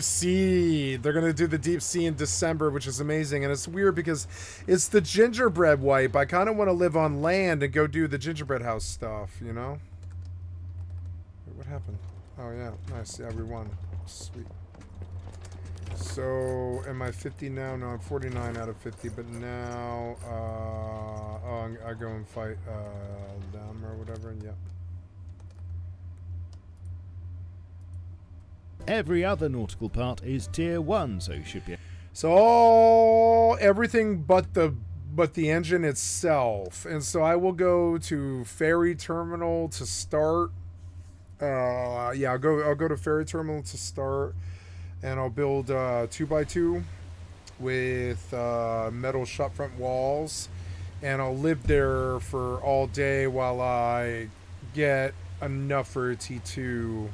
Sea. They're gonna do the deep sea in December, which is amazing, and it's weird because it's the gingerbread wipe. I kind of want to live on land and go do the gingerbread house stuff, you know. Wait, what happened? Oh yeah, nice. Yeah, we won. Sweet. So am I 50 now? No, I'm 49 out of 50. But now, oh, I go and fight them or whatever. And yeah. Every other nautical part is tier 1, so you should be... So everything but the engine itself. And so I will go to ferry terminal to start. Yeah, I'll go to ferry terminal to start, and I'll build 2x2 with metal shopfront walls, and I'll live there for all day while I get enough for a T2.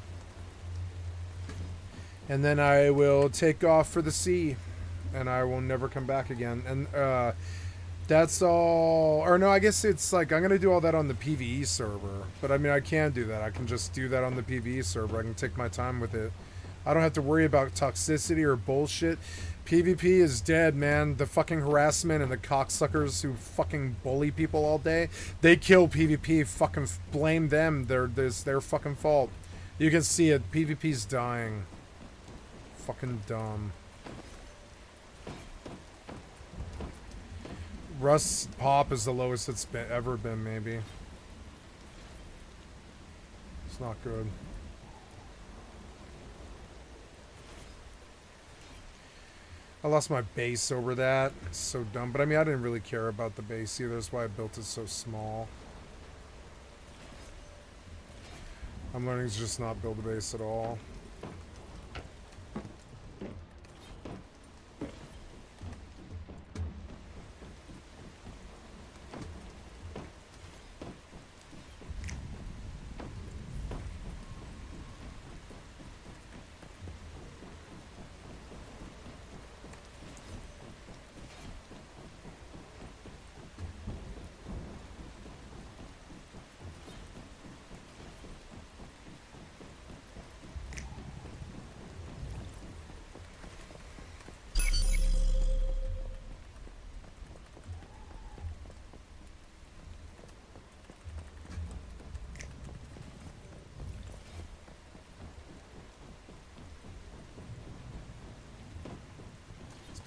And then I will take off for the sea, and I will never come back again. And that's all. Or no, I guess it's like I'm going to do all that on the PvE server. But I mean, I can do that. I can just do that on the PvE server. I can take my time with it. I don't have to worry about toxicity or bullshit. PvP is dead, man. The fucking harassment and the cocksuckers who fucking bully people all day, they kill PvP. Fucking blame them. It's their fucking fault. You can see it. PvP's dying. Fucking dumb. Rust pop is the lowest it's ever been, maybe. It's not good. I lost my base over that. It's so dumb. But I mean, I didn't really care about the base either. That's why I built it so small. I'm learning to just not build a base at all.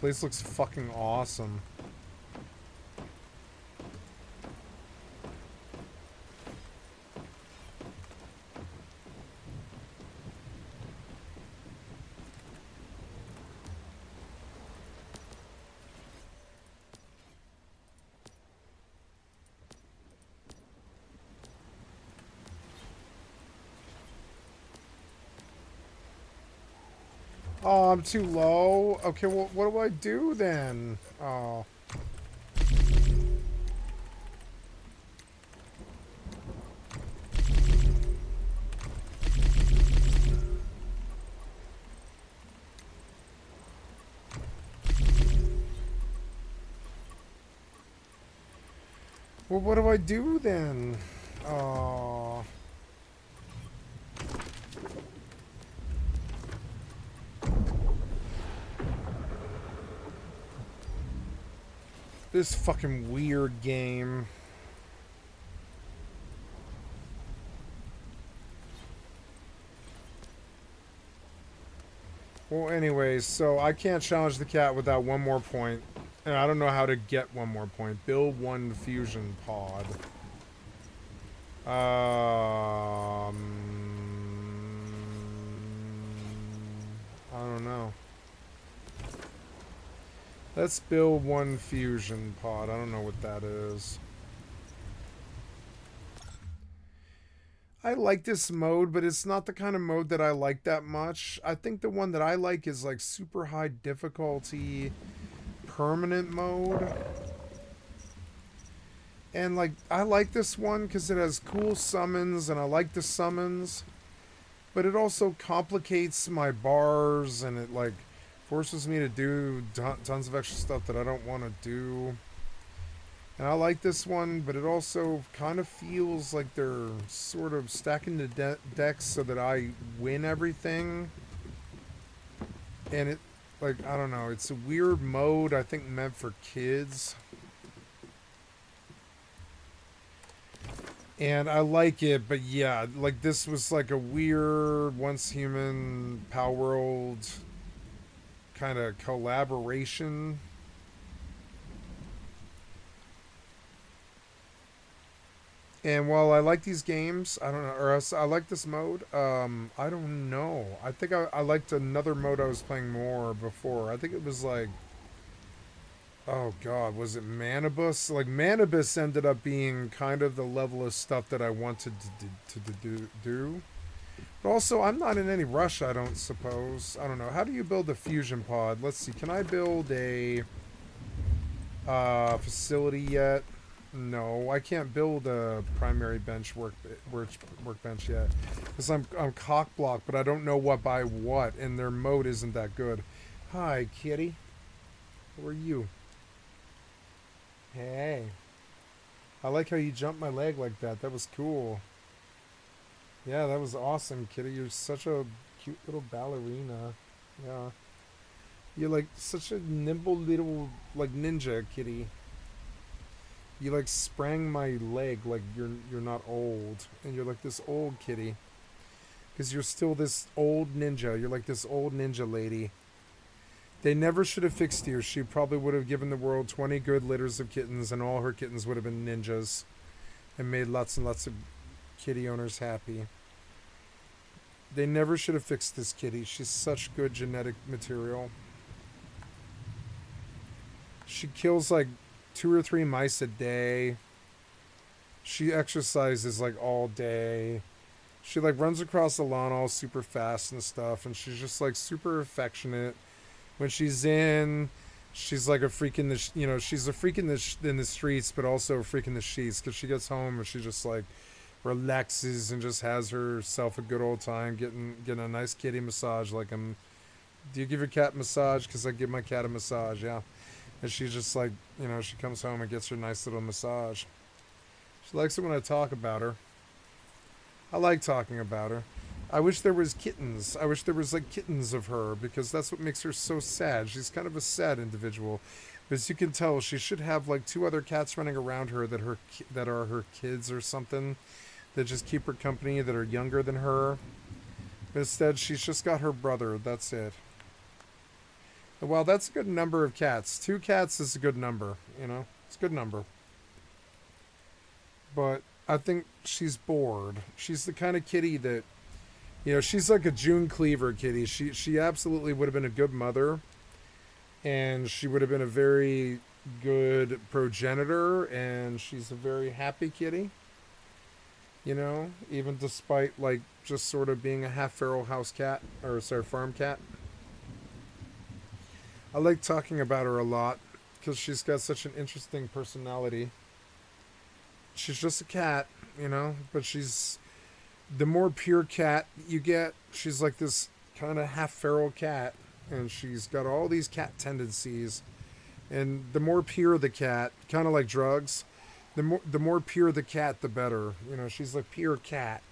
Place looks fucking awesome. Oh, I'm too low? Okay, well, what do I do then? Oh. Well, what do I do then? Oh. This fucking weird game. Well, anyways, so I can't challenge the cat without one more point. And I don't know how to get one more point. Build one fusion pod. I don't know. Let's build one fusion pod. I don't know what that is. I like this mode, but it's not the kind of mode that I like that much. I think the one that I like is like super high difficulty permanent mode. And like, I like this one because it has cool summons and I like the summons. But it also complicates my bars and it like forces me to do tons of extra stuff that I don't want to do. And I like this one, but it also kind of feels like they're sort of stacking the decks so that I win everything. And it, like, I don't know, it's a weird mode, I think meant for kids. And I like it, but yeah, like this was like a weird once human Power World kind of collaboration. And while I like these games, I don't know, or else I like this mode. I don't know. I think I liked another mode I was playing more before. I think it was like, oh god, was it Manibus? Like Manibus ended up being kind of the level of stuff that I wanted to do. But also, I'm not in any rush. I don't suppose. I don't know. How do you build a fusion pod? Let's see. Can I build a facility yet? No, I can't build a primary workbench yet because I'm cock blocked, but I don't know what by what, and their mode isn't that good. Hi, kitty. Who are you? Hey. I like how you jumped my leg like that. That was cool. Yeah, that was awesome, kitty. You're such a cute little ballerina. Yeah. You're like such a nimble little like ninja, kitty. You like sprang my leg like you're not old, and you're like this old kitty, because you're still this old ninja. You're like this old ninja lady. They never should have fixed you. She probably would have given the world 20 good litters of kittens, and all her kittens would have been ninjas, and made lots and lots of kitty owners happy. They never should have fixed this kitty. She's such good genetic material. She kills like 2 or 3 mice a day. She exercises like all day. She like runs across the lawn all super fast and stuff, and she's just like super affectionate. When she's in, she's like a freak in the she's a freak in the streets, but also a freak in the sheets, because she gets home and she just like relaxes and just has herself a good old time getting a nice kitty massage. Like, do you give your cat a massage? Because I give my cat a massage. Yeah. And she's just like, she comes home and gets her nice little massage. She likes it when I talk about her. I like talking about her. I wish there was kittens. I wish there was like kittens of her, because that's what makes her so sad. She's kind of a sad individual. But as you can tell, she should have like 2 other cats running around her that are her kids or something, that just keep her company, that are younger than her. But instead, she's just got her brother. That's it. Well, that's a good number of cats. 2 cats is a good number, It's a good number. But I think she's bored. She's the kind of kitty that, she's like a June Cleaver kitty. She absolutely would have been a good mother. And she would have been a very good progenitor. And she's a very happy kitty. Even despite, like, just sort of being a half feral house cat, or sorry, farm cat. I like talking about her a lot because she's got such an interesting personality. She's just a cat, but she's the more pure cat you get. She's like this kind of half feral cat, and she's got all these cat tendencies. And the more pure the cat, kind of like drugs, the more pure the cat, the better. She's like pure cat.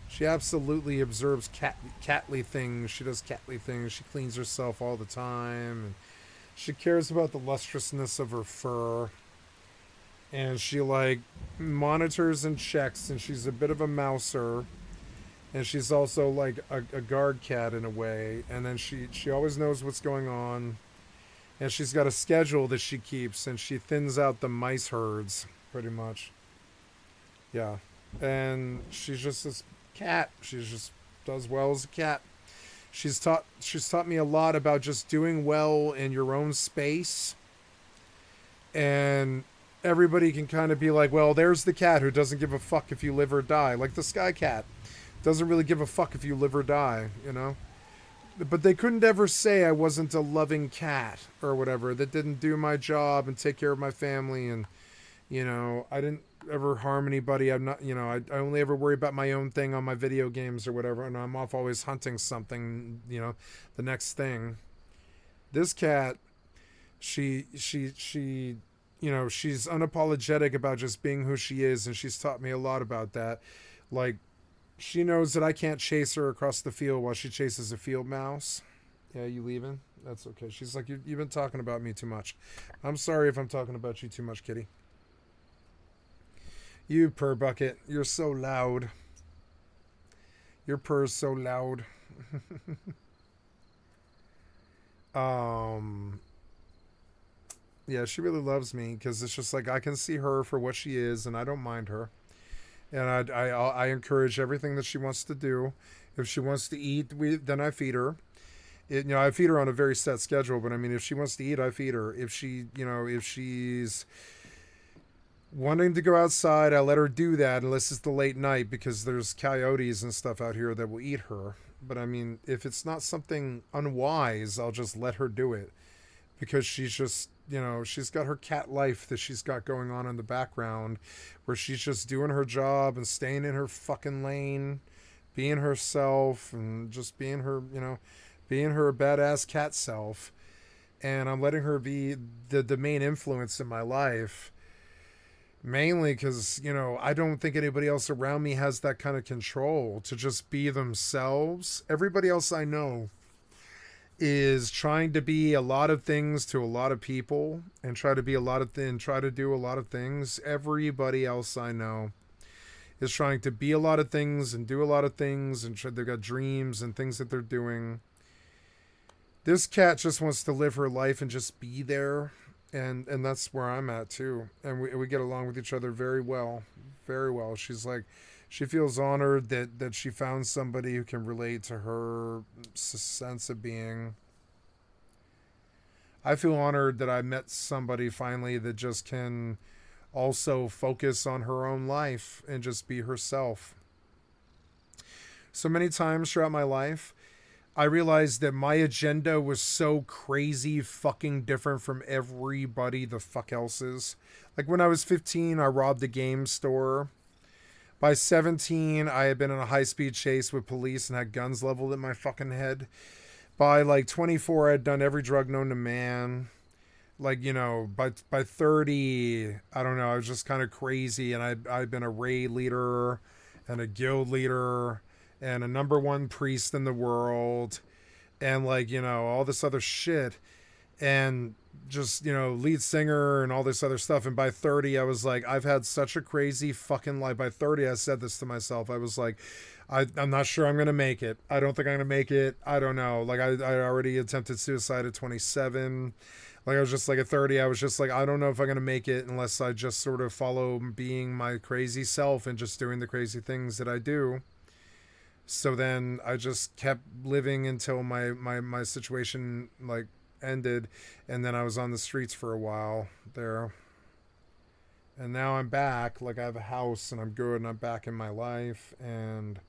She absolutely observes catly things. She does catly things. She cleans herself all the time. And she cares about the lustrousness of her fur. And she, like, monitors and checks. And she's a bit of a mouser. And she's also, like, a guard cat in a way. And then she always knows what's going on. And she's got a schedule that she keeps. And she thins out the mice herds, pretty much. Yeah. And she's just this cat. She just does well as a cat. She's taught me a lot about just doing well in your own space. And everybody can kind of be like, well, there's the cat who doesn't give a fuck if you live or die. Like the Sky Cat. Doesn't really give a fuck if you live or die, But they couldn't ever say I wasn't a loving cat or whatever, that didn't do my job and take care of my family, and I didn't ever harm anybody. I'm not, I only ever worry about my own thing on my video games or whatever, and I'm off always hunting something, the next thing. This cat, she's unapologetic about just being who she is, and she's taught me a lot about that. Like, she knows that I can't chase her across the field while she chases a field mouse. Yeah, you leaving? That's okay. She's like, you've been talking about me too much. I'm sorry if I'm talking about you too much, kitty. You purr bucket. You're so loud. Your purr's so loud. um, yeah, she really loves me because it's just like I can see her for what she is, and I don't mind her. And I encourage everything that she wants to do. If she wants to eat, then I feed her. I feed her on a very set schedule, but I mean, if she wants to eat, I feed her. If if she's wanting to go outside, I let her do that unless it's the late night because there's coyotes and stuff out here that will eat her. But I mean, if it's not something unwise, I'll just let her do it because she's just, she's got her cat life that she's got going on in the background where she's just doing her job and staying in her fucking lane, being herself and just being her, being her badass cat self. And I'm letting her be the main influence in my life. Mainly because, I don't think anybody else around me has that kind of control to just be themselves. Everybody else I know is trying to be a lot of things to a lot of people and try to be a lot of try to do a lot of things. Everybody else I know is trying to be a lot of things and do a lot of things and they've got dreams and things that they're doing. This cat just wants to live her life and just be there. And that's where I'm at too. And we get along with each other very well. Very well. She's like, she feels honored that she found somebody who can relate to her sense of being. I feel honored that I met somebody finally that just can also focus on her own life and just be herself. So many times throughout my life, I realized that my agenda was so crazy fucking different from everybody the fuck else's. Like when I was 15, I robbed a game store. By 17, I had been in a high-speed chase with police and had guns leveled at my fucking head. By like 24, I had done every drug known to man. Like, by 30, I don't know, I was just kind of crazy. And I'd been a raid leader and a guild leader and a number one priest in the world and all this other shit and just, lead singer and all this other stuff. And by 30, I was like, I've had such a crazy fucking life. By 30, I said this to myself. I was like, I'm not sure I'm going to make it. I don't think I'm going to make it. I don't know. Like I already attempted suicide at 27. Like I was just like at 30, I was just like, I don't know if I'm going to make it unless I just sort of follow being my crazy self and just doing the crazy things that I do. So then I just kept living until my situation ended, and then I was on the streets for a while there. And now I'm back, I have a house and I'm good and I'm back in my life, and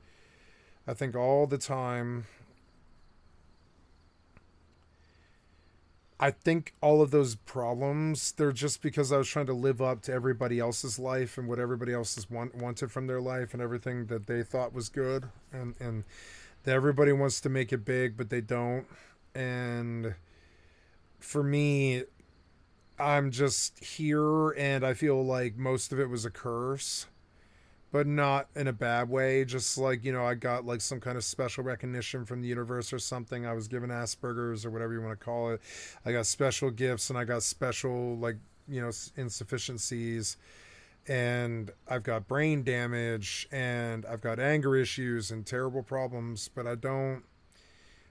I think all the time I think all of those problems, they're just because I was trying to live up to everybody else's life and what everybody else wanted from their life and everything that they thought was good. And that everybody wants to make it big, but they don't. And for me, I'm just here and I feel like most of it was a curse. But not in a bad way. Just I got some kind of special recognition from the universe or something. I was given Asperger's or whatever you want to call it. I got special gifts and I got special insufficiencies. And I've got brain damage and I've got anger issues and terrible problems. But I don't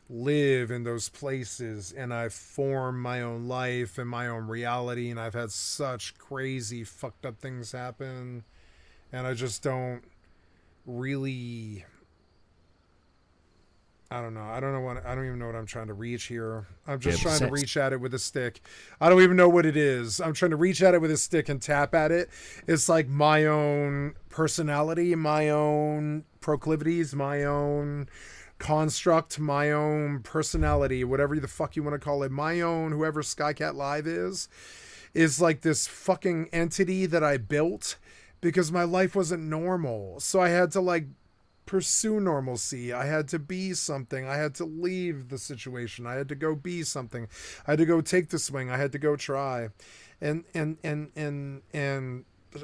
live in those places and I form my own life and my own reality. And I've had such crazy fucked up things happen. And I just don't really, I don't know. I don't even know what I'm trying to reach here. I'm just trying to reach at it with a stick. I don't even know what it is. I'm trying to reach at it with a stick and tap at it. It's like my own personality, my own proclivities, my own construct, my own personality, whatever the fuck you want to call it. My own, whoever Skycatlive is like this fucking entity that I built because my life wasn't normal. So I had to pursue normalcy. I had to be something. I had to leave the situation. I had to go be something. I had to go take the swing. I had to go try. And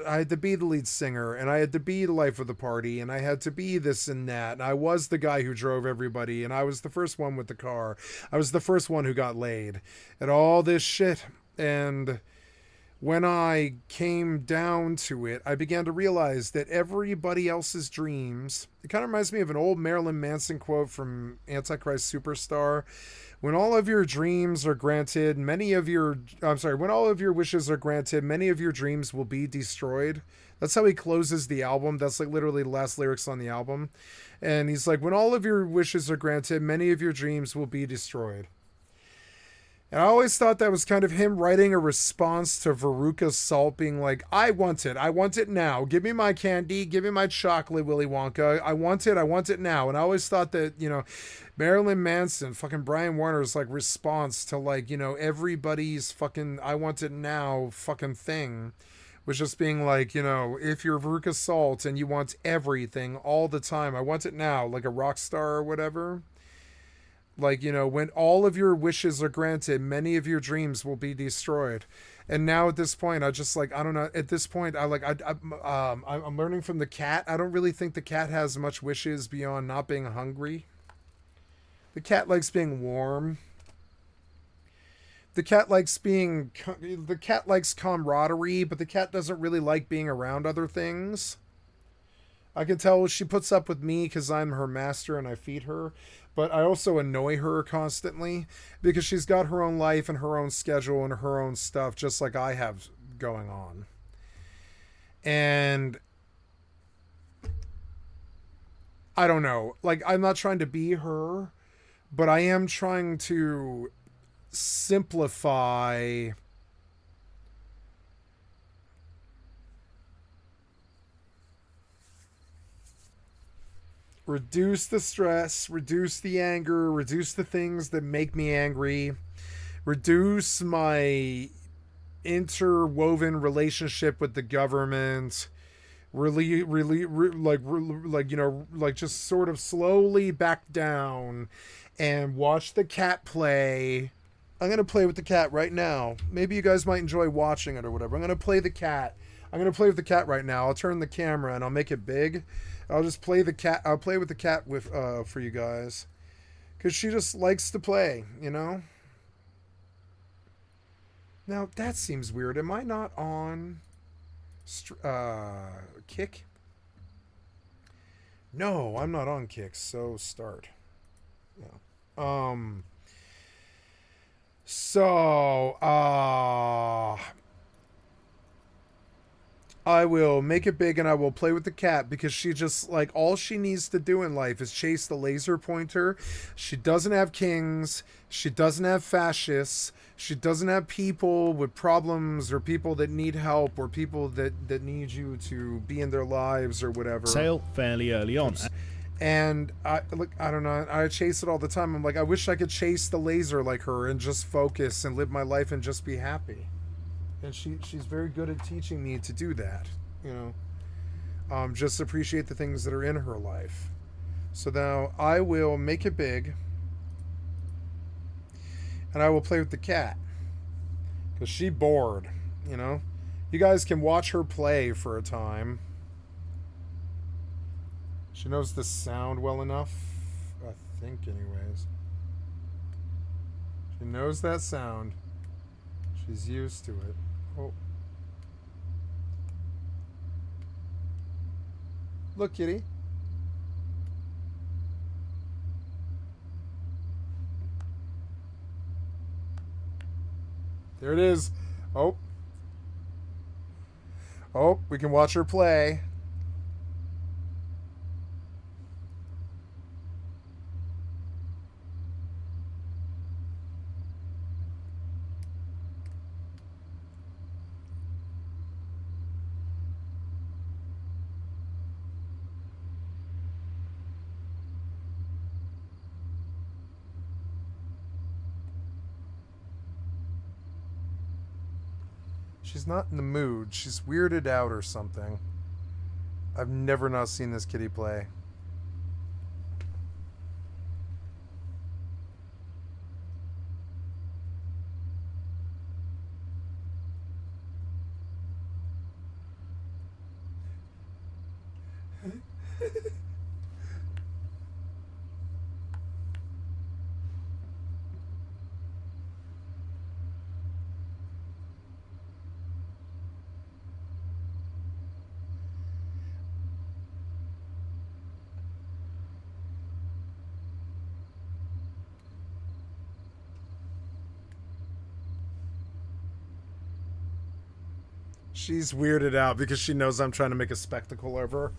I had to be the lead singer, and I had to be the life of the party, and I had to be this and that, and I was the guy who drove everybody, and I was the first one with the car. I was the first one who got laid, and all this shit. And when I came down to it, I began to realize that everybody else's dreams, it kind of reminds me of an old Marilyn Manson quote from Antichrist Superstar. When all of your dreams are granted, when all of your wishes are granted, many of your dreams will be destroyed. That's how he closes the album. That's like literally the last lyrics on the album. And he's like, when all of your wishes are granted, many of your dreams will be destroyed. And I always thought that was kind of him writing a response to Veruca Salt being like, I want it now. Give me my candy, give me my chocolate, Willy Wonka. I want it now. And I always thought that, Marilyn Manson, fucking Brian Warner's like response to like, everybody's fucking I want it now fucking thing was just being like, if you're Veruca Salt and you want everything all the time, I want it now, like a rock star or whatever. Like, when all of your wishes are granted, many of your dreams will be destroyed. And now at this point, I just like, I don't know. At this point, I'm learning from the cat. I don't really think the cat has much wishes beyond not being hungry. The cat likes being warm. The cat likes camaraderie, but the cat doesn't really like being around other things. I can tell she puts up with me because I'm her master and I feed her. But I also annoy her constantly because she's got her own life and her own schedule and her own stuff, just like I have going on. And I don't know. Like, I'm not trying to be her, but I am trying to simplify reduce the stress, reduce the anger, reduce the things that make me angry, reduce my interwoven relationship with the government, just sort of slowly back down and watch the cat play. I'm going to play with the cat right now. Maybe you guys might enjoy watching it or whatever. I'm going to play the cat. I'm going to play with the cat right now. I'll turn the camera and I'll make it big. I'll just play the cat. I'll play with the cat for you guys. Because she just likes to play, Now, that seems weird. Am I not on Kick? No, I'm not on Kick, so start. Yeah. I will make it big and I will play with the cat because she just, like, all she needs to do in life is chase the laser pointer. She doesn't have kings. She doesn't have fascists. She doesn't have people with problems or people that need help or people that need you to be in their lives or whatever. Sale fairly early on. And I don't know. I chase it all the time. I'm like, I wish I could chase the laser like her and just focus and live my life and just be happy. And she's very good at teaching me to do that, just appreciate the things that are in her life. So now I will make it big and I will play with the cat because she's bored, You guys can watch her play for a time. She knows the sound well enough, I think, anyways. She knows that sound. She's used to it. Oh. Look, kitty. There it is. Oh. Oh, we can watch her play. She's not in the mood. She's weirded out or something. I've never not seen this kitty play. She's weirded out because she knows I'm trying to make a spectacle of her.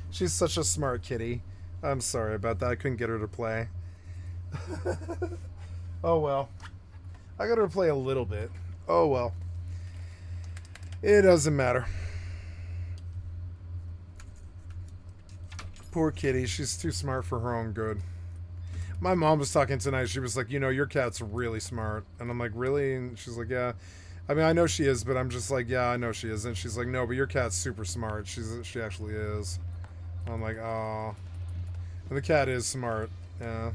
She's such a smart kitty. I'm sorry about that. I couldn't get her to play. Oh well. I got her to play a little bit. Oh well. It doesn't matter. Poor kitty. She's too smart for her own good. My mom was talking tonight. She was like, you know, your cat's really smart. And I'm like, really? And she's like, yeah. I mean, I know she is, but I'm just like, yeah, I know she is. And she's like, no, but your cat's super smart. She actually is. I'm like, oh. And the cat is smart. Yeah.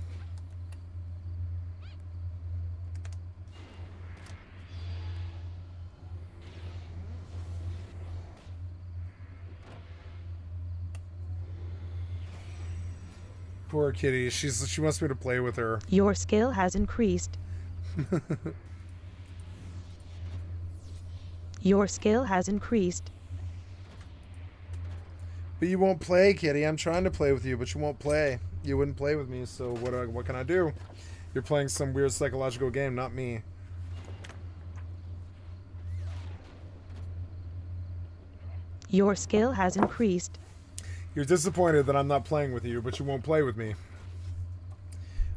Poor kitty. She wants me to play with her. Your skill has increased. Your skill has increased. But you won't play, kitty. I'm trying to play with you, but you won't play. You wouldn't play with me, so what can I do? You're playing some weird psychological game, not me. Your skill has increased. You're disappointed that I'm not playing with you, but you won't play with me.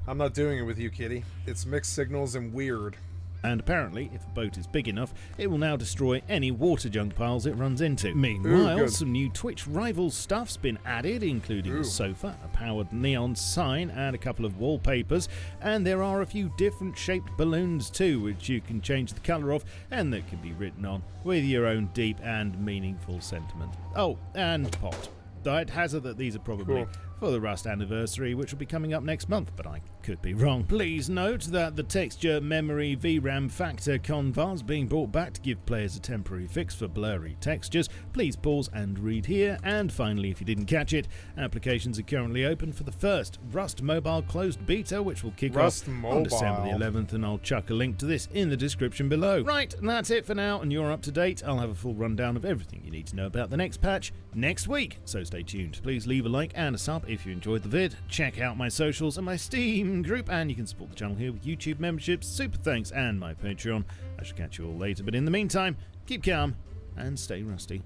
I'm not doing it with you, kitty. It's mixed signals and weird. And apparently, if a boat is big enough, it will now destroy any water junk piles it runs into. Meanwhile, some new Twitch Rivals stuff's been added, including a sofa, a powered neon sign, and a couple of wallpapers. And there are a few different shaped balloons too, which you can change the colour of, and that can be written on with your own deep and meaningful sentiment. Oh, and pot. I'd hazard that these are probably for the Rust anniversary, which will be coming up next month, but I could be wrong. Please note that the texture memory VRAM factor convar is being brought back to give players a temporary fix for blurry textures. Please pause and read here. And finally, if you didn't catch it, applications are currently open for the first Rust Mobile closed beta, which will kick off on December the 11th, and I'll chuck a link to this in the description below. Right, and that's it for now, and you're up to date. I'll have a full rundown of everything you need to know about the next patch next week, so stay tuned. Please leave a like and a sub if you enjoyed the vid. Check out my socials and my Steam group, and you can support the channel here with YouTube memberships, super thanks, and my Patreon. I shall catch you all later, but in the meantime, keep calm and stay rusty.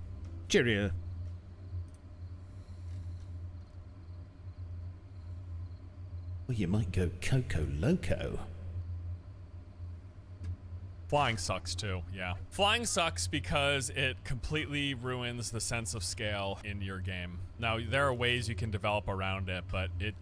Cheerio. Well, you might go Coco Loco. Flying sucks too, yeah. Flying sucks because it completely ruins the sense of scale in your game. Now, there are ways you can develop around it, but it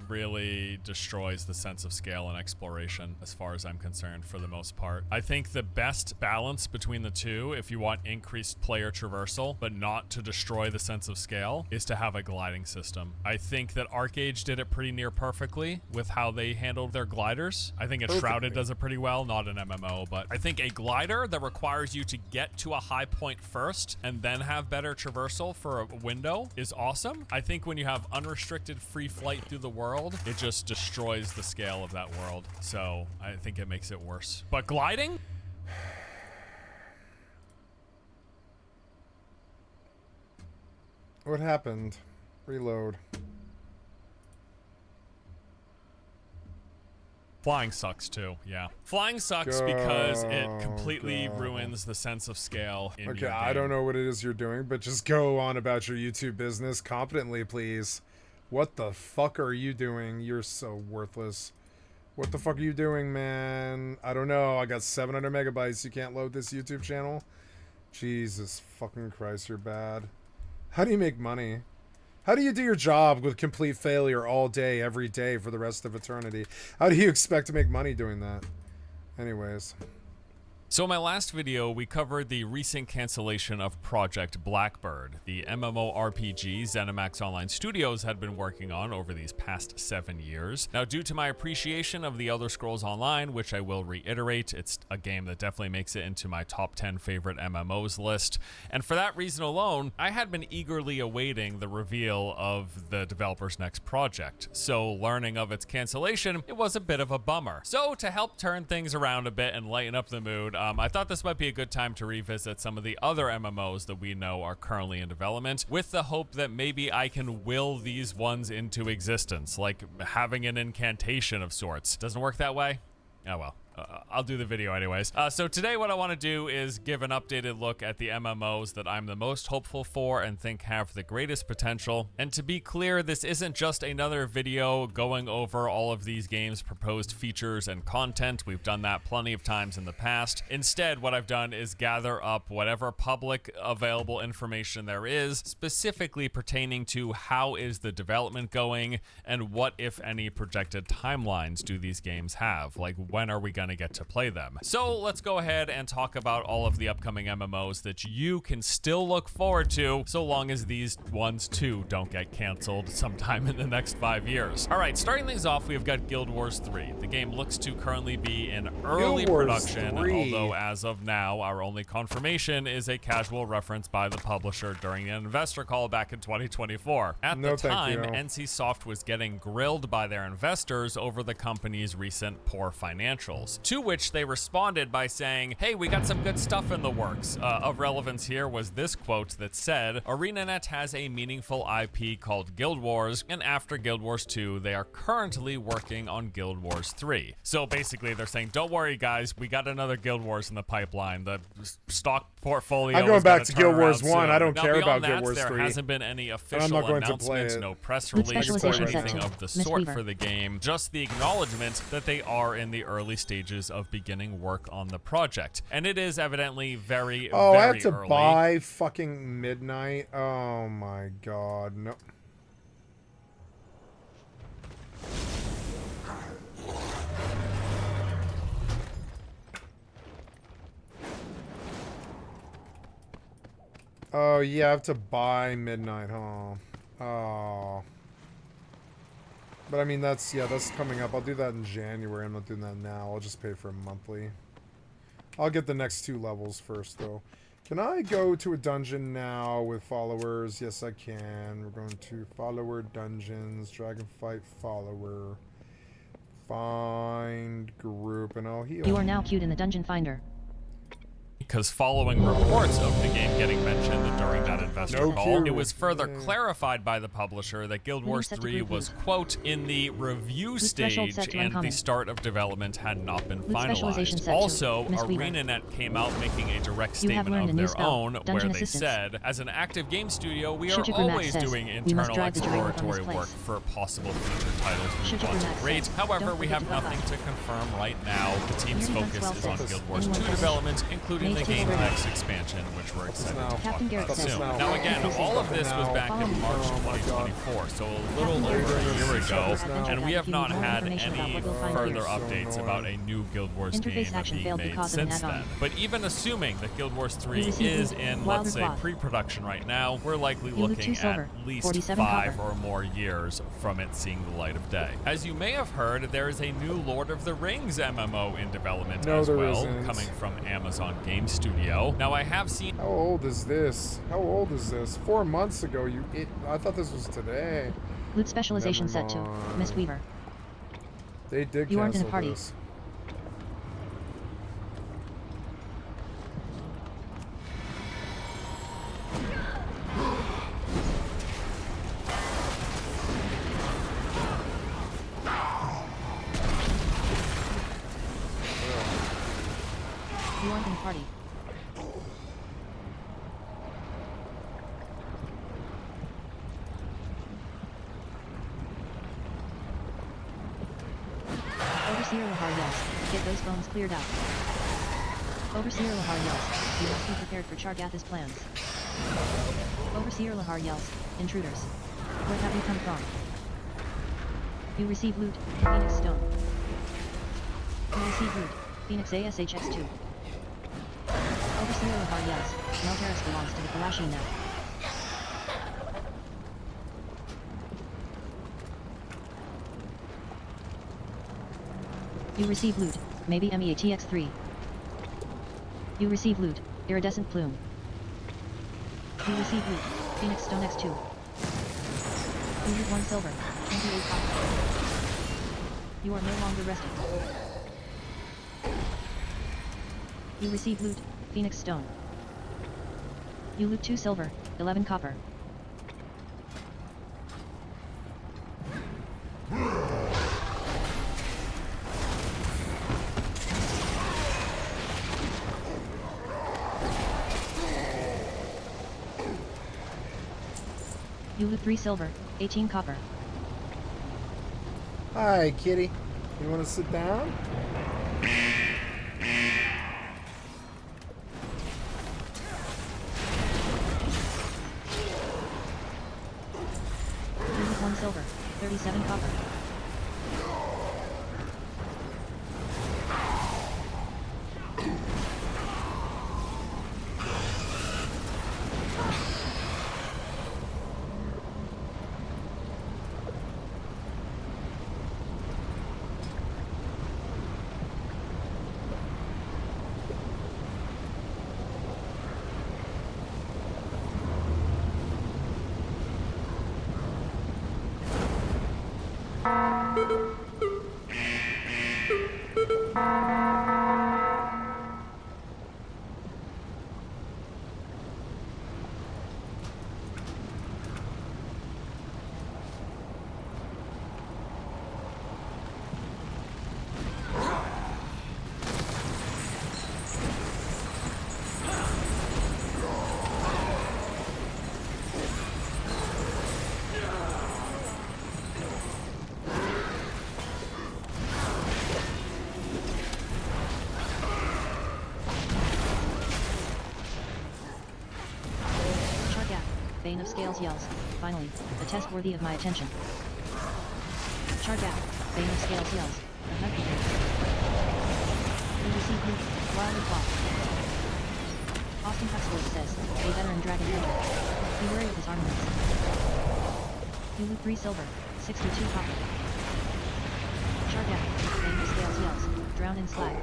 really destroys the sense of scale and exploration as far as I'm concerned for the most part. I think the best balance between the two, if you want increased player traversal, but not to destroy the sense of scale, is to have a gliding system. I think that ArcAge did it pretty near perfectly with how they handled their gliders. I think Enshrouded does it pretty well, not an MMO, but I think a glider that requires you to get to a high point first and then have better traversal for a window is awesome. I think when you have unrestricted free flight through the world, it just destroys the scale of that world. So I think it makes it worse. But gliding? What happened? Reload. Flying sucks too, yeah. Flying sucks because it completely ruins the sense of scale in your game. I don't know what it is you're doing, but just go on about your YouTube business competently, please. What the fuck are you doing? You're so worthless. What the fuck are you doing, man? I don't know. I got 700 megabytes. You can't load this YouTube channel? Jesus fucking Christ, you're bad. How do you make money? How do you do your job with complete failure all day, every day for the rest of eternity? How do you expect to make money doing that? Anyways. So in my last video, we covered the recent cancellation of Project Blackbird, the MMORPG ZeniMax Online Studios had been working on over these past 7 years. Now, due to my appreciation of The Elder Scrolls Online, which I will reiterate, it's a game that definitely makes it into my top 10 favorite MMOs list. And for that reason alone, I had been eagerly awaiting the reveal of the developer's next project. So learning of its cancellation, it was a bit of a bummer. So to help turn things around a bit and lighten up the mood, I thought this might be a good time to revisit some of the other MMOs that we know are currently in development, with the hope that maybe I can will these ones into existence, like having an incantation of sorts. Doesn't work that way? Oh well. I'll do the video anyways. So today what I want to do is give an updated look at the MMOs that I'm the most hopeful for and think have the greatest potential. And to be clear, this isn't just another video going over all of these games' proposed features and content. We've done that plenty of times in the past. Instead, what I've done is gather up whatever public available information there is, specifically pertaining to how is the development going and what, if any, projected timelines do these games have? Like, when are we going to get to play them? So let's go ahead and talk about all of the upcoming MMOs that you can still look forward to, so long as these ones too don't get canceled sometime in the next 5 years. All right, starting things off, we've got Guild Wars 3. The game looks to currently be in early production, although as of now, our only confirmation is a casual reference by the publisher during an investor call back in 2024. At the time, NCSoft was getting grilled by their investors over the company's recent poor financials, to which they responded by saying, hey, we got some good stuff in the works. Of relevance here was this quote that said, ArenaNet has a meaningful IP called Guild Wars, and after Guild Wars 2, they are currently working on Guild Wars 3. So basically they're saying, don't worry guys, we got another Guild Wars in the pipeline. The stock portfolio I'm going back to Guild Wars 1. Soon. I don't care about that, Guild Wars 3. There hasn't been any official announcements, no press release or anything of the sort for the game, just the acknowledgement that they are in the early stages of beginning work on the project. And it is evidently very, very early. I have to buy fucking Midnight. Oh my god, no. Oh yeah, I have to buy Midnight, huh? Oh. But I mean, that's coming up. I'll do that in January. I'm not doing that now. I'll just pay for a monthly. I'll get the next 2 levels first, though. Can I go to a dungeon now with followers? Yes, I can. We're going to follower dungeons, Dragonfight follower, find group, and I'll heal. You are now queued in the dungeon finder. Because following reports of the game getting mentioned during that investor call, it was further clarified by the publisher that Guild Wars 3 was, quote, in the review stage and the start of development had not been finalized. Also, ArenaNet came out making a direct statement of their own where they said, as an active game studio, we are always doing internal exploratory work for possible future titles we want to create. However, we have nothing to confirm right now. The team's focus is on Guild Wars 2 development, including the Game Next expansion, which we're excited to talk about soon. Now again, all of this was back in March 2024, so a little over a year ago, and we have not had any further updates about a new Guild Wars game being made since then. But even assuming that Guild Wars 3 is in, let's say, pre-production right now, we're likely looking at least 5 or more years from it seeing the light of day. As you may have heard, there is a new Lord of the Rings MMO in development as well, coming from Amazon Game Studio. Now I have seen... How old is this? How old is this? 4 months ago, I thought this was today. Loot specialization set to Mistweaver. They did you aren't in a cancel party. this. You aren't in a party. Overseer Lahar yells, get those bones cleared out. Overseer Lahar yells, you must be prepared for Chargatha's plans. Overseer Lahar yells, intruders. Where have you come from? You receive loot, Phoenix Stone. You receive loot, Phoenix ASHX2. Overseer Lahar yells. No terrace belongs to the Kalashi now. You receive loot. Maybe MEATX3. You receive loot. Iridescent plume. You receive loot. Phoenix Stone X2. You loot 1 silver. 28 copper. You are no longer resting. You receive loot. Phoenix Stone. You loot 2 silver. 11 copper. You loot 3 silver, 18 copper. Hi, kitty. You want to sit down? You loot 1 silver, 37 copper. Bane of Scales yells. Finally, a test worthy of my attention. Charge out. Bane of Scales yells. The hunt begins. You receive loot. Wild and Claw. Austin Huxley says, a veteran dragon hunter. Be wary of his armaments. You loot 3 silver, 62 copper. Chargath. Bane of Scales yells. Drown in slag.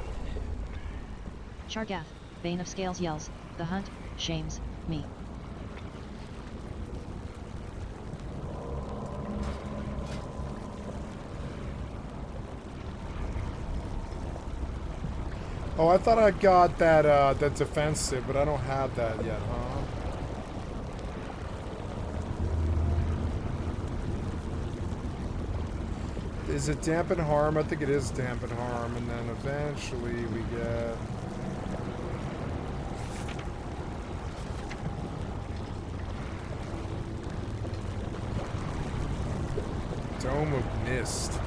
Chargath. Bane of Scales yells. The hunt shames me. Oh, I thought I got that that defensive, but I don't have that yet, huh? Is it dampen harm? I think it is dampen harm, and then eventually we get Dome of Mist.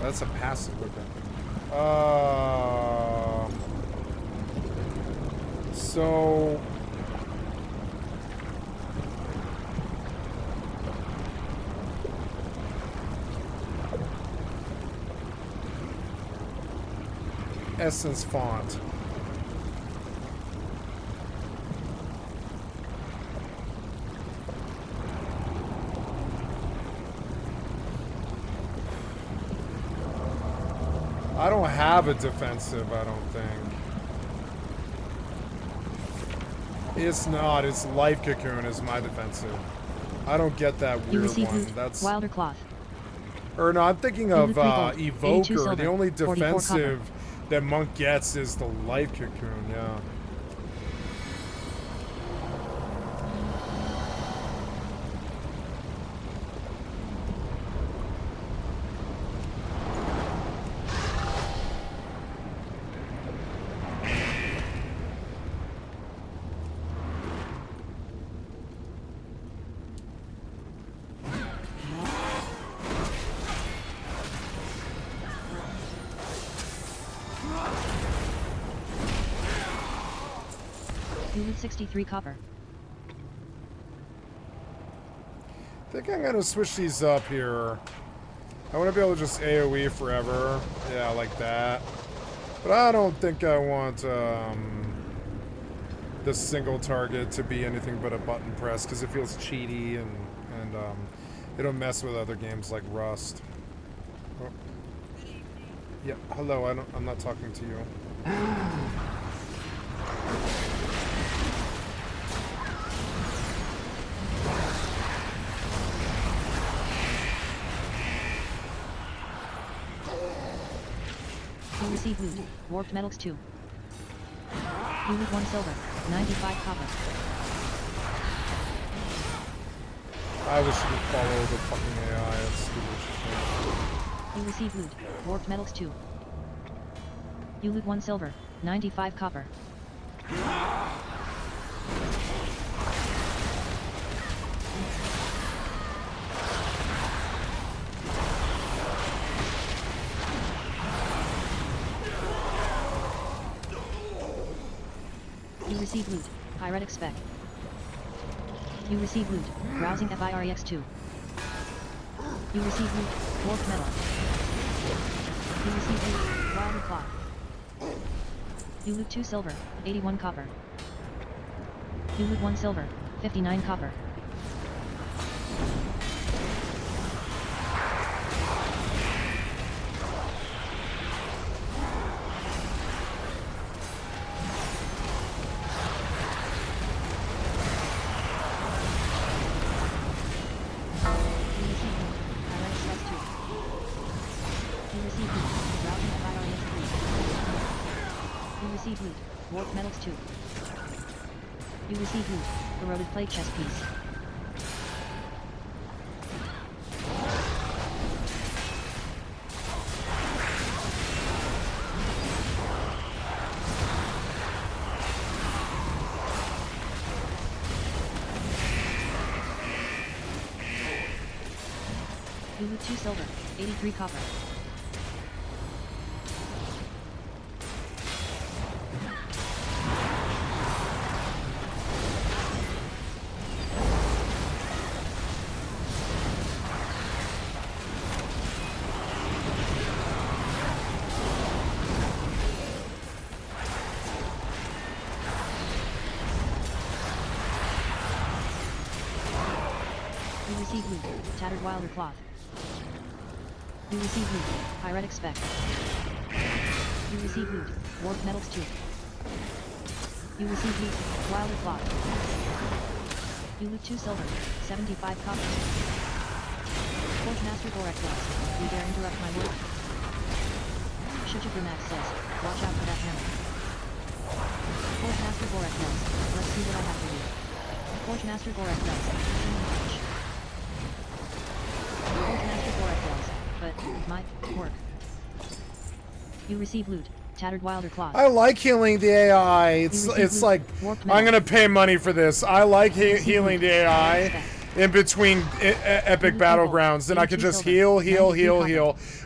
That's a passive weapon. So Essence font. I don't have a defensive, I don't think. It's not. It's Life Cocoon is my defensive. I don't get that weird one. That's Wilder Cloth. Or no, I'm thinking of Evoker. silver, The only 44 defensive copper. that Monk gets is the Life Cocoon, yeah. You loot 63 copper. I think I'm gonna switch these up here. I want to be able to just AoE forever. Yeah, like that. But I don't think I want this single target to be anything but a button press because it feels cheaty and it'll mess with other games like Rust. Oh. Yeah, hello. I'm not talking to you. You receive loot. Warped metals 2. You loot 1 silver. 95 copper. I wish you could follow the fucking AI. It's stupid shit. You receive loot. Warped metals 2. You loot 1 silver. 95 copper. You receive loot. Pyretic spec. You receive loot. Browsing FIREX2. You receive loot. Warped metal. You receive loot. Wilder cloth. You loot 2 silver. 81 copper. You loot 1 silver. 59 copper. Warped metals 2. You receive loot. Corroded plate chest piece. You loot 2 silver. 83 copper. You receive loot. Tattered wilder cloth. You receive loot. Pyretic spec. You receive loot. Warped metals 2. You receive loot. Wilder cloth. You loot 2 silver. 75 copper. Forge Master Gorex West. You dare interrupt my work? Shichibumax says, watch out for that hammer. Forge Master Gorex West. Let's see what I have for you. Forge Master Gorex West. Forge Master Gorex West. But it might work. You receive loot. Tattered wilder cloth. I like healing the AI. It's like I'm gonna pay money for this. I like healing the AI in between epic battlegrounds, and I can just heal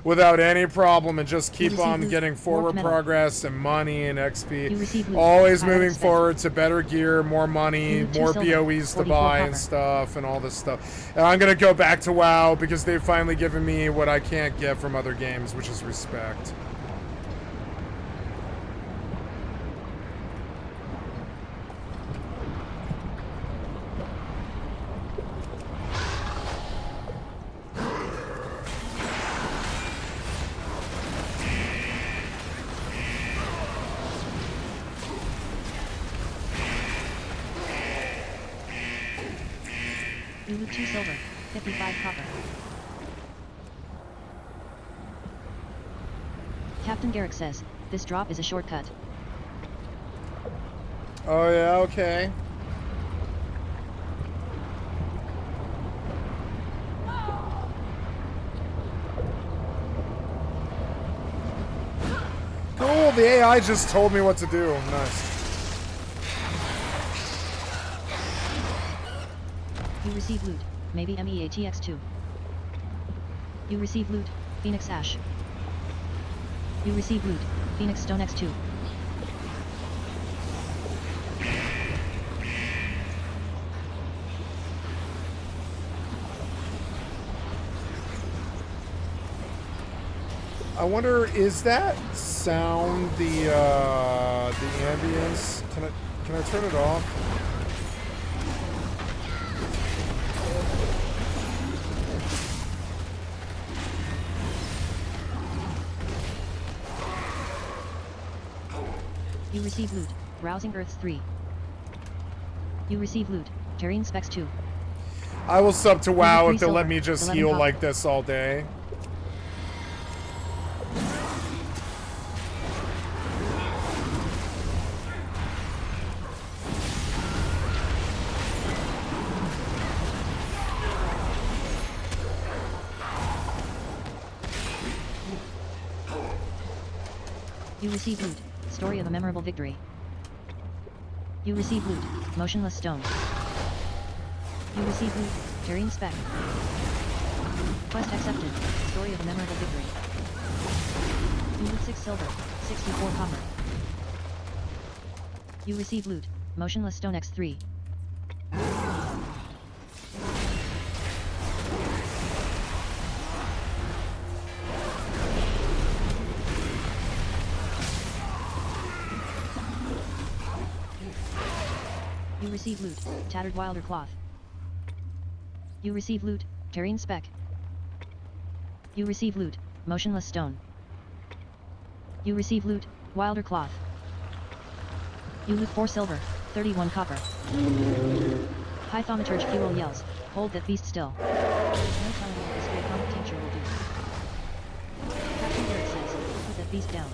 without any problem and just keep on getting forward progress and money and XP. Always moving forward to better gear, more money, more BOEs to buy and stuff, and all this stuff. And I'm gonna go back to WoW because they've finally given me what I can't get from other games, which is respect. You loot 2 silver. 55 copper. Captain Garrick says, this drop is a shortcut. Oh yeah, okay. Cool, the AI just told me what to do. Nice. You receive loot. Maybe MEATX2. You receive loot. Phoenix Ash. You receive loot. Phoenix Stone X2. I wonder, is that sound the ambience? Can I turn it off? You receive loot. Browsing Earths 3. You receive loot. Terrain specs 2. I will sub to WoW if they'll let silver, me just 11 heal copper. like this all day. You receive loot. Story of a memorable victory. You receive loot. Motionless stone. You receive loot. Terrain spec. Quest accepted. Story of a memorable victory. You loot 6 silver. 64 copper. You receive loot. Motionless stone X3. You receive loot. Tattered wilder cloth. You receive loot. Terrain spec. You receive loot. Motionless stone. You receive loot. Wilder cloth. You loot 4 silver. 31 copper. High thaumaturge fuel yells. Hold that beast still. No telling what this great comic tincture will do. Captain Garrett says, put that beast down.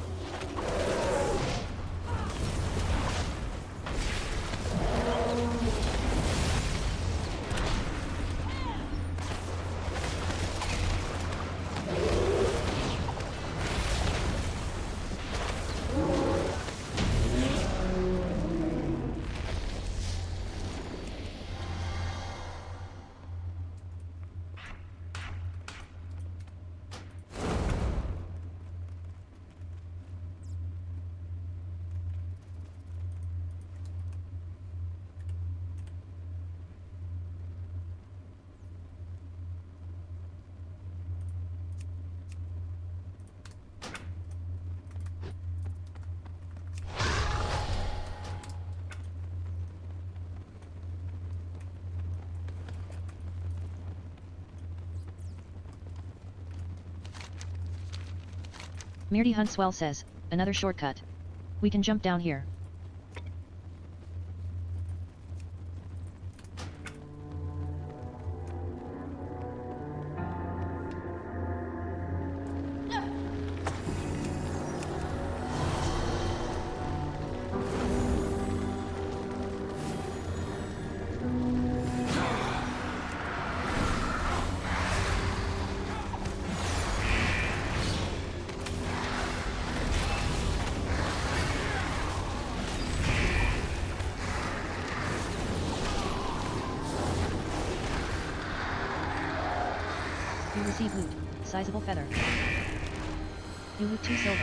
Meardy Huntswell says, another shortcut. We can jump down here. You receive loot. Sizable feather. You loot 2 silver.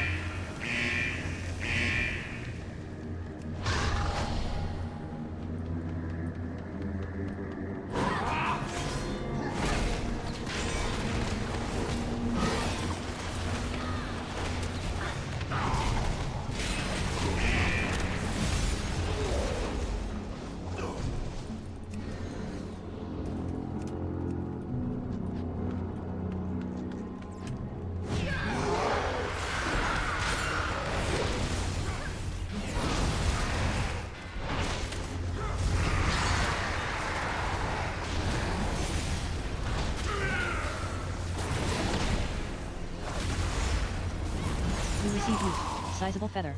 You receive loot. Sizable feather.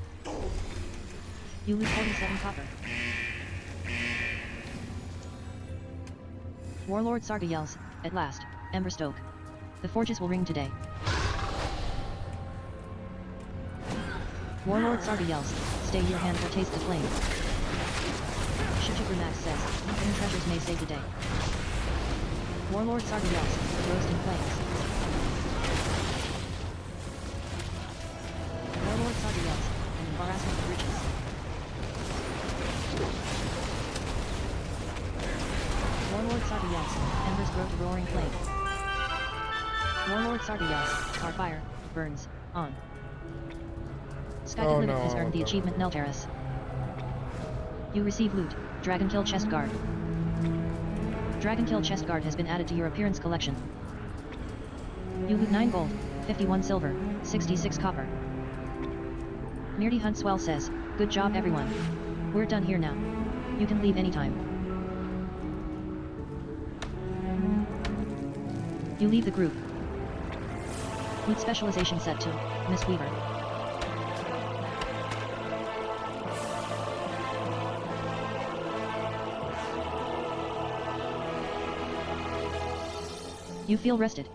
You loot 47 copper. Warlord Sarga yells, at last, Emberstoke. The forges will ring today. Warlord Sarga yells, stay your hand or taste the flame. Shichigrumax says, hidden treasures may save the day. Warlord Sarga yells, roast in flames. Warlord Sarga yells, an embarrassment of riches. Warlord Sarga yells, embers grow to roaring flame. Warlord Sarga yells, our fire burns. On. Oh, Skycatlive no, has I earned want the that. achievement Nelteris. You receive loot. Dragon Kill Chest Guard. Dragon Kill Chest Guard has been added to your appearance collection. You loot 9 gold, 51 silver, 66 copper. Nerdy Huntswell says, good job everyone. We're done here now. You can leave anytime. You leave the group. Loot specialization set to Miss Weaver. You feel rested.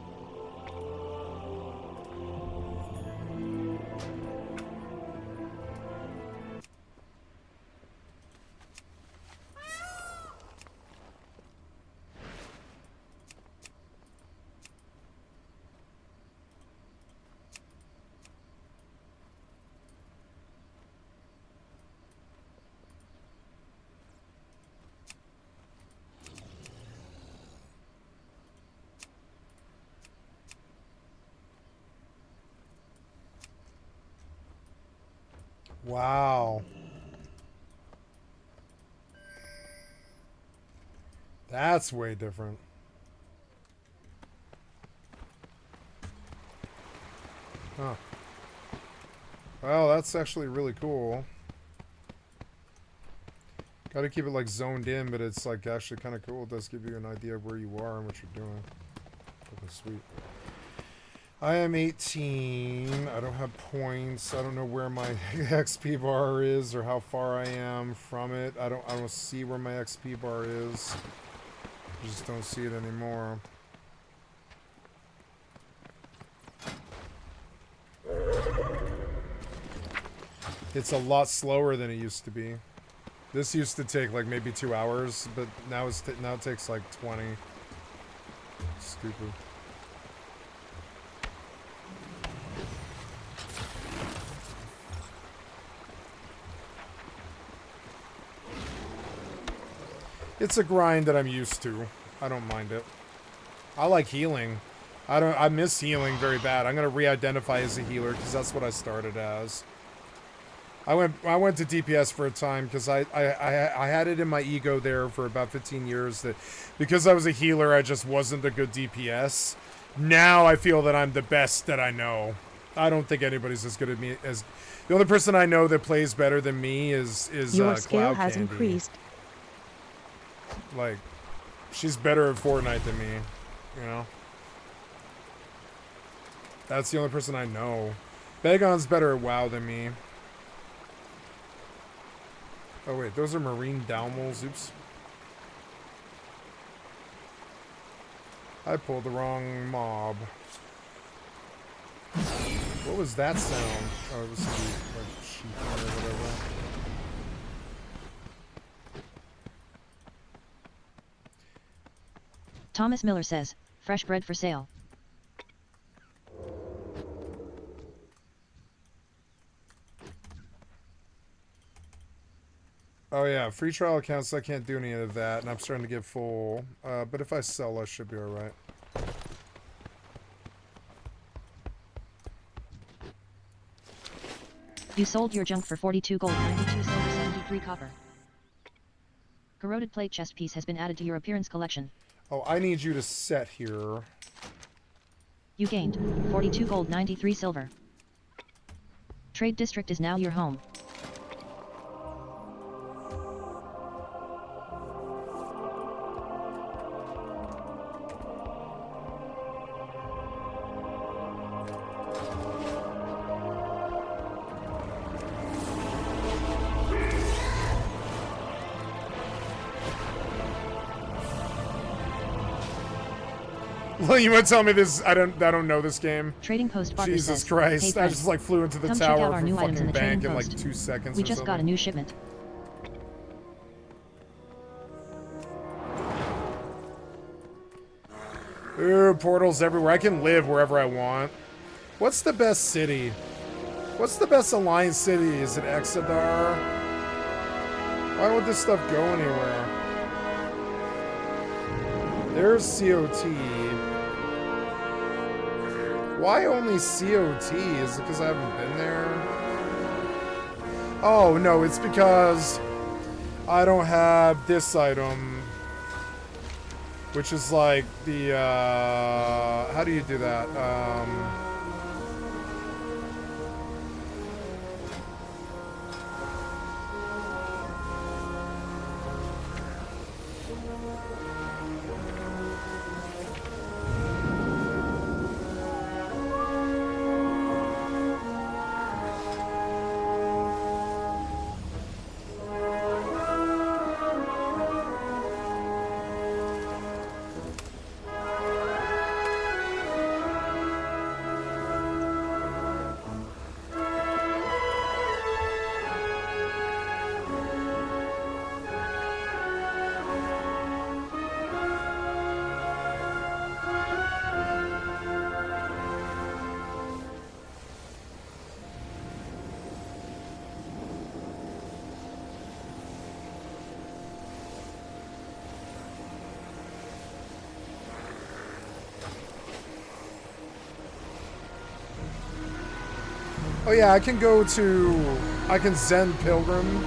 Wow. That's way different. Huh. Well, that's actually really cool. Gotta keep it like zoned in, but it's like actually kind of cool. It does give you an idea of where you are and what you're doing. Fucking sweet. I am 18. I don't have points. I don't know where my XP bar is or how far I am from it. I don't see where my XP bar is. I just don't see it anymore. It's a lot slower than it used to be. This used to take like maybe 2 hours, but now now it takes like 20. Stupid. It's a grind that I'm used to. I don't mind it. I like healing. I miss healing very bad. I'm gonna re-identify as a healer because that's what I started as. I went to DPS for a time because I had it in my ego there for about 15 years that because I was a healer I just wasn't a good DPS. Now I feel that I'm the best that I know. I don't think anybody's as good at me as the only person I know that plays better than me is Your skill Cloud has Candy. increased. Like, she's better at Fortnite than me, you know? That's the only person I know. Bagon's better at WoW than me. Oh wait, those are marine Dalmals, oops. I pulled the wrong mob. What was that sound? Oh, it was like sheep or whatever. Thomas Miller says, fresh bread for sale. Oh yeah, free trial accounts, I can't do any of that, and I'm starting to get full. But if I sell, I should be alright. You sold your junk for 42 gold, 92 silver, 73 copper. Corroded plate chest piece has been added to your appearance collection. Oh, I need you to set here. You gained 42 gold, 93 silver. Trade district is now your home. Well, you want to tell me this? I don't know this game. Trading post Barker Jesus says, Christ! hey I just like flew into the come check out tower our for new items in fucking the trading bank in like post. 2 seconds. We or just got a something. new shipment. Ooh, portals everywhere. I can live wherever I want. What's the best city? What's the best Alliance city? Is it Exodar? Why would this stuff go anywhere? There's COT. Why only COT? Is it because I haven't been there? Oh, no, it's because I don't have this item. Which is like the, how do you do that? Oh yeah, I can Zen Pilgrim.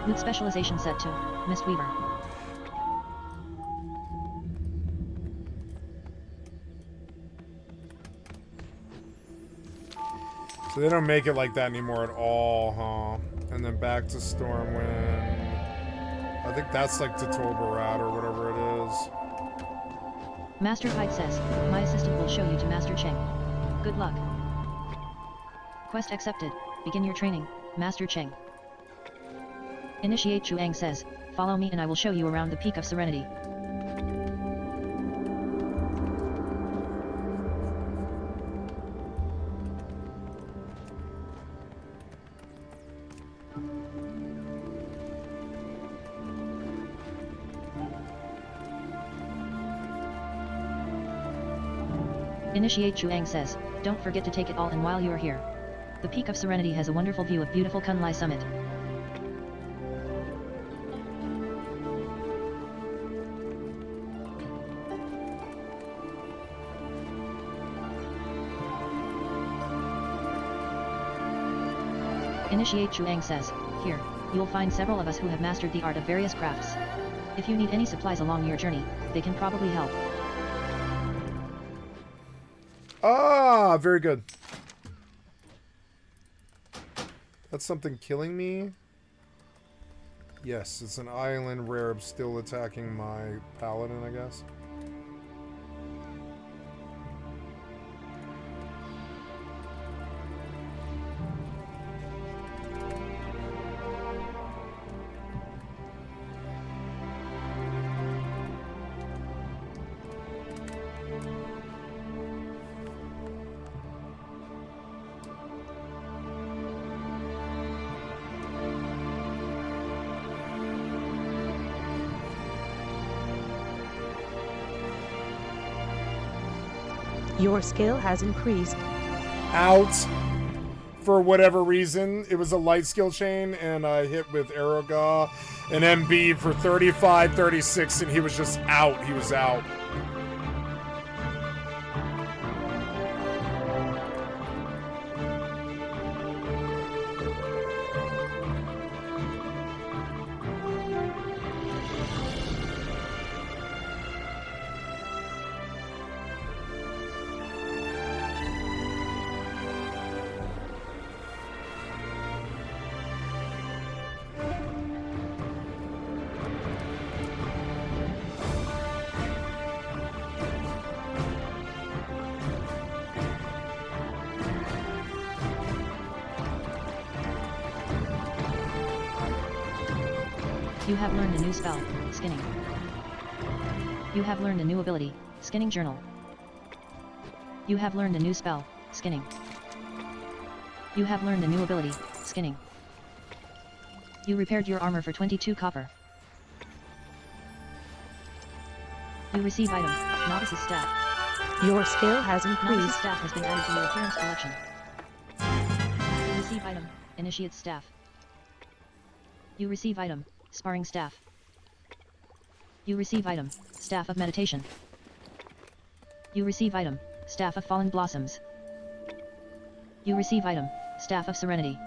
With specialization set to Mistweaver. So they don't make it like that anymore at all, huh? And then back to Stormwind. I think that's like Totol Barat or whatever it is. Master Hyde says, my assistant will show you to Master Cheng. Good luck. Quest accepted. Begin your training, Master Cheng. Initiate Chuang says, follow me and I will show you around the Peak of Serenity. Initiate Chuang says, don't forget to take it all in while you are here. The Peak of Serenity has a wonderful view of beautiful Kunlai summit. Initiate Chuang says, here, you will find several of us who have mastered the art of various crafts. If you need any supplies along your journey, they can probably help. Ah, very good. That's something killing me? Yes, it's an island rare still attacking my paladin, I guess. Your skill has increased. Out. For whatever reason, it was a light skill chain, and I hit with Aeroga and MB for 35, 36, and he was just out. He was out. You have learned a new spell, Skinning. You have learned a new ability, Skinning Journal. You have learned a new spell, Skinning. You have learned a new ability, Skinning. You repaired your armor for 22 copper. You receive item, Novice's stat. Your skill has Novice's increased. staff has been added to your appearance collection. You receive item, Initiate staff. You receive item, Sparring staff. You receive item, Staff of meditation. You receive item, Staff of fallen blossoms. You receive item, Staff of serenity.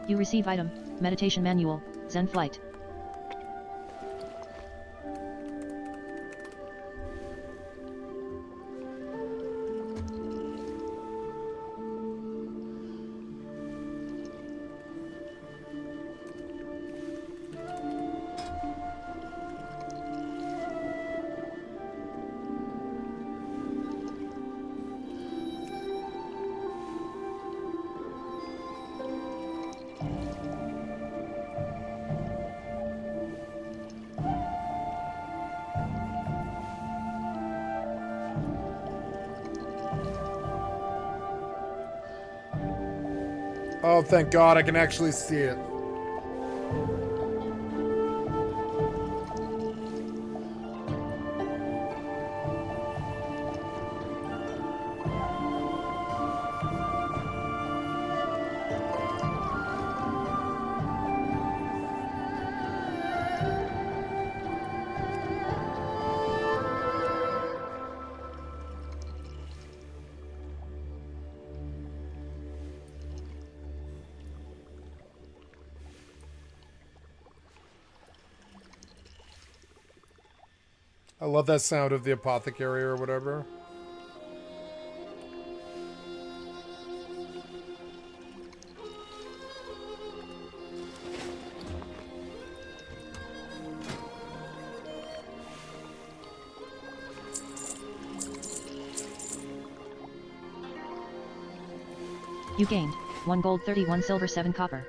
You receive item, Meditation manual, Zen flight. Oh, thank God, I can actually see it. I love that sound of the apothecary or whatever. You gained 1 gold, 31 silver, 7 copper.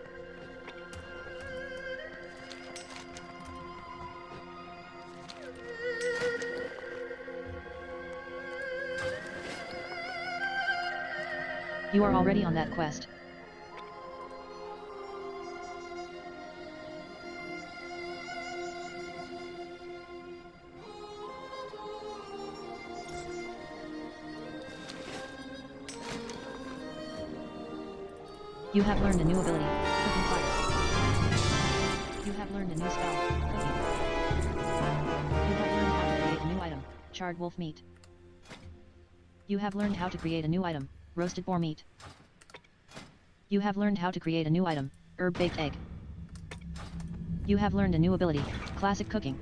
You are already on that quest. You have learned a new ability, Cooking Fire. You have learned a new spell, Cooking. You have learned how to create a new item, Charred Wolf Meat. You have learned how to create a new item, Roasted Boar Meat. You have learned how to create a new item, Herb Baked Egg. You have learned a new ability, Classic Cooking.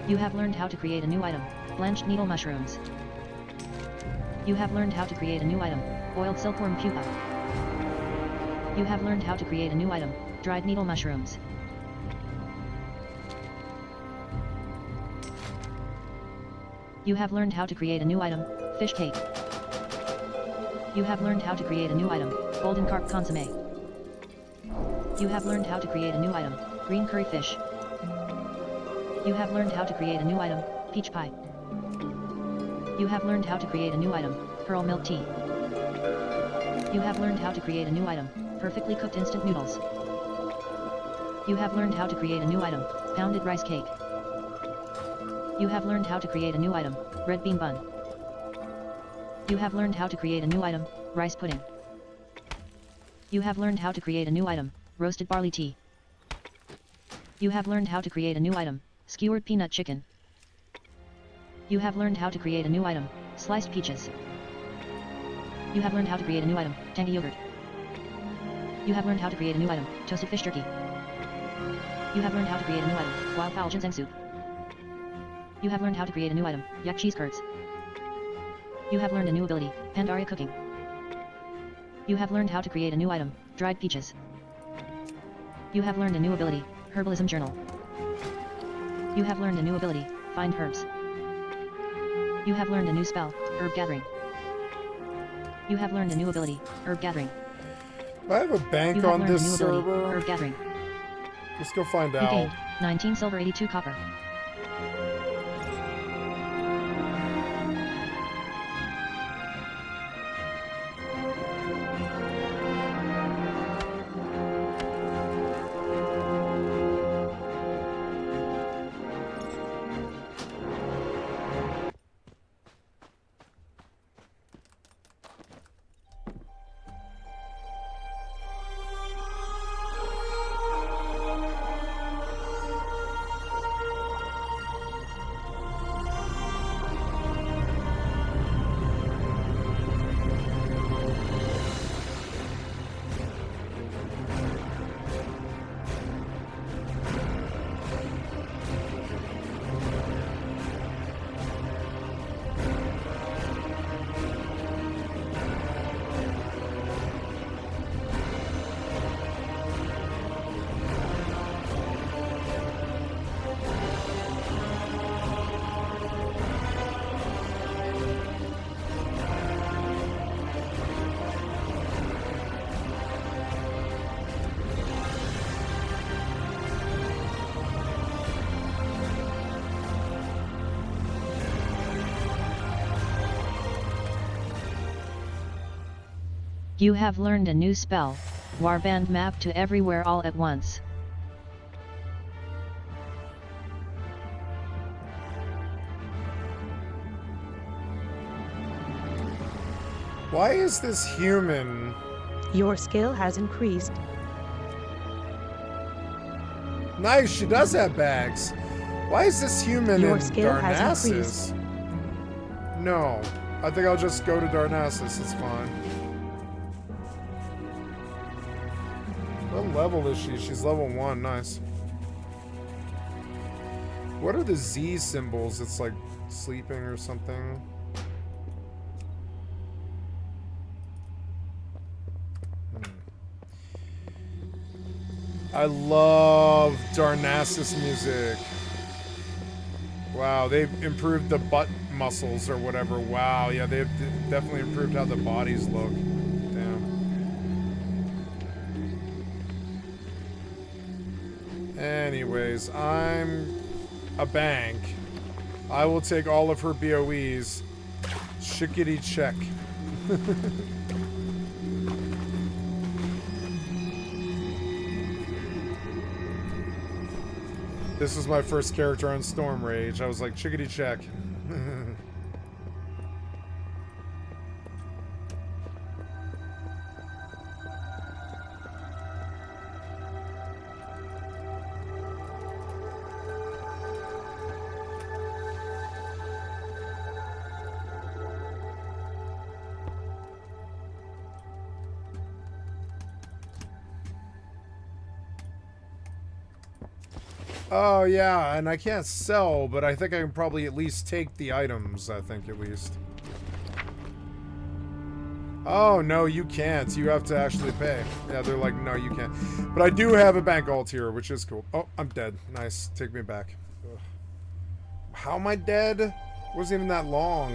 You have learned how to create a new item, Blanched Needle Mushrooms. You have learned how to create a new item, Boiled Silkworm Pupa. You have learned how to create a new item, Dried Needle Mushrooms. You have learned how to create a new item, Fish Cake. You have learned how to create a new item, Golden Carp Consomme. You have learned how to create a new item, Green Curry Fish. You have learned how to create a new item, Peach Pie. You have learned how to create a new item, Pearl Milk Tea. You have learned how to create a new item, Perfectly Cooked Instant Noodles. You have learned how to create a new item, Pounded Rice Cake. You have learned how to create a new item, Red Bean Bun. You have learned how to create a new item, Rice Pudding. You have learned how to create a new item, Roasted Barley Tea. You have learned how to create a new item, Skewered Peanut Chicken. You have learned how to create a new item, Sliced Peaches. You have learned how to create a new item, Tangy Yogurt. You have learned how to create a new item, Toasted Fish Jerky. You have learned how to create a new item, Wild Fowl Ginseng Soup. You have learned how to create a new item, Yak Cheese Curds. You have learned a new ability, Pandaria Cooking. You have learned how to create a new item, Dried Peaches. You have learned a new ability, Herbalism Journal. You have learned a new ability, Find Herbs. You have learned a new spell, Herb Gathering. You have learned a new ability, Herb Gathering. I have a bank You have on learned a this new ability, server. Herb Gathering. Let's go find You out. gained 19 silver, 82 copper. You have learned a new spell, Warband Map to Everywhere All at Once. Why is this human? Your skill has increased. Nice, she does have bags. Why is this human Your in skill has Darnassus? No, I think I'll just go to Darnassus. It's fine. What level is she? She's level 1. Nice. What are the Z symbols? It's like sleeping or something. I love Darnassus music. Wow, they've improved the butt muscles or whatever. Wow, yeah, they've definitely improved how the bodies look. Damn. Anyways, I'm a bank. I will take all of her BOEs. Chickadee check. This was my first character on Storm Rage. I was like, chickadee check. Oh, yeah, and I can't sell, but I think I can probably at least take the items, I think, at least. Oh, no, you can't. You have to actually pay. Yeah, they're like, no, you can't. But I do have a bank alt here, which is cool. Oh, I'm dead. Nice. Take me back. Ugh. How am I dead? It wasn't even that long.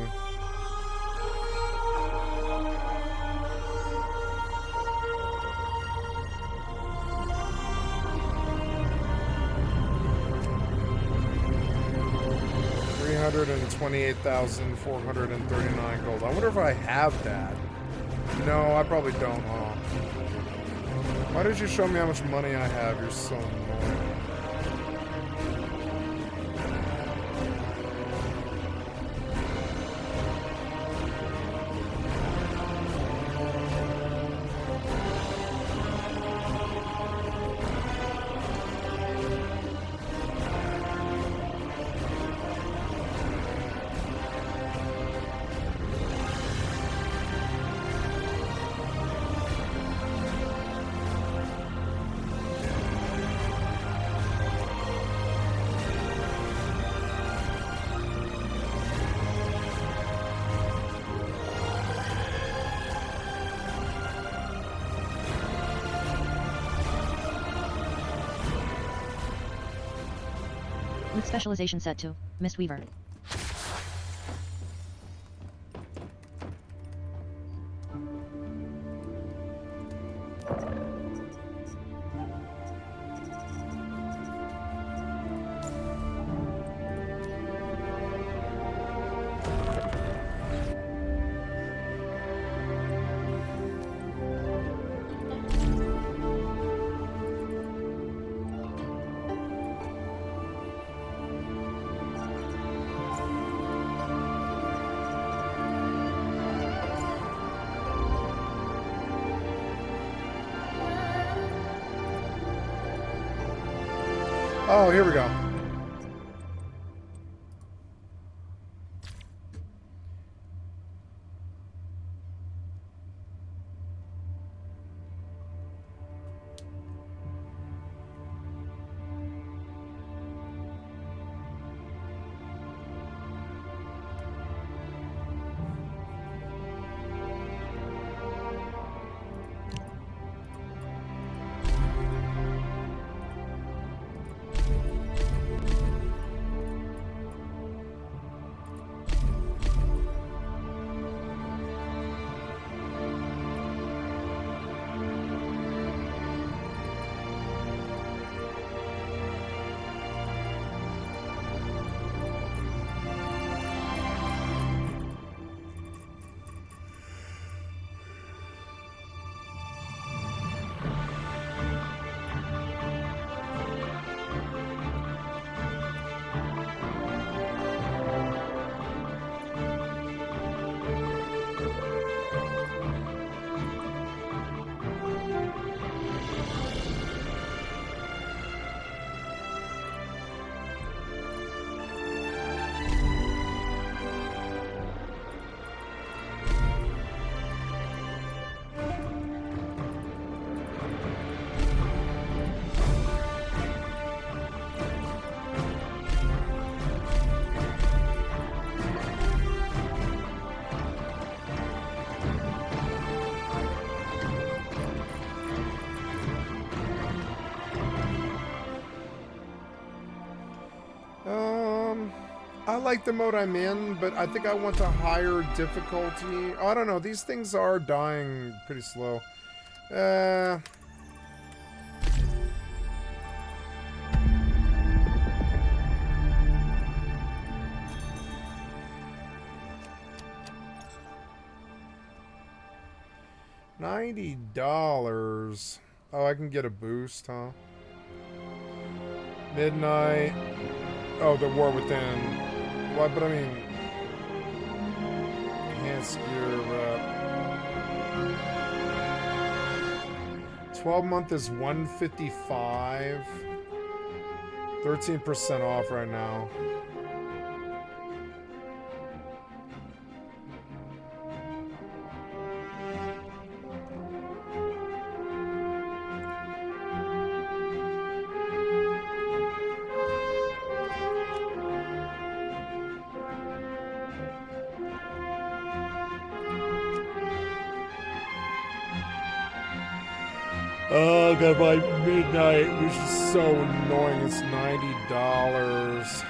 $328,439 gold. I wonder if I have that. No, I probably don't, huh? Why did you show me how much money I have? You're so annoying. With specialization set to Mistweaver. Oh, here we go. I like the mode I'm in, but I think I want a higher difficulty. Oh, I don't know. These things are dying pretty slow. $90. Oh, I can get a boost, huh? Midnight. Oh, the War Within. What? But I mean, enhanced gear up. 12-month is $155. 13% off right now. Oh, God, by midnight, which is so annoying. It's $90.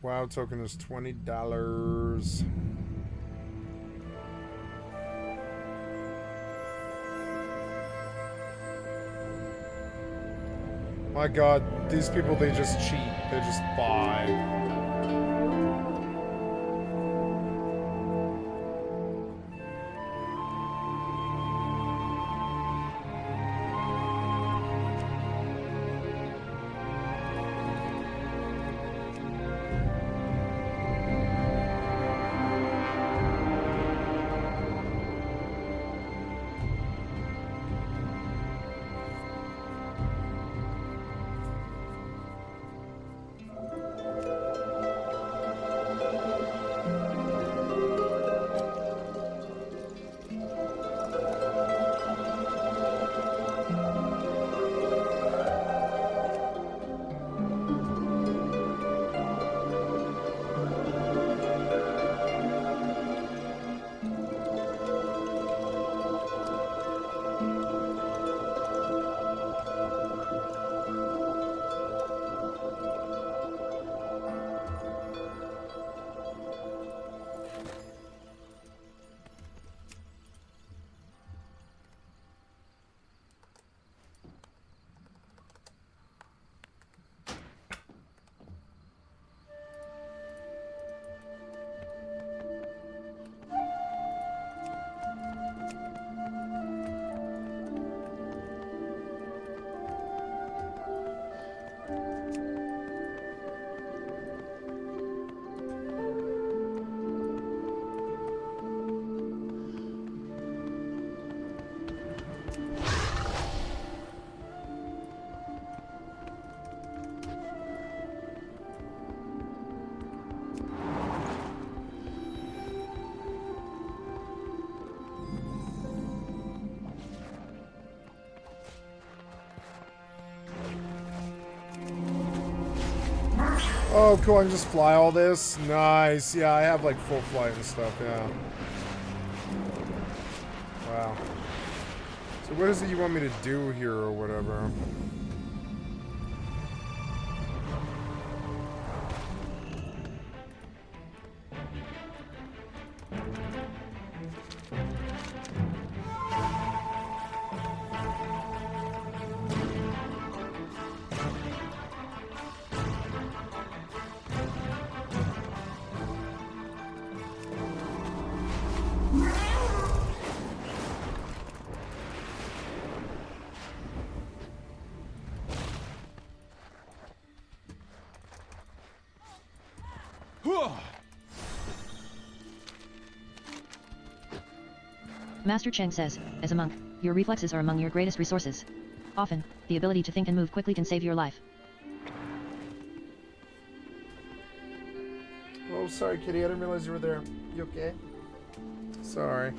WoW token is $20. My God, these people, they just cheat. They just buy. Oh, cool. I can just fly all this. Nice. Yeah, I have like full flight and stuff. Yeah. Wow. So what is it you want me to do here or whatever? Master Cheng says, as a monk, your reflexes are among your greatest resources. Often, the ability to think and move quickly can save your life. Oh, sorry, Kitty. I didn't realize you were there. You okay? Sorry.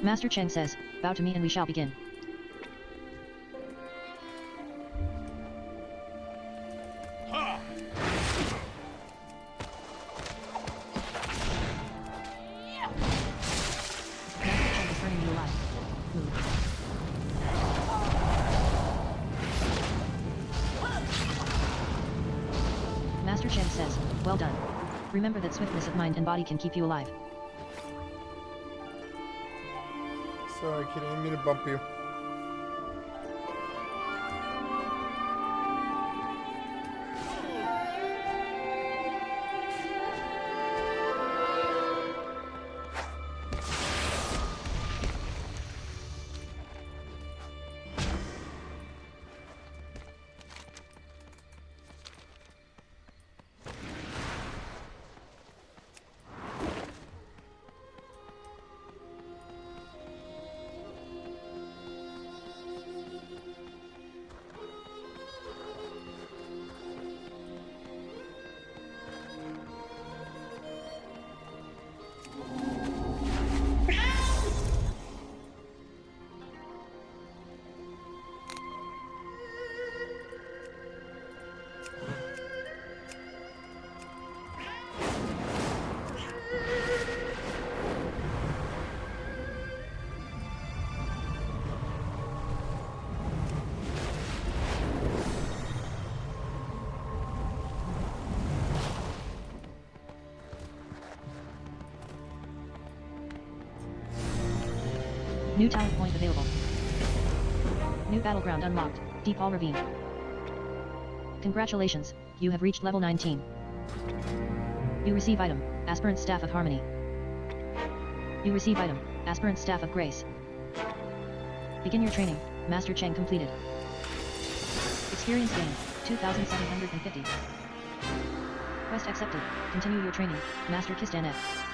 Master Cheng says, bow to me and we shall begin. Master Cheng says, well done. Remember that swiftness of mind and body can keep you alive. Sorry, Kitty. I didn't mean to bump you. New talent point available. New battleground unlocked, Deep Hall Ravine. Congratulations, you have reached level 19. You receive item, Aspirant Staff of Harmony. You receive item, Aspirant Staff of Grace. Begin your training, Master Cheng completed. Experience gained, 2,750. Quest accepted, continue your training, Master Kistan F.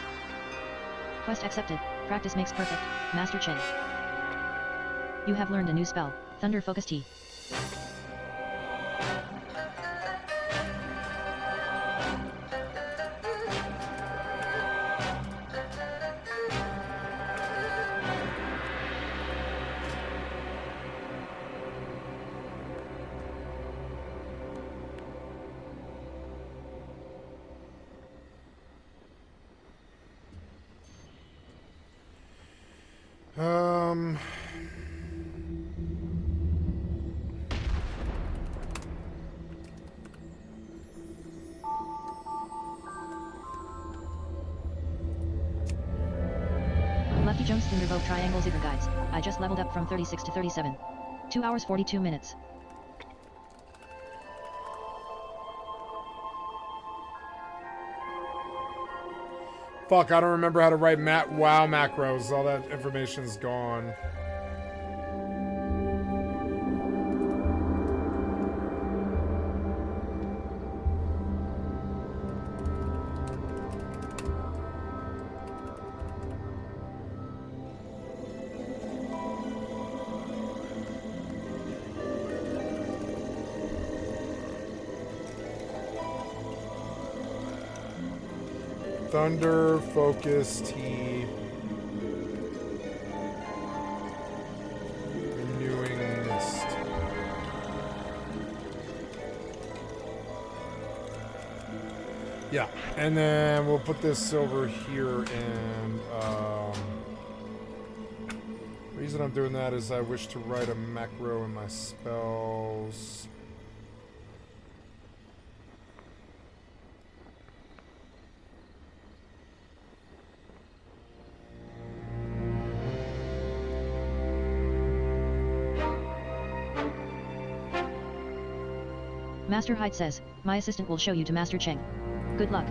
Quest accepted, practice makes perfect, Master Cheng. You have learned a new spell, Thunder Focus T. Lucky Jones Thunderbolt Triangle Zipper Guides. I just leveled up from 36 to 37. 2 hours 42 minutes. Fuck, I don't remember how to write WoW macros. All that information's gone. Thunder, Focus, T. Renewing Mist. Yeah, and then we'll put this over here, and the reason I'm doing that is I wish to write a macro in my spells. Master Hyde says, my assistant will show you to Master Cheng. Good luck.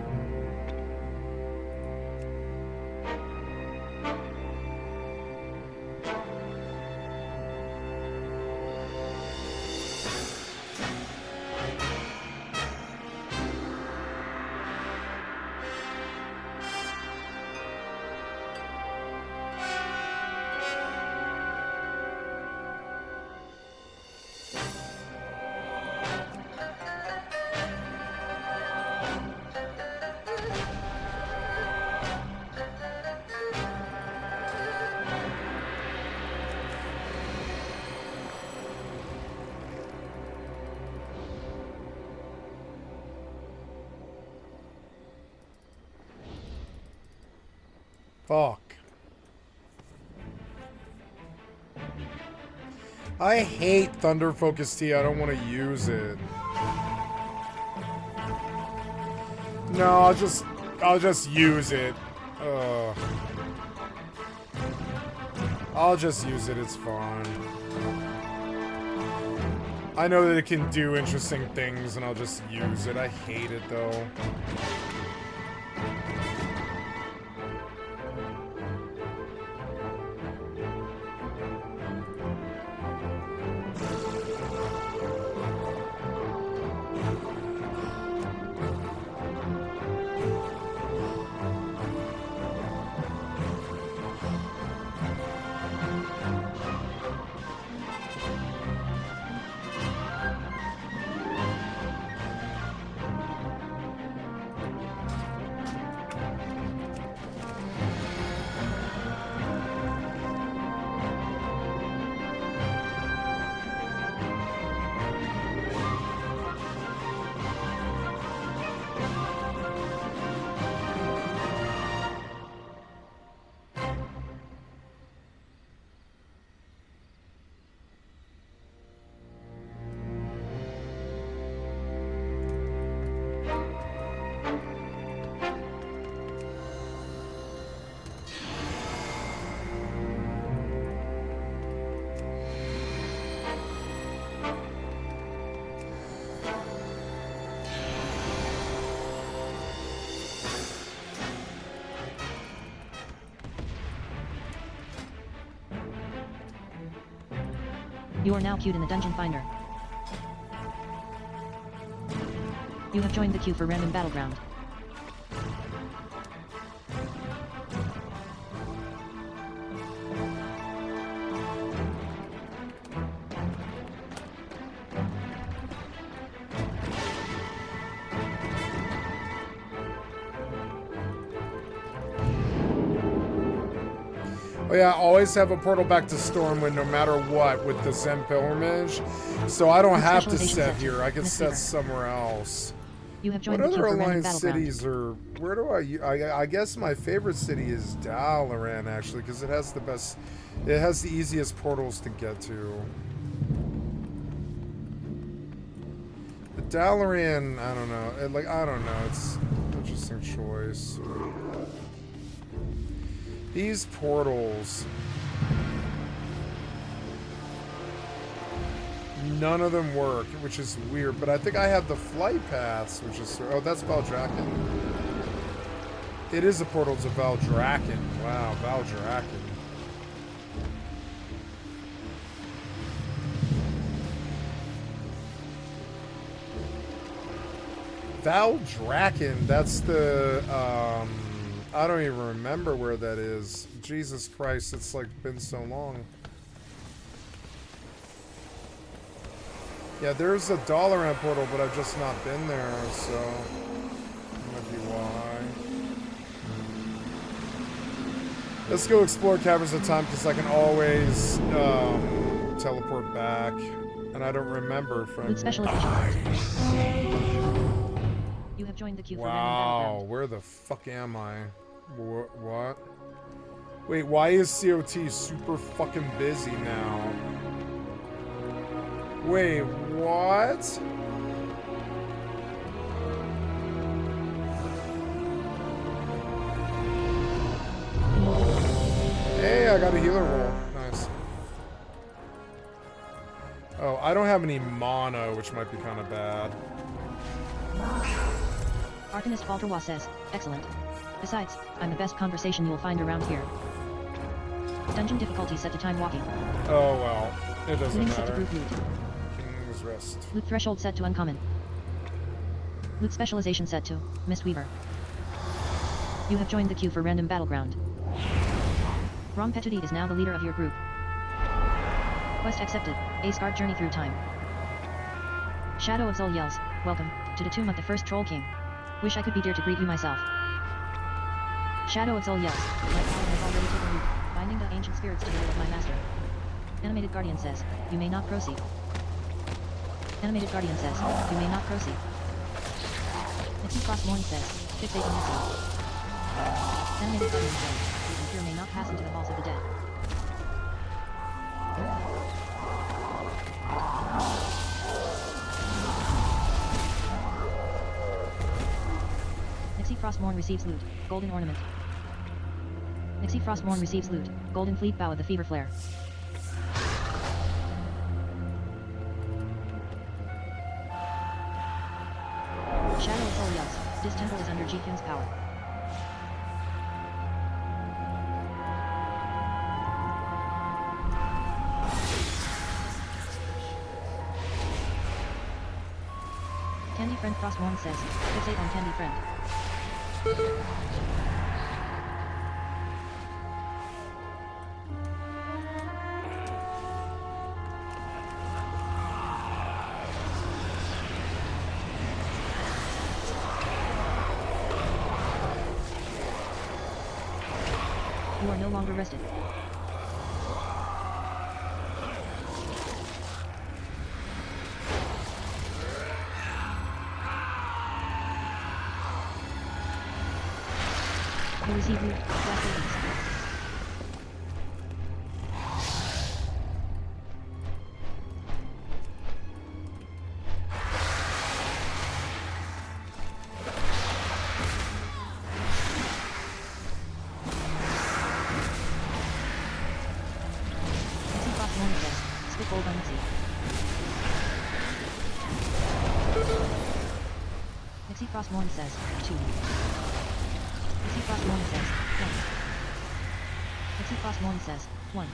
Fuck. I hate Thunder Focus T. I don't want to use it. No, I'll just use it. I'll just use it. It's fine. I know that it can do interesting things, and I'll just use it. I hate it though. You are now queued in the Dungeon Finder. You have joined the queue for Random Battleground. Oh yeah, always have a portal back to Stormwind no matter what with the Zen Pilgrimage. So I don't have to set here. I can set somewhere else. You have joined What the queue other for Random Alliance Battleground. cities are... Where do I guess my favorite city is Dalaran, actually, because it has the best... It has the easiest portals to get to. The Dalaran, I don't know. I don't know. It's an interesting choice. These portals... None of them work, which is weird, but I think I have the flight paths, which is... Oh, that's Valdrakken. It is a portal to Valdrakken. Wow, Valdrakken. Valdrakken, that's the... I don't even remember where that is. Jesus Christ, it's like been so long. Yeah, there's a Dalaran portal, but I've just not been there, so that might be why. Let's go explore caverns of time because I can always teleport back, and I don't remember from. Loot specialization. You have joined the queue for random Wow, battleground. where the fuck am I? What? Wait, why is COT super fucking busy now? Wait, what? Hey, I got a healer roll. Nice. Oh, I don't have any mono, which might be kind of bad. Arcanist Walterwa says, excellent. Besides, I'm the best conversation you'll find around here. Dungeon difficulty set to time walking. Oh well, it doesn't Looting set to matter. group loot. King's Rest. Loot threshold set to uncommon. Loot specialization set to Mistweaver. You have joined the queue for random battleground. Rom Petudi is now the leader of your group. Quest accepted. Ace Guard journey through time. Shadow of Zol yells, welcome to the tomb of the first Troll King. Wish I could be there to greet you myself. Shadow of Zol yells, my power has already taken root, binding the ancient spirits to the will of my master. Animated Guardian says, you may not proceed. Animated Guardian says, you may not proceed. Nixie Frost Morn says, fixate on Nixie. Animated Guardian says, the impure may not pass into the halls of the dead. Nixie Frostmourne receives loot, golden ornament. Nixie Frostmourne receives loot, golden fleet bow of the fever flare. Shadow of Soul yells, this temple is under G-Kun's power. Candy Friend Frostmourne says, fixate on Candy Friend. You are no longer rested. You receive loot, flash release. Nixie Frostmourne says, spit gold on Nixie. Nixie Frostmourne says, 2. Nixie Frostmourne says, 1. Nixie Frostmourne says, 1.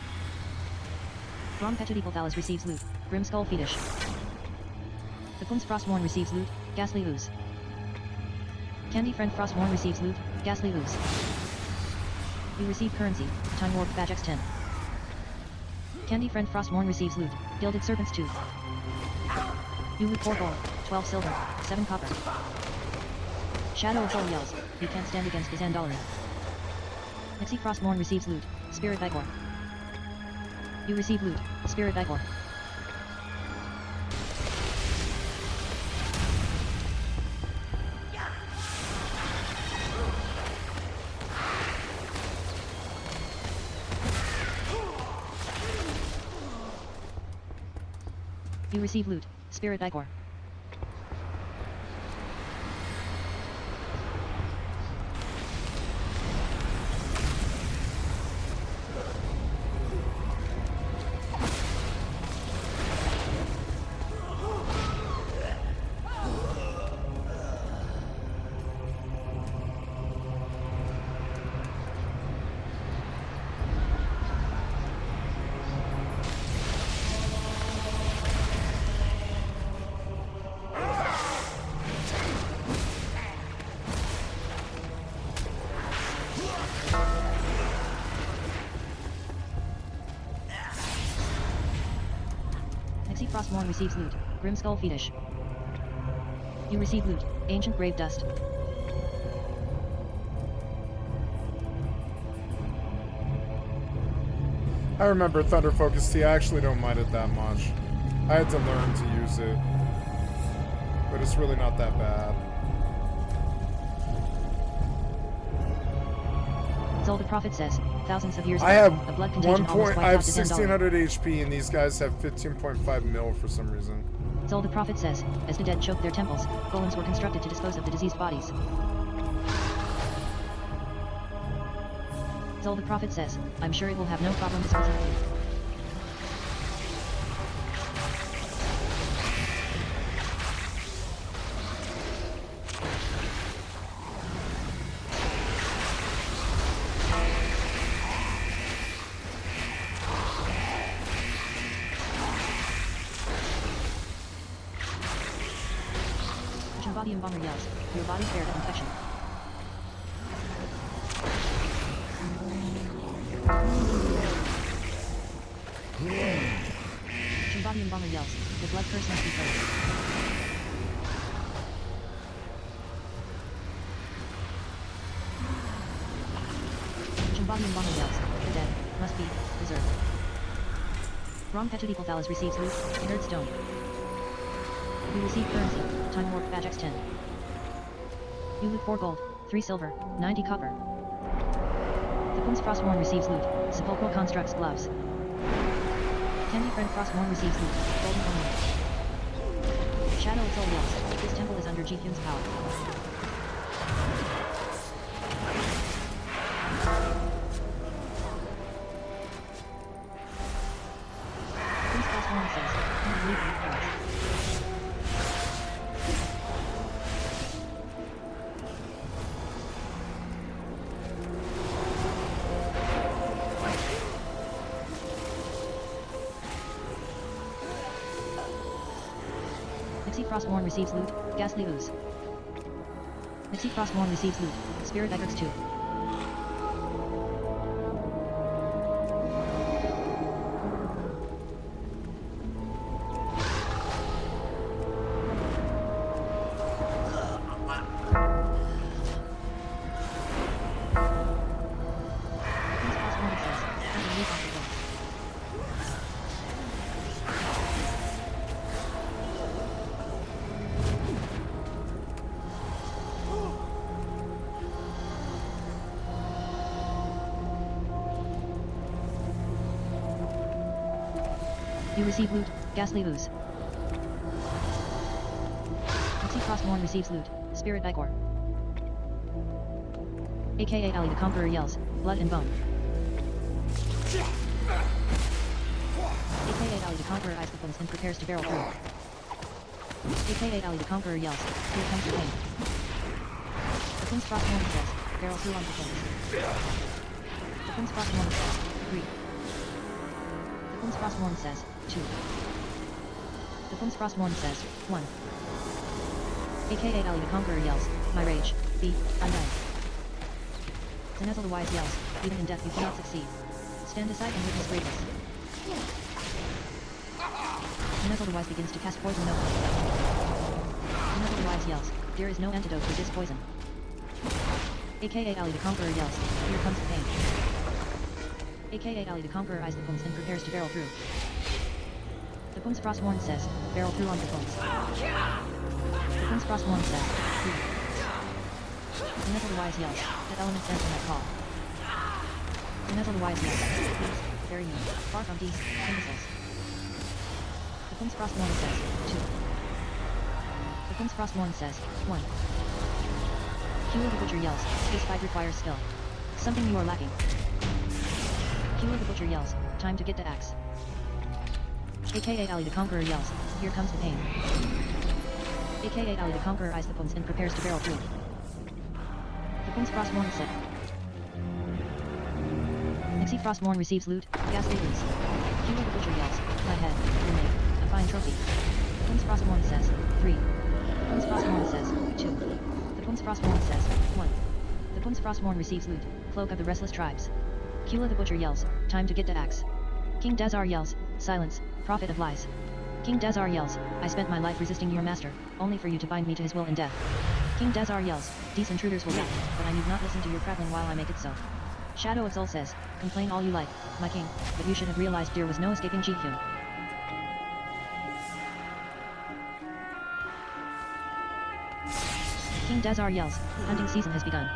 Rom Petudipothalis receives loot, Grimskull Fetish. The Kunz Frostmourne receives loot, Ghastly Ooze. Candy Friend Frostmourne receives loot, Ghastly Ooze. You receive currency, Time Warp Badge X10. Candy Friend Frostmourne receives loot, Gilded Serpent's Tooth. You loot 4 gold, 12 silver, 7 copper. Shadow of Soul yells, you can't stand against his Andalari. Nixie Frostmourne receives loot, Spirit Vigor. You receive loot, Spirit Vigor. You receive loot, Spirit Vigor. Nixie Frostmourne receives loot, Grimskull Fetish. You receive loot, Ancient Grave Dust. I remember Thunder Focus T. I actually don't mind it that much. I had to learn to use it. But it's really not that bad. Zol the Prophet says, thousands of years I ago, have a blood contagion almost wiped I have out the Dandali. 1600 HP and these guys have 15.5 mil for some reason. Zol the Prophet says, as the dead choked their temples, golems were constructed to dispose of the diseased bodies. Zol the Prophet says, I'm sure it will have no problem disposing of you. Body Bomber yells, your body spared of infection. Body Bomber yells, the blood curse must be closed. Body Bomber yells, the dead must be preserved. Wrong Petut equal Thalas receives loot, inert stone. You receive currency, time warp badge X10. You loot 4 gold, 3 silver, 90 copper. The Kun's Frostborn receives loot, sepulchral constructs gloves. Candy Friend Frostborn receives loot, golden ornament. Shadow of Soul yells, this temple is under Ji-Hyun's power. Kun's Frostborn says, "Can you leave me, please?" Frostborn receives loot, ghastly ooze. Mixie Frostborn receives loot, Spirit Eggers 2. You receive loot, ghastly ooze. Mixie Frostborn receives loot, Spirit Vigor. AKA Ali the Conqueror yells, blood and bone. AKA Ali the Conqueror eyes the bones and prepares to barrel through. AKA Ali the Conqueror yells, here comes the pain. The Kun's Frostborn says, barrel through on the bones. The Kun's Frostborn says, 3. The Kun's Frostborn says, 2. The Kun's Frostborn says, 1. AKA Ali the Conqueror yells, my rage, be undying. Zenezel the Wise yells, even in death you cannot succeed. Stand aside and witness greatness. Zenezel the Wise begins to cast poison over. Zenezel the Wise yells, there is no antidote for this poison. AKA Ali the Conqueror yells, here comes the pain. AKA Ali the Conqueror eyes the bones and prepares to barrel through. The Kun's Frostborn says, barrel through on the bones. The Kun's Frostborn says, 3. Zenezel the Wise yells, that element answer my call. Zenezel the Wise yells, please, bury me, far from these imbeciles. The Kun's Frostborn says, 2. The Kun's Frostborn says, 1. Kilo the Butcher yells, this fight requires skill. Something you are lacking. Kilo the Butcher yells, time to get the axe. AKA Ali the Conqueror yells, here comes the pain. AKA Ali the Conqueror eyes the bones and prepares to barrel through. The Kun's Frostborn said. Nixie Frostborn receives loot, ghastly ooze. Kilo the Butcher yells, my head, your name, a fine trophy. The Kun's Frostborn says, 3. The Kun's Frostborn says, 2. The Kun's Frostborn says, 1. The Kun's Frostborn receives loot, cloak of the restless tribes. Kilo the Butcher yells, time to get the axe. King Dazar yells, silence, prophet of lies. King Dazar yells, I spent my life resisting your master, only for you to bind me to his will in death. King Dazar yells, these intruders will die, but I need not listen to your prattling while I make it so. Shadow of Soul says, complain all you like, my king, but you should have realized there was no escaping GQ. King Dazar yells, hunting season has begun.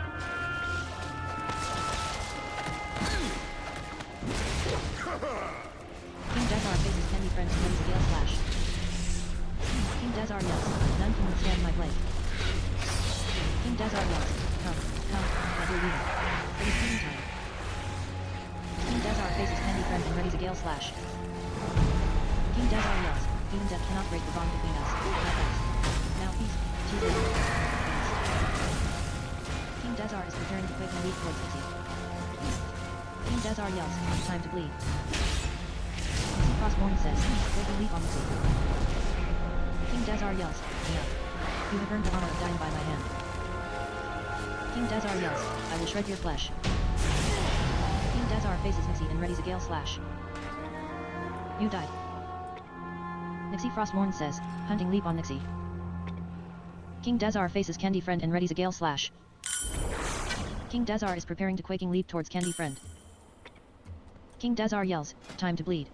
King Dazar faces Candy Friend and runs Gale Slash. King Dazar yells, none can withstand my blade. King Dazar yells, come, let your leader. It is healing time. King Dazar faces Candy Friend and readies a Gale Slash. King Dazar yells, even death cannot break the bond between us. Not fast. Now feast, choose later. King Dazar is preparing to quake and leap towards Nixie. King Dazar yells, time to bleed. Nixie Frostborn says, quake and leap on Nixie. King Dazar yells, enough. You have earned the honor of dying by my hand. King Dazar yells, I will shred your flesh. King Dazar faces Nixie and readies a Gale Slash. You died. Nixie Frostborn says, hunting leap on Nixie. King Dazar faces Candy Friend and readies a Gale Slash. King Dazar is preparing to quaking leap towards Candy Friend. King Dazar yells, time to bleed.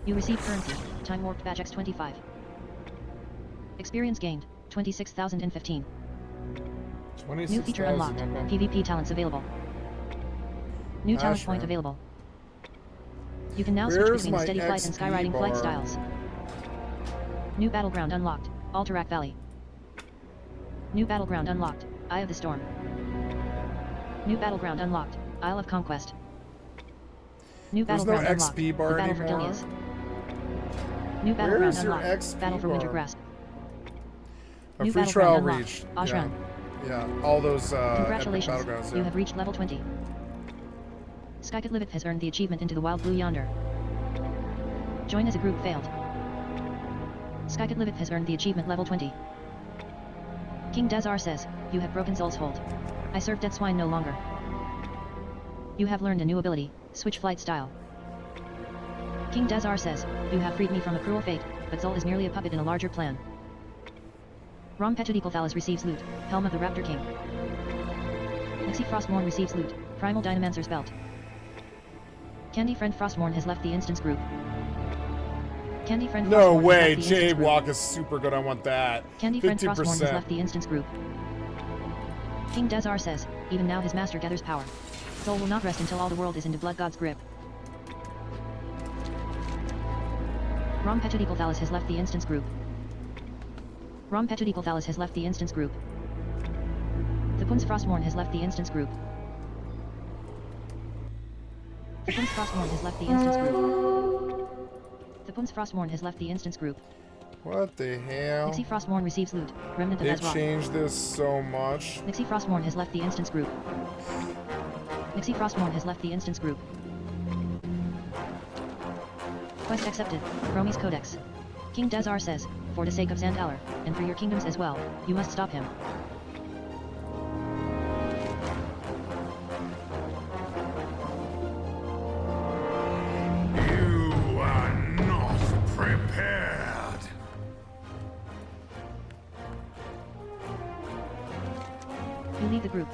You receive currency, time warped badge X25. Experience gained, 26,015. 26,000. New feature unlocked, PvP talents available. New talent point Ashram. available. You can now switch Where's between my steady flight and XP skywriting flight bar? styles. New battleground unlocked, Alterac Valley. New battleground unlocked, Eye of the Storm. New battleground unlocked, Isle of Conquest. New There's no battleground unlocked, XP bar the Battle for anymore? Dilias. New battleground Where's your unlocked, XP Battle for Winter bar? Grasp. A New free battleground trial unlocked, reached. Ashram. Yeah, all those epic Congratulations, battlegrounds. you Yeah. have reached level 20. Skycatlive has earned the achievement Into the Wild Blue Yonder. Join as a group failed. Skycatlive has earned the achievement level 20. King Dazar says, you have broken Zol's hold. I serve dead swine no longer. You have learned a new ability, switch flight style. King Dazar says, you have freed me from a cruel fate, but Zol is merely a puppet in a larger plan. Rom Petudicalthalis receives loot, Helm of the Raptor King. Nixie Frostmourne receives loot, Primal Dynamancer's Belt. Candy Friend Frostmourne has left the instance group. Candy Friend No Frostmourne has way, left the instance group. Jaywalk is super good. I want that. Candy Friend Frostmourne has 50%. left the instance group. King Dazar says, even now his master gathers power. Zol will not rest until all the world is into Blood God's grip. Rom Petudicalthalis has left the instance group. Rom Petudicalthalis has left the instance group. The Puns Frostmourne has left the instance group. The Puns Frostmourne has left the instance group. The Puns Frostmourne has left the instance group. What the hell? Nixie Frostmourne receives loot, Remnant of They've Azra. changed this so much. Nixie Frostmourne has left the instance group. Nixie Frostmourne has left the instance group. Quest accepted, Chromie's Codex. King Dazar says, for the sake of Zandalar, and for your kingdoms as well, you must stop him. You are not prepared. You leave the group.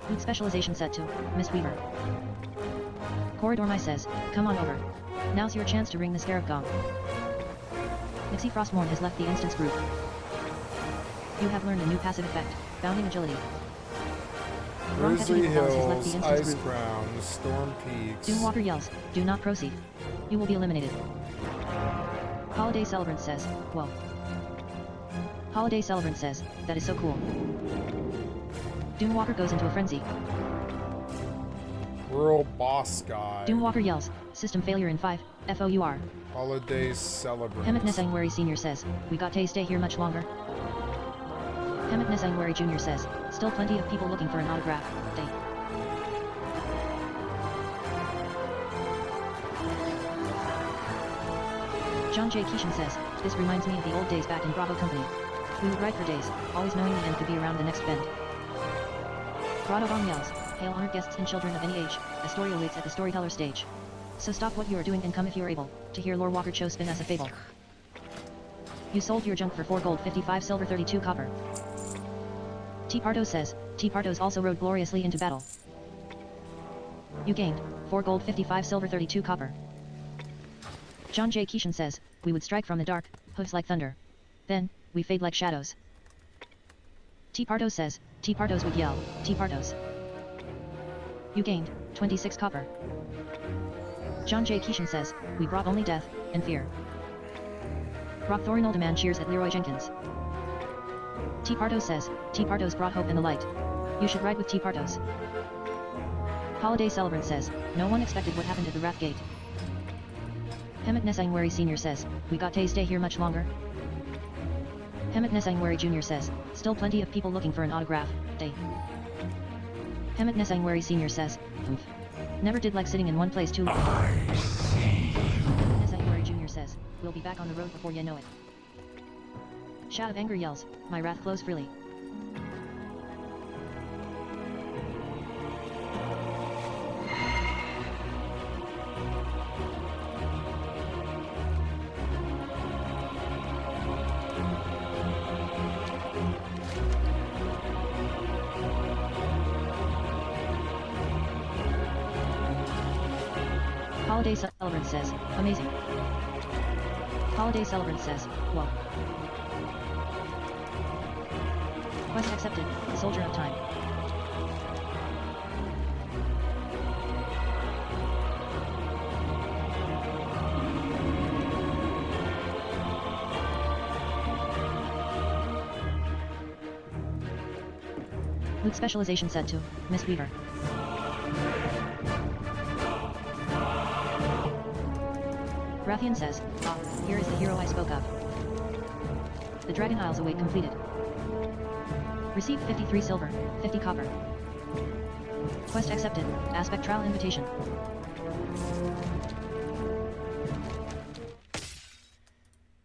Loot specialization set to Mistweaver. Corridor says, come on over. Now's your chance to ring the Scarab Gong. Nixie Frostmourne has left the instance group. You have learned a new passive effect, Bounding Agility. Rom Grizzly Petudicalthalis has left the Hills, instance Ice group. Crown, Storm Peaks. Doomwalker yells, do not proceed. You will be eliminated. Holiday Celebrant says, whoa. Holiday Celebrant says, that is so cool. Doomwalker goes into a frenzy. World Boss Guy. Doomwalker yells, system failure in 5, FOUR. Holiday Celebrant. Hemet Nesangwari Sr. says, we got to stay here much longer. Hemet Nesangwari Jr. says, still plenty of people looking for an autograph, date. John J. Keeshan says, this reminds me of the old days back in Bravo Company. We would ride for days, always knowing the end could be around the next bend. Radovon yells, hail honored guests and children of any age, a story awaits at the storyteller stage. So stop what you are doing and come if you are able, to hear Lore Walker Cho spin as a fable. You sold your junk for 4 gold 55 silver 32 copper. T. Pardo says, T. Partos also rode gloriously into battle. You gained 4 gold, 55 silver, 32 copper. John J. Keeshan says, we would strike from the dark, hooves like thunder. Then, we fade like shadows. T. Partos says, T. Partos would yell, T. Partos. You gained 26 copper. John J. Keeshan says, we brought only death and fear. Rock Thorin Olderman cheers at Leroy Jenkins. T. Partos says, T. Partos brought hope and the light. You should ride with T. Partos. Holiday Celebrant says, no one expected what happened at the Wrath Gate. Hemet Nesangwari Sr. says, we got to stay here much longer. Hemet Nesangwari Jr. says, still plenty of people looking for an autograph, day. Hemet Nesangwari Sr. says, oof. Never did like sitting in one place too long. I see. Nesangwari Jr. says, we'll be back on the road before you know it. Shout of anger yells, my wrath flows freely. Holiday Celebrant says, amazing. Holiday Celebrant says, whoa. Quest accepted, Soldier of Time. Loot specialization set to Miss Weaver. Rathian says, ah, here is the hero I spoke of. The Dragon Isles await completed. Received 53 silver, 50 copper. Quest accepted, Aspect Trial invitation.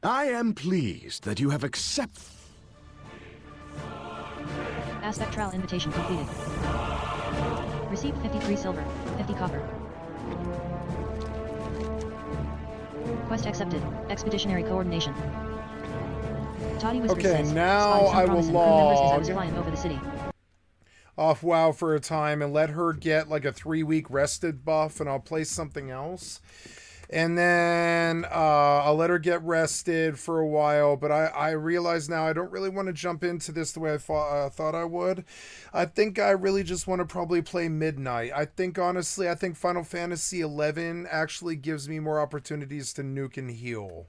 I am pleased that you have accepted. Aspect Trial invitation completed. Received 53 silver, 50 copper. Quest accepted, Expeditionary Coordination. Toddy Whiskers Okay, says, now I will crew members as I was log flying over the city. off WoW for a time and let her get like a 3-week rested buff, and I'll play something else. And then I'll let her get rested for a while, but I realize now I don't really want to jump into this the way I thought I would. I think I really just want to probably play Midnight. I think, honestly, I think Final Fantasy XI actually gives me more opportunities to nuke and heal,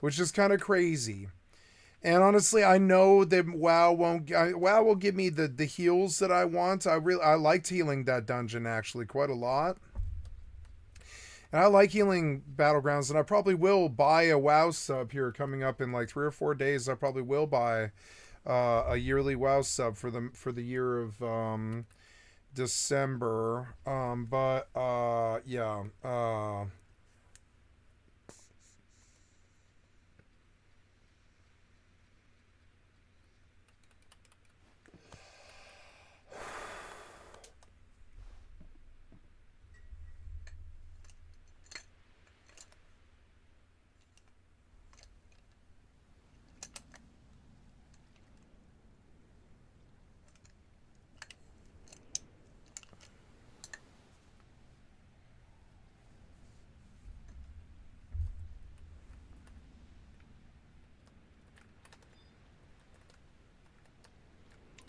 which is kind of crazy. And honestly, I know that WoW will give me the heals that I want. I liked healing that dungeon actually quite a lot. And I like healing Battlegrounds, and I probably will buy a WoW sub here coming up in like 3 or 4 days. I probably will buy a yearly WoW sub for the year of December. Yeah.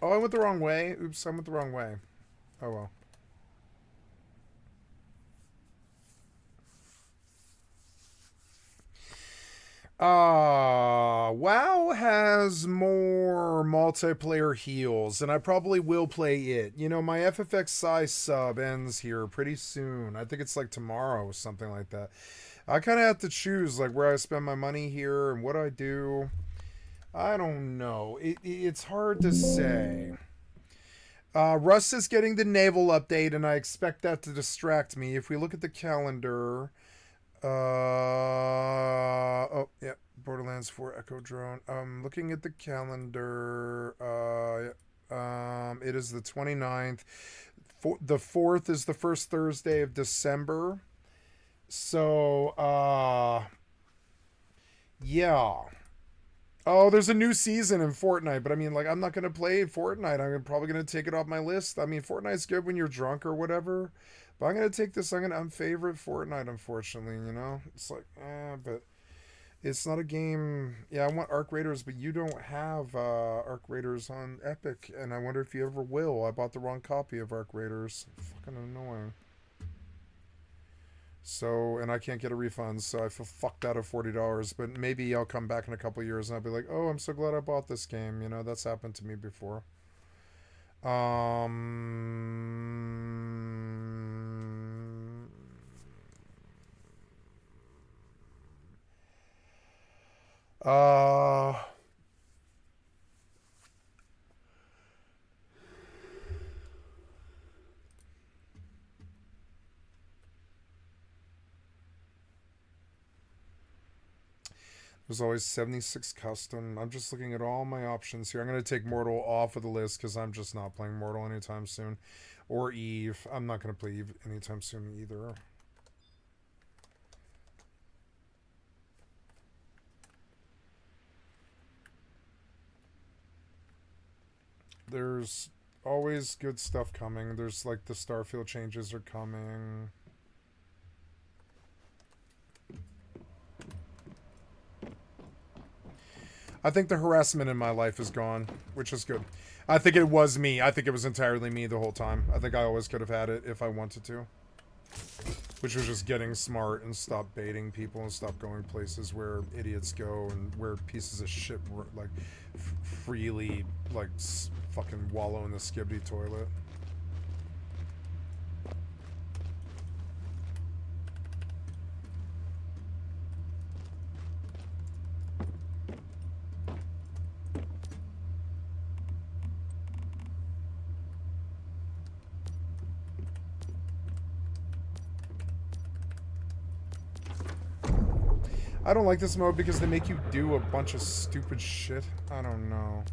Oh, I went the wrong way. Oops, I went the wrong way. Oh well. WoW has more multiplayer heals, and I probably will play it. You know, my FFXI sub ends here pretty soon. I think it's like tomorrow or something like that. I kind of have to choose like where I spend my money here and what I do. I don't know. It's hard to say. Russ is getting the naval update, and I expect that to distract me. If we look at the calendar... oh, yeah. Borderlands 4 Echo Drone. Looking at the calendar... it is the 29th. The 4th is the first Thursday of December. So, yeah... Oh, there's a new season in Fortnite, but I mean, like, I'm not gonna play Fortnite. I'm probably gonna take it off my list. I mean, Fortnite's good when you're drunk or whatever, but I'm gonna take this. I'm gonna unfavorite Fortnite, unfortunately. You know, it's like, but it's not a game. Yeah, I want Arc Raiders, but you don't have Arc Raiders on Epic, and I wonder if you ever will. I bought the wrong copy of Arc Raiders. Fucking annoying. So, and I can't get a refund, so I feel fucked out of $40. But maybe I'll come back in a couple of years and I'll be like, oh, I'm so glad I bought this game. You know, that's happened to me before. Uh... There's always 76 custom. I'm just looking at all my options here. I'm going to take Mortal off of the list because I'm just not playing Mortal anytime soon. Or Eve. I'm not going to play Eve anytime soon either. There's always good stuff coming. There's like the Starfield changes are coming. I think the harassment in my life is gone, which is good. I think it was me. I think it was entirely me the whole time. I think I always could have had it if I wanted to. Which was just getting smart and stop baiting people and stop going places where idiots go and where pieces of shit like freely like fucking wallow in the skibbity toilet. I don't like this mode because they make you do a bunch of stupid shit. I don't know.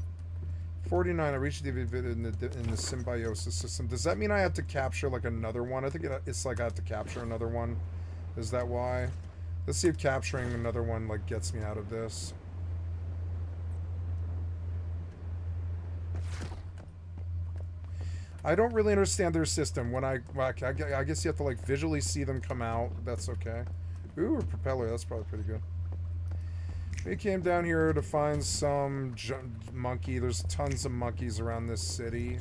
49, I reached the in the symbiosis system. Does that mean I have to capture like another one? I think it's like I have to capture another one. Is that why? Let's see if capturing another one like gets me out of this. I don't really understand their system. When I guess you have to like visually see them come out. That's okay. Ooh, a propeller. That's probably pretty good. We came down here to find some monkey. There's tons of monkeys around this city.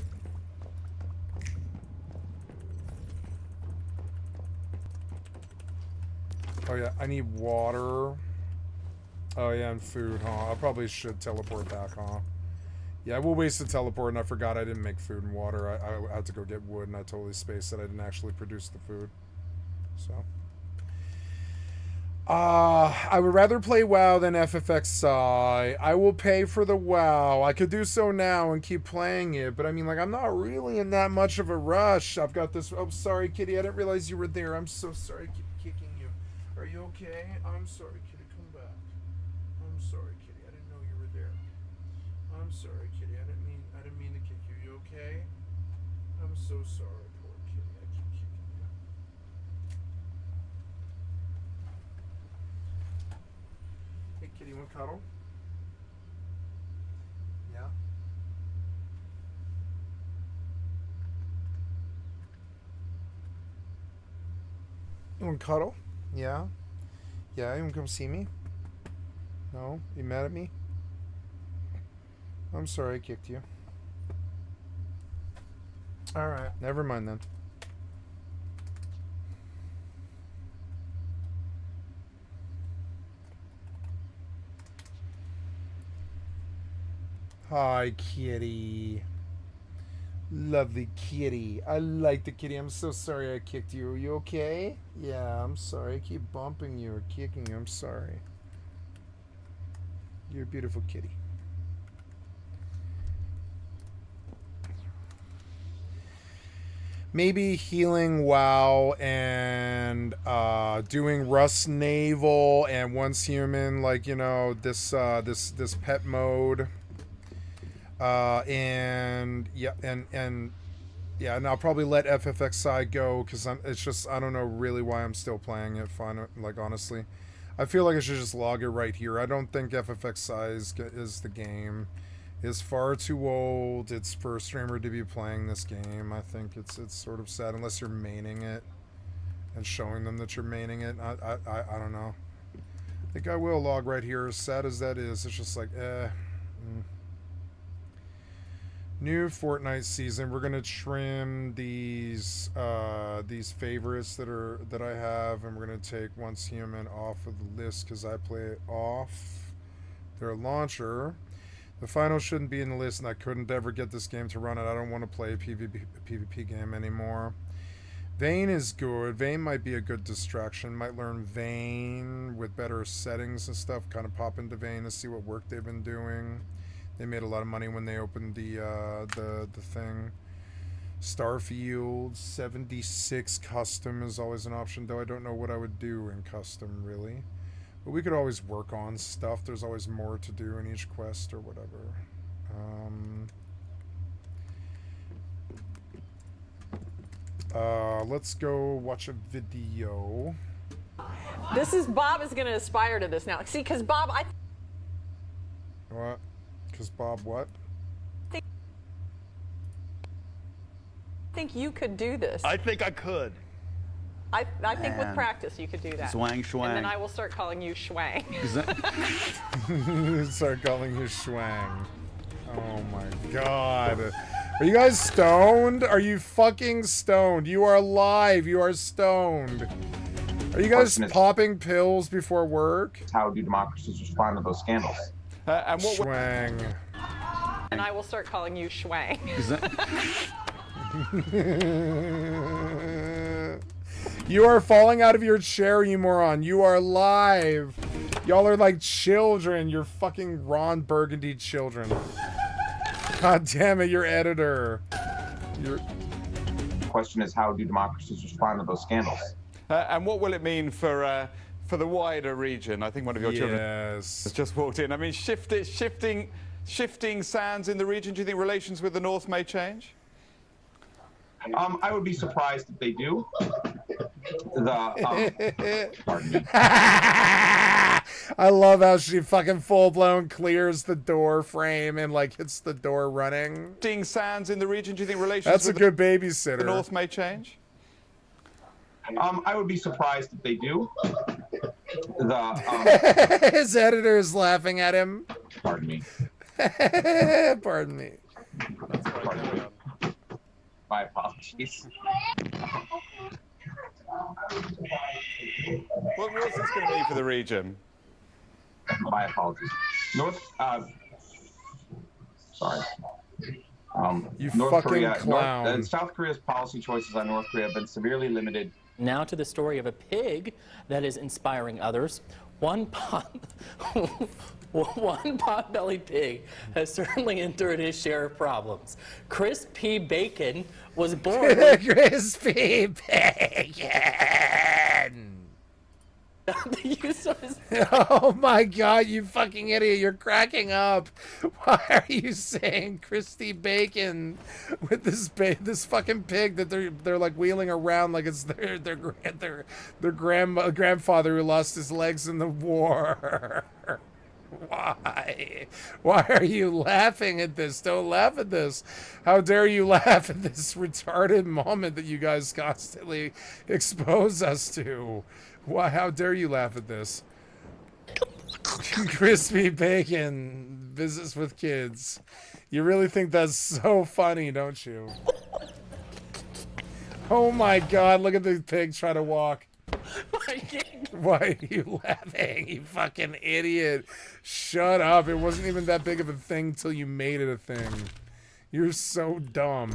Oh yeah, I need water. Oh yeah, and food, huh? I probably should teleport back, huh? Yeah, we'll waste the teleport, and I forgot I didn't make food and water. I had to go get wood, and I totally spaced that I didn't actually produce the food. So... I would rather play WoW than FFXI. I will pay for the WoW. I could do so now and keep playing it, but I mean, like, I'm not really in that much of a rush. I've got this... Oh, sorry, kitty. I didn't realize you were there. I'm so sorry I keep kicking you. Are you okay? I'm sorry, kitty. Come back. I'm sorry, kitty. I didn't know you were there. I'm sorry, kitty. I didn't mean to kick you. You okay? I'm so sorry, poor kitty. I keep kicking you. Hey, kitty, want to cuddle? Yeah? You want to cuddle? Yeah? Yeah, you want to come see me? No? You mad at me? I'm sorry I kicked you. Alright, never mind then. Hi, kitty. Lovely kitty. I like the kitty. I'm so sorry I kicked you. Are you okay? Yeah, I'm sorry. I keep bumping you or kicking you. I'm sorry. You're a beautiful kitty. Maybe healing WoW and doing Rust Naval and Once Human, like, you know, this pet mode. And yeah, and I'll probably let FFXI go because it's just, I don't know really why I'm still playing it. Fine, like, honestly, I feel like I should just log it right here. I don't think FFX size is the game. It's far too old. It's for a streamer to be playing this game. I think it's sort of sad unless you're maining it and showing them that you're maining it. I don't know. I think I will log right here. As sad as that is, it's just like New Fortnite season. We're gonna trim these favorites that I have, and we're gonna take Once Human off of the list because I play it off their launcher. The final shouldn't be in the list, and I couldn't ever get this game to run it. I don't want to play a PvP game anymore. Vayne is good. Vayne might be a good distraction. Might learn Vayne with better settings and stuff. Kind of pop into Vayne to see what work they've been doing. They made a lot of money when they opened the thing. Starfield 76 custom is always an option, though I don't know what I would do in custom really. But we could always work on stuff. There's always more to do in each quest or whatever. Let's go watch a video. This is Bob is going to aspire to this now. See, because Bob, What? Because Bob what? think you could do this. I think I could. I think with practice you could do that. Swang, swang. And then I will start calling you Schwang. Start calling you Schwang. Oh my god. Are you guys stoned? Are you fucking stoned? You are live. You are stoned. Are you guys popping pills before work? How do democracies respond to those scandals? And what Schwang. And I will start calling you Schwang. You are falling out of your chair, you moron. You are live. Y'all are like children. You're fucking Ron Burgundy children. God damn it, your editor. The question is, how do democracies respond to those scandals? and what will it mean for the wider region? I think one of your children has just walked in. I mean, shifting sands in the region. Do you think relations with the North may change? I would be surprised if they do. Pardon me. I love how she fucking full-blown clears the door frame and like hits the door running. Shifting sands in the region. Do you think relations That's with a good babysitter. the North may change? I would be surprised if they do. His editor is laughing at him. Pardon me. Pardon me. My apologies. What's this going to mean for the region? My apologies. Sorry. You North fucking Korea, clown. South Korea's policy choices on North Korea have been severely limited. Now to the story of a pig that is inspiring others. One pot-bellied pig has certainly endured his share of problems. Chris P. Bacon was born Crispy bacon. the use of his Oh my god, you fucking idiot. You're cracking up. Why are you saying Christy Bacon with this fucking pig that they're like wheeling around like it's their grandfather who lost his legs in the war? Why? Why are you laughing at this? Don't laugh at this. How dare you laugh at this retarded moment that you guys constantly expose us to? Why? How dare you laugh at this? Crispy bacon visits with kids. You really think that's so funny, don't you? Oh my god, look at the pig try to walk. Why are you laughing, you fucking idiot? Shut up. It wasn't even that big of a thing till you made it a thing. You're so dumb.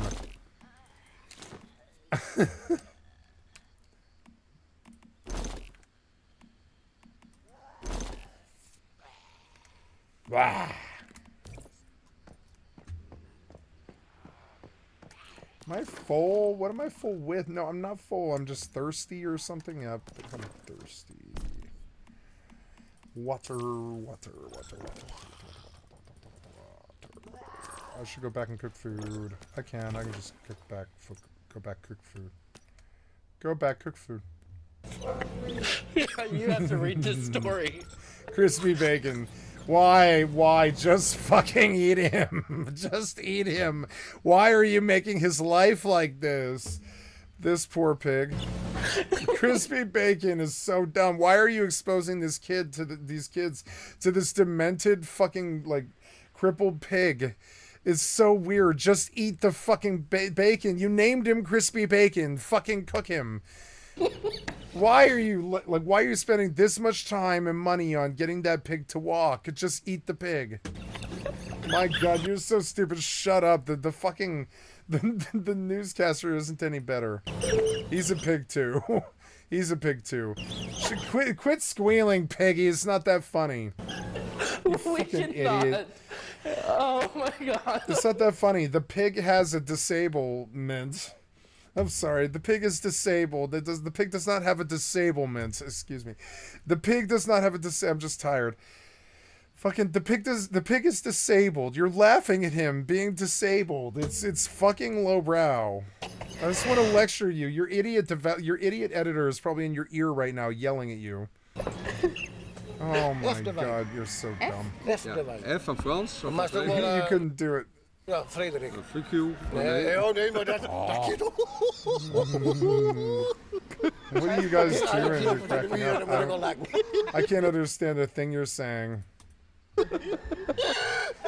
Wow. Am I full? What am I full with? No, I'm not full. I'm just thirsty or something. Yep, I'm thirsty. Water. I should go back and cook food. I can just go back, cook food. Go back, cook food. Yeah, you have to read this story. Crispy bacon. Why? Just fucking eat him. Just eat him. Why are you making his life like this? This poor pig. Crispy bacon is so dumb. Why are you exposing this kid to these kids to this demented fucking like crippled pig? It's so weird. Just eat the fucking bacon. You named him Crispy Bacon. Fucking cook him. Why are you why are you spending this much time and money on getting that pig to walk? Just eat the pig. My God, you're so stupid. Shut up. The fucking the newscaster isn't any better. He's a pig too. He's a pig too. Quit squealing, piggy. It's not that funny. You fucking idiot. Oh my God. It's not that funny. The pig has a disablement. I'm sorry. The pig is disabled. The pig does not have a disablement. Excuse me. The pig does not have a I'm just tired. Fucking the pig is disabled. You're laughing at him being disabled. It's fucking lowbrow. I just want to lecture you. Your idiot editor is probably in your ear right now yelling at you. Oh my God, you're so dumb. F van Frans. You couldn't do it. Ja, Frederik. Thank you. Nee, maar dat je toch. What are you guys doing? You're cracking up. I can't understand a thing you're saying.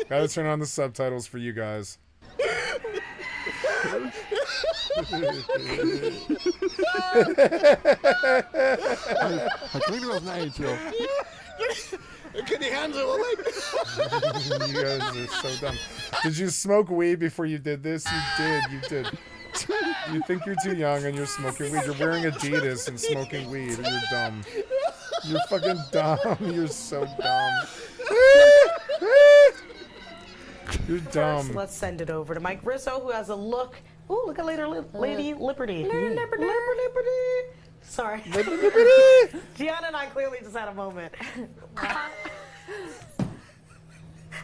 Gotta turn on the subtitles for you guys. Hij klinkt wel als een eentje, joh. You guys are so dumb. Did you smoke weed before you did this? You did. You think you're too young and you're smoking weed. You're wearing Adidas and smoking weed. You're dumb. You're fucking dumb. You're so dumb. You're dumb. First, let's send it over to Mike Risso, who has a look. Ooh, look at Lady Liberty. Liberty. Sorry. Gianna and I clearly just had a moment.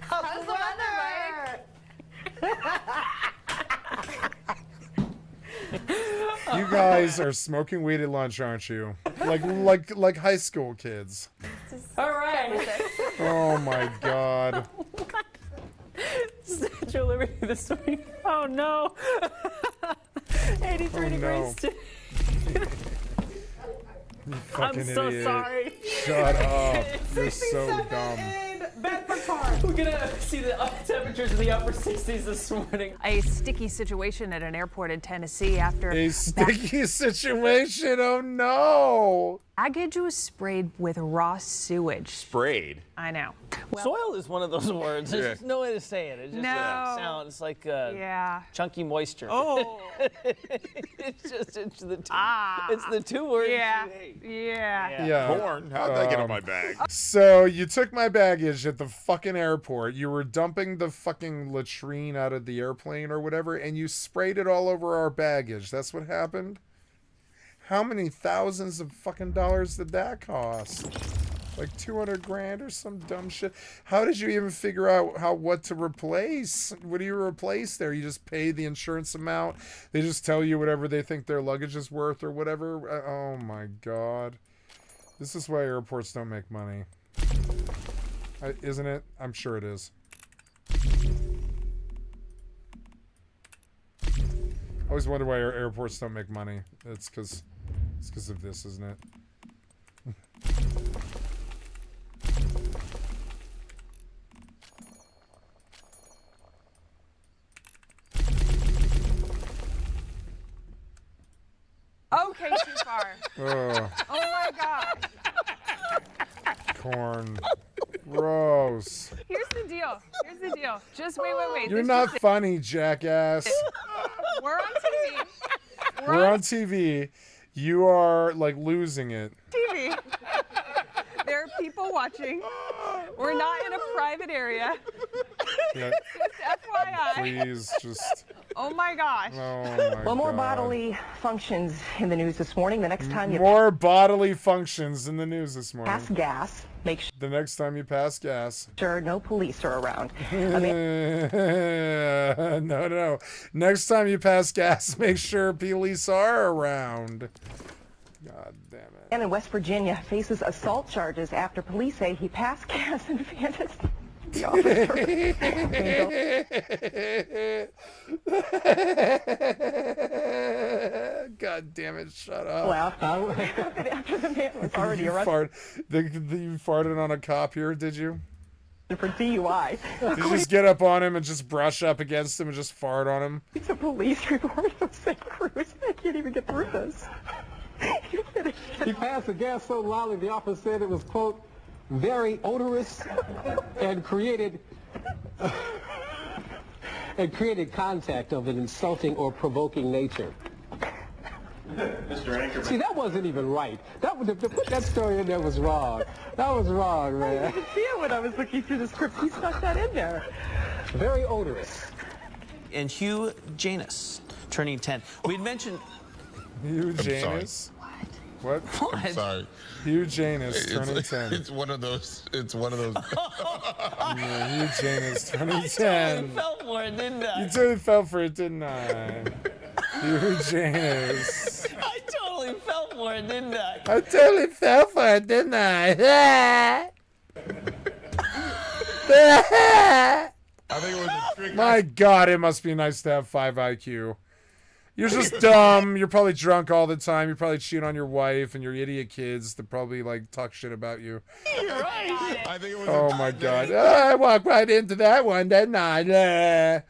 How's the weather, Mike? You guys are smoking weed at lunch, aren't you? Like high school kids. All right. Oh my God. Statue of Liberty this week. Oh no. 83 degrees. You fucking I'm so idiot. sorry. Shut up. You're so dumb. We're gonna see the temperatures in the upper 60s this morning. A sticky situation at an airport in Tennessee after A sticky situation. Oh no. baggage was sprayed with raw sewage. Sprayed? I know. Soil is one of those words. There's just no way to say it. It just sounds like chunky moisture. Oh. it's the two words you hate. Yeah. Corn? How'd that get on my bag? So you took my baggage at the fucking airport. You were dumping the fucking latrine out of the airplane or whatever, and you sprayed it all over our baggage. That's what happened? How many thousands of fucking dollars did that cost? Like 200 grand or some dumb shit. How did you even figure out what to replace? What do you replace there? You just pay the insurance amount. They just tell you whatever they think their luggage is worth or whatever. Oh my God. This is why airports don't make money. Isn't it? I'm sure it is. I always wonder why airports don't make money. It's because of this, isn't it? Okay, too far. Oh my God. Corn. Gross. Here's the deal. Just wait. You're not funny, jackass. We're on TV. We're on TV. You are like losing it. TV. There are people watching. We're not in a private area. Yeah. Just FYI. Please, just. Oh my gosh. Oh my Well, more God. bodily functions in the news this morning. The next time you More bodily functions in the news this morning. pass gas, make The next time you pass gas. sure no police are around. No. Next time you pass gas, make sure police are around. God damn it. And in West Virginia faces assault charges after police say he passed gas and vanished. The God damn it, shut up. after the man was already arrested You farted on a cop here, did you? for DUI. Did you just get up on him and just brush up against him and just fart on him? It's a police report of St. Cruz. I can't even get through this. He passed the gas so loudly the officer said it was, quote, very odorous and created contact of an insulting or provoking nature. Mr. Anchorman. See, that wasn't even right. To put that story in there was wrong. That was wrong, man. I didn't see it when I was looking through the script. He stuck that in there. Very odorous. And Hugh Janus, turning 10. We'd mentioned... Hugh Janus? What? I'm sorry. Hugh Janus turning 10. It's one of those. Yeah, Hugh Janus turning 10. I totally fell for it, didn't I? You totally fell for it, didn't I? Hugh Janus. I totally fell for it, didn't I? I totally fell for it, didn't I? I think it was a trick. My God, it must be nice to have 5 IQ. You're just dumb. You're probably drunk all the time. You're probably cheating on your wife and your idiot kids that probably like talk shit about you. You're right. I think it was Oh my God. I walked right into that one, didn't I?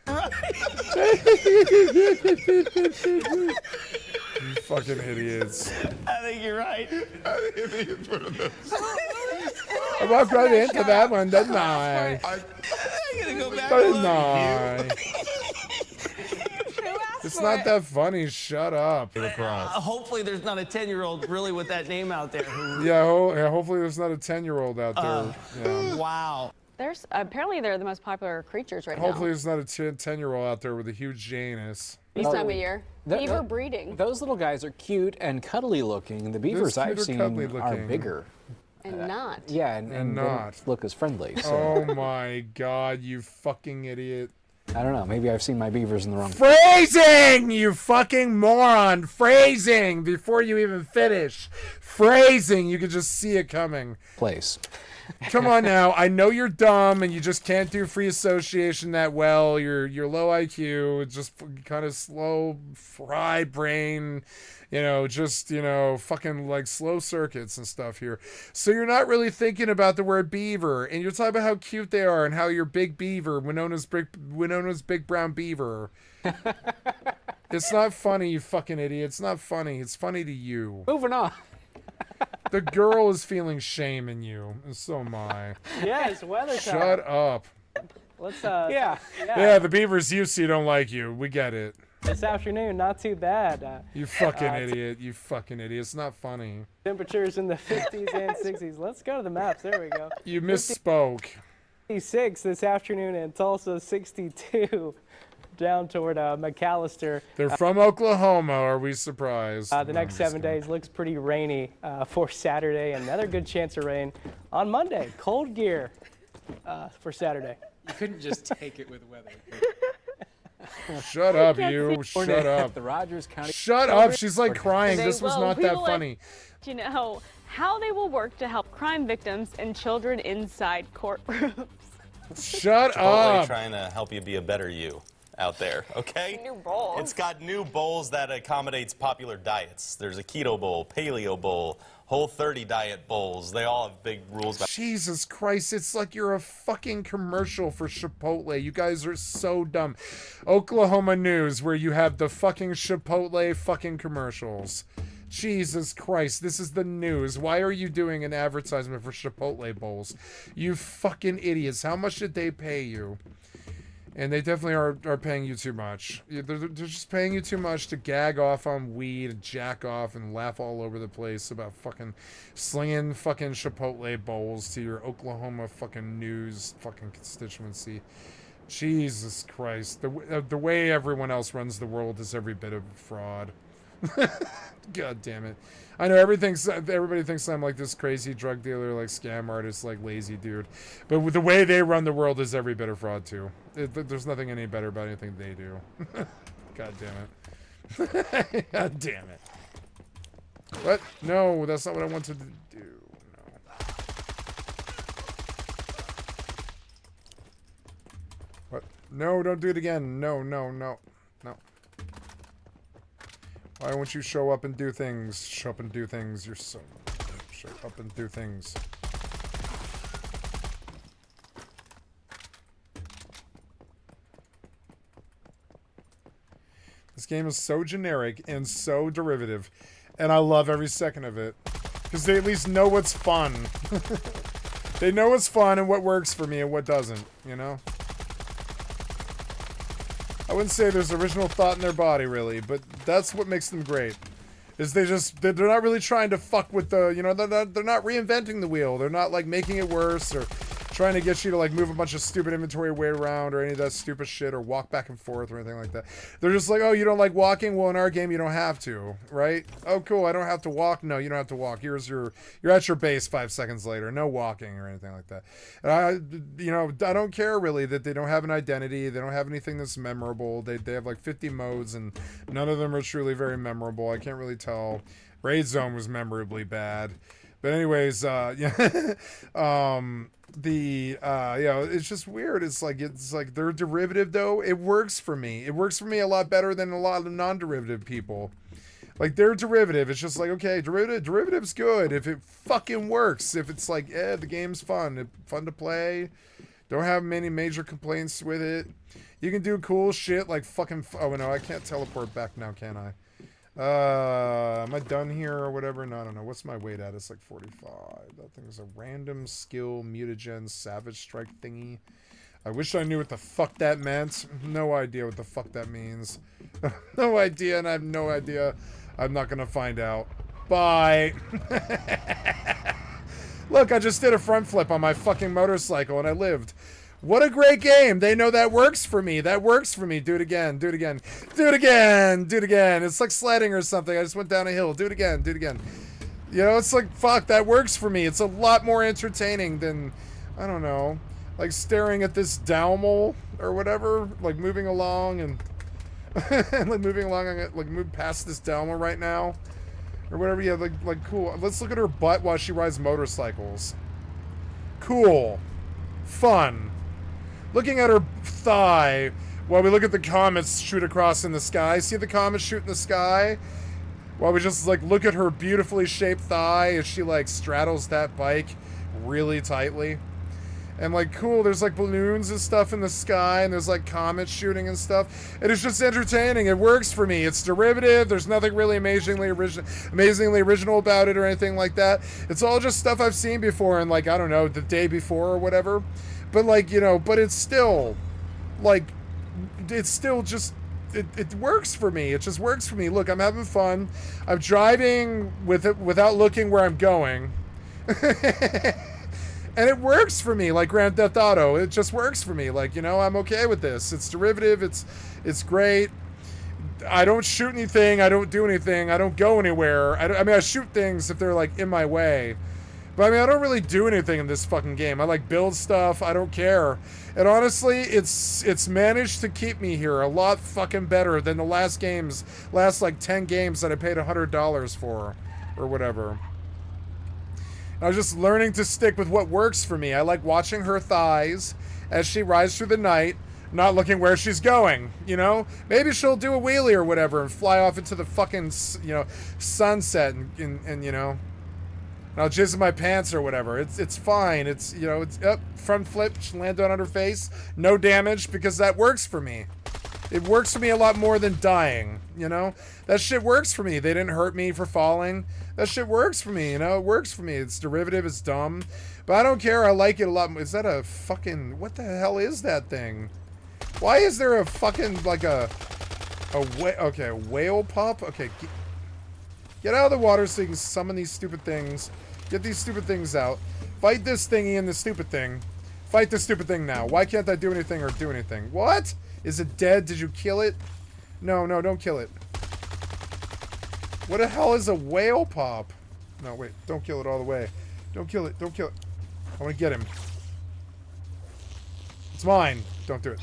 You fucking idiots. I think you're right. I think it's one of those. I walked right into that one, didn't I? I'm gonna go back. Didn't I? It's not that funny. Shut up. Hopefully there's not a 10-year-old really with that name out there. Yeah, hopefully there's not a 10-year-old out there. Yeah. Wow. There's apparently they're the most popular creatures right Hopefully now. there's not a 10-year-old out there with a huge Janus. This time of year. Beaver breeding. Those little guys are cute and cuddly looking. The beavers I've seen are bigger. And not. Yeah, and And they not. don't look as friendly. So. Oh my God, you fucking idiot. I don't know. Maybe I've seen my beavers in the wrong Phrasing, you fucking moron. Phrasing before you even finish. Phrasing, you could just see it coming. place. Come on now. I know you're dumb and you just can't do free association that well. You're low IQ. It's just kind of slow, fry brain, fucking like slow circuits and stuff here. So you're not really thinking about the word beaver, and you're talking about how cute they are and how you're big beaver, Winona's big brown beaver. It's not funny, you fucking idiot. It's not funny. It's funny to you. Moving on. The girl is feeling shame in you, and so am I. Yeah, it's weather time. Shut up. Let's yeah. Yeah, the beavers used to don't like you. We get it. This afternoon, not too bad. You fucking idiot. You fucking idiot. It's not funny. Temperatures in the 50s and 60s. Let's go to the maps. There we go. You misspoke. 56 this afternoon in Tulsa, 62 down toward McAllister. They're from Oklahoma. Are we surprised? The next 7 days looks pretty rainy for Saturday. Another good chance of rain on Monday. Cold gear for Saturday. You couldn't just take it with weather. Shut up, you. Shut up. The Rogers County. Shut up. She's like crying. This was not that funny. Do you know how they will work to help crime victims and children inside courtrooms? Shut Chipotle up. trying to help you be a better you out there, okay? New bowls. It's got new bowls that accommodates popular diets. There's a keto bowl, paleo bowl, Whole30 diet bowls. They all have big rules. Jesus Christ, it's like you're a fucking commercial for Chipotle. You guys are so dumb. Oklahoma News, where you have the fucking Chipotle fucking commercials. Jesus Christ, this is the news. Why are you doing an advertisement for Chipotle bowls? You fucking idiots. How much did they pay you? And they definitely are paying you too much. They're just paying you too much to gag off on weed and jack off and laugh all over the place about fucking slinging fucking Chipotle bowls to your Oklahoma fucking news fucking constituency. Jesus Christ. The way everyone else runs the world is every bit of fraud. God damn it. I know everybody thinks I'm like this crazy drug dealer, like scam artist, like lazy dude. But with the way they run the world is every bit of fraud too. There's nothing any better about anything they do. God damn it. God damn it. What? No, that's not what I wanted to do. No. What? No, don't do it again. No, no, no. No. Why won't you show up and do things? Show up and do things. You're so... Show up and do things. This game is so generic and so derivative, and I love every second of it. Because they at least know what's fun. They know what's fun and what works for me and what doesn't, you know? I wouldn't say there's original thought in their body, really, but that's what makes them great. Is they're not really trying to fuck with the, you know, they're not reinventing the wheel. They're not, like, making it worse or trying to get you to, like, move a bunch of stupid inventory way around or any of that stupid shit or walk back and forth or anything like that. They're just like, oh, you don't like walking? Well, in our game, you don't have to, right? Oh, cool, I don't have to walk? No, you don't have to walk. You're at your base 5 seconds later. No walking or anything like that. And you know, I don't care, really, that they don't have an identity. They don't have anything that's memorable. They have, like, 50 modes, and none of them are truly very memorable. I can't really tell. Raid Zone was memorably bad. But anyways, yeah. You know, it's just weird. It's like they're derivative, though. It works for me. It works for me a lot better than a lot of non-derivative people. Like, they're derivative. It's just like, okay, derivative's good if it fucking works. If it's like, the game's fun. Fun to play. Don't have many major complaints with it. You can do cool shit like fucking... Oh, no, I can't teleport back now, can I? Am I done here or whatever? No, I don't know. What's my weight at? It's like 45. That thing is a random skill mutagen savage strike thingy. I wish I knew what the fuck that meant. No idea what the fuck that means. No idea, and I have no idea. I'm not gonna find out. Bye. Look, I just did a front flip on my fucking motorcycle and I lived. What a great game. They know that works for me. That works for me. Do it again. Do it again. Do it again. Do it again. It's like sledding or something. I just went down a hill. Do it again. Do it again. You know, it's like, fuck, that works for me. It's a lot more entertaining than, I don't know, like staring at this Dalmel or whatever, like moving along and like moving along, like move past this Dalmel right now or whatever. Yeah, like cool. Let's look at her butt while she rides motorcycles. Cool. Fun. Looking at her thigh while we look at the comets shoot across in the sky. See the comets shoot in the sky? While we just, like, look at her beautifully shaped thigh as she, like, straddles that bike really tightly. And, like, cool, there's, like, balloons and stuff in the sky, and there's, like, comets shooting and stuff. And it's just entertaining. It works for me. It's derivative. There's nothing really amazingly original about it or anything like that. It's all just stuff I've seen before and, like, I don't know, the day before or whatever. But, like, you know, but it's still, like, it's still just, it works for me. It just works for me. Look, I'm having fun. I'm driving with it without looking where I'm going. And it works for me, like Grand Theft Auto. It just works for me. Like, you know, I'm okay with this. It's derivative. It's great. I don't shoot anything. I don't do anything. I don't go anywhere. I mean, I shoot things if they're, like, in my way. But I mean, I don't really do anything in this fucking game. I like build stuff. I don't care. And honestly, it's managed to keep me here a lot fucking better than the last like 10 games that I paid $100 for or whatever. I was just learning to stick with what works for me. I like watching her thighs as she rides through the night, not looking where she's going, you know? Maybe she'll do a wheelie or whatever and fly off into the fucking, you know, sunset and you know, I'll jizz in my pants or whatever. It's fine. It's, you know, it's up, front flip, land on her face, no damage, because that works for me. It works for me a lot more than dying, you know? That shit works for me. They didn't hurt me for falling. That shit works for me, you know? It works for me. It's derivative, it's dumb. But I don't care. I like it a lot more. Is that a fucking... What the hell is that thing? Why is there a fucking, like a okay, a whale pup? Okay, get out of the water so you can summon these stupid things. Get these stupid things out. Fight this thingy and the stupid thing. Fight the stupid thing now. Why can't I do anything or do anything? What? Is it dead? Did you kill it? No, no, don't kill it. What the hell is a whale pop? No, wait. Don't kill it all the way. Don't kill it. Don't kill it. I want to get him. It's mine. Don't do it.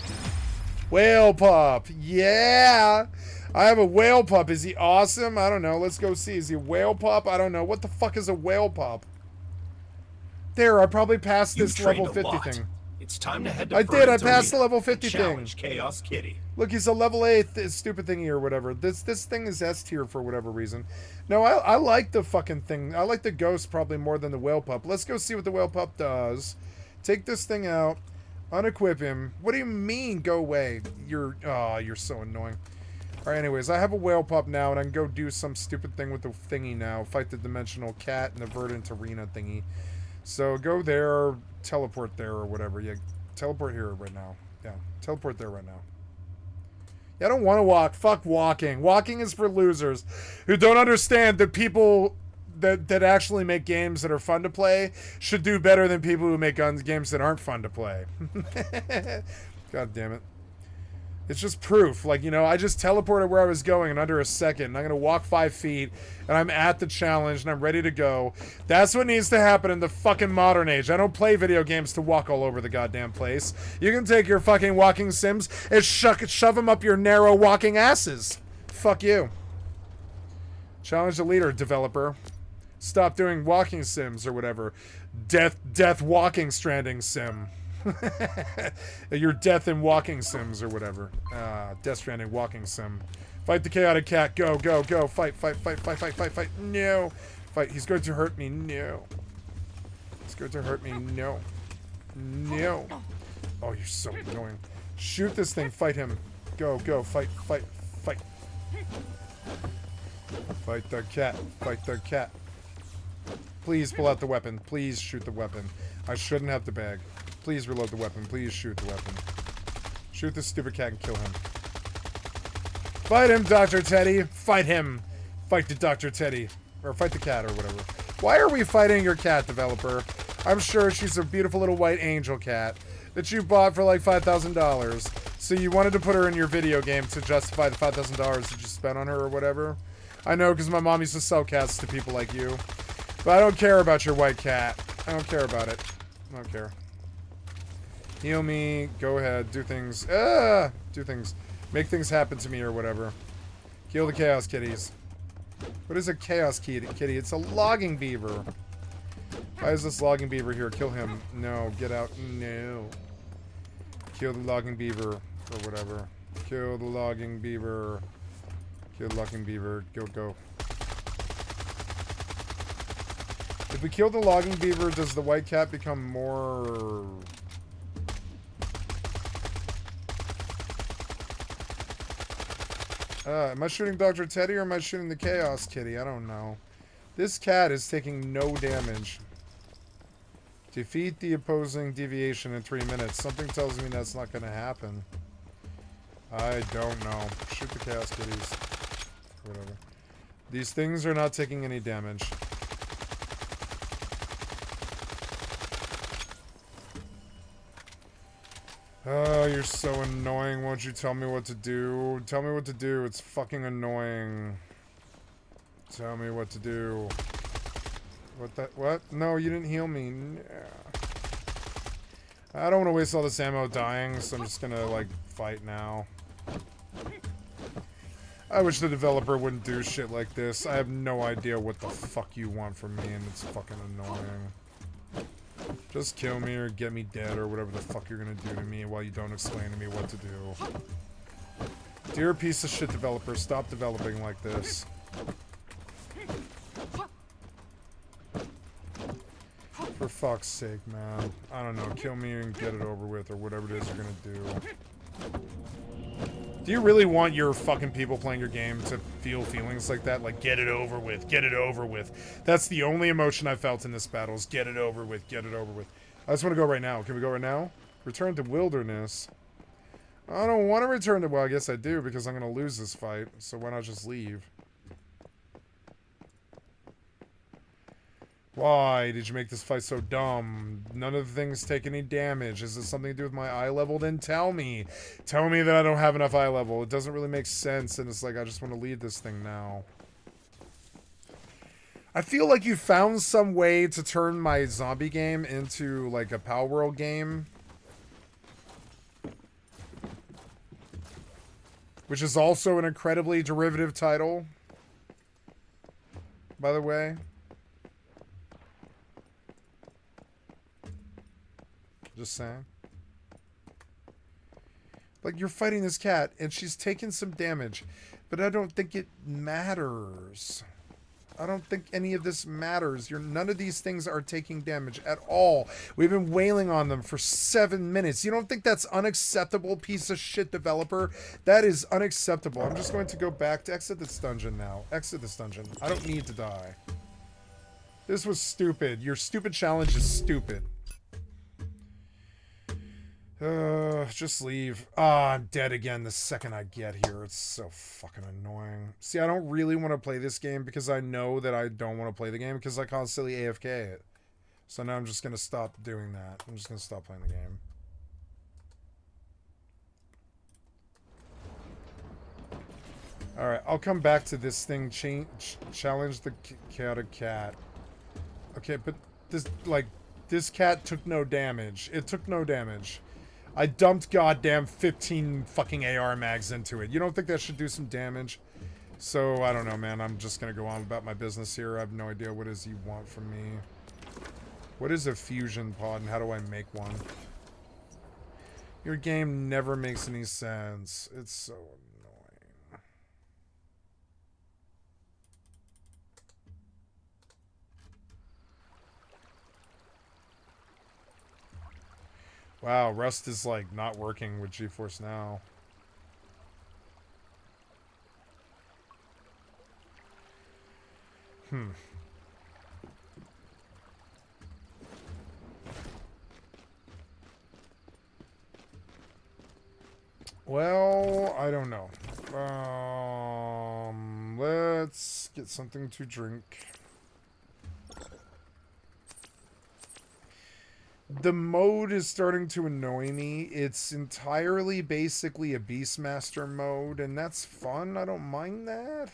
Whale pup. Yeah. I have a whale pup. Is he awesome? I don't know. Let's go see. Is he a whale pup? I don't know. What the fuck is a whale pup? There, I probably passed this level 50 thing. It's time to head to I did. I Fern's passed the Arena level 50 and thing. challenge Chaos Kitty. Look, he's a level 8 stupid thingy or whatever. This thing is S tier for whatever reason. No, I like the fucking thing. I like the ghost probably more than the whale pup. Let's go see what the whale pup does. Take this thing out. Unequip him. What do you mean, go away? You're so annoying. Alright, anyways, I have a whale pup now, and I can go do some stupid thing with the thingy now. Fight the dimensional cat and the verdant arena thingy. So go there, teleport there or whatever. Yeah, teleport here right now. Yeah, teleport there right now. Yeah, I don't want to walk. Fuck walking. Walking is for losers who don't understand that people that actually make games that are fun to play should do better than people who make games that aren't fun to play. God damn it. It's just proof. Like, you know, I just teleported where I was going in under a second. And I'm going to walk 5 feet, and I'm at the challenge, and I'm ready to go. That's what needs to happen in the fucking modern age. I don't play video games to walk all over the goddamn place. You can take your fucking walking sims and shove them up your narrow walking asses. Fuck you. Challenge the leader, developer. Stop doing walking sims or whatever. Death walking stranding sim. Your death in walking sims or whatever. Death Stranding walking sim. Fight the chaotic cat. Go, go, go. Fight, fight, fight, fight, fight, fight, fight. No. Fight. He's going to hurt me. No. He's going to hurt me. No. No. Oh, you're so annoying. Shoot this thing. Fight him. Go, go. Fight, fight, fight. Fight the cat. Fight the cat. Please pull out the weapon. Please shoot the weapon. I shouldn't have the bag. Please reload the weapon. Please shoot the weapon. Shoot this stupid cat and kill him. Fight him, Dr. Teddy. Fight him. Fight the Dr. Teddy. Or fight the cat or whatever. Why are we fighting your cat, developer? I'm sure she's a beautiful little white angel cat that you bought for like $5,000. So you wanted to put her in your video game to justify the $5,000 that you spent on her or whatever. I know, because my mom used to sell cats to people like you. But I don't care about your white cat. I don't care about it. I don't care. Heal me. Go ahead. Do things. Do things. Make things happen to me or whatever. Kill the chaos kitties. What is a chaos kitty? It's a logging beaver. Why is this logging beaver here? Kill him. No. Get out. No. Kill the logging beaver or whatever. Kill the logging beaver. Kill the logging beaver. Go, go. If we kill the logging beaver, does the white cat become more... am I shooting Dr. Teddy or am I shooting the Chaos Kitty? I don't know. This cat is taking no damage. Defeat the opposing deviation in 3 minutes. Something tells me that's not going to happen. I don't know. Shoot the Chaos Kitties. Whatever. These things are not taking any damage. Oh, you're so annoying. Won't you tell me what to do? Tell me what to do. It's fucking annoying. Tell me what to do. What? No, you didn't heal me. No. I don't want to waste all this ammo dying, so I'm just gonna, like, fight now. I wish the developer wouldn't do shit like this. I have no idea what the fuck you want from me, and it's fucking annoying. Just kill me or get me dead or whatever the fuck you're gonna do to me while you don't explain to me what to do. Dear piece of shit developer, stop developing like this. For fuck's sake, man. I don't know, kill me and get it over with or whatever it is you're gonna do. Do you really want your fucking people playing your game to feel feelings like that? Like, get it over with, get it over with. That's the only emotion I felt in this battle is get it over with, get it over with. I just want to go right now. Can we go right now? Return to wilderness. I don't want to return to... Well, I guess I do because I'm going to lose this fight. So why not just leave? Why did you make this fight so dumb? None of the things take any damage. Is it something to do with my eye level? Then tell me. Tell me that I don't have enough eye level. It doesn't really make sense, and it's like I just want to leave this thing now. I feel like you found some way to turn my zombie game into, like, a Pal World game. which is also an incredibly derivative title, by the way. Just saying. Like, you're fighting this cat, and she's taking some damage, but I don't think it matters. I don't think any of this matters. None of these things are taking damage at all. We've been wailing on them for 7 minutes. You don't think that's unacceptable, piece of shit developer? That is unacceptable. I'm just going to go back to exit this dungeon now. Exit this dungeon. I don't need to die. This was stupid. Your stupid challenge is stupid. Just leave. Ah, I'm dead again the second I get here. It's so fucking annoying. See, I don't really want to play this game because I know that I don't want to play the game because I constantly AFK it. So now I'm just going to stop doing that. I'm just going to stop playing the game. Alright, I'll come back to this thing. Challenge the cat. Okay, but this cat took no damage. It took no damage. I dumped goddamn 15 fucking AR mags into it. You don't think that should do some damage? So, I don't know, man. I'm just gonna go on about my business here. I have no idea what it is you want from me. What is a fusion pod and how do I make one? Your game never makes any sense. It's so annoying. Wow, Rust is like not working with GeForce Now. Well, I don't know. Let's get something to drink. The mode is starting to annoy me. It's entirely basically a Beastmaster mode, and that's fun. I don't mind that.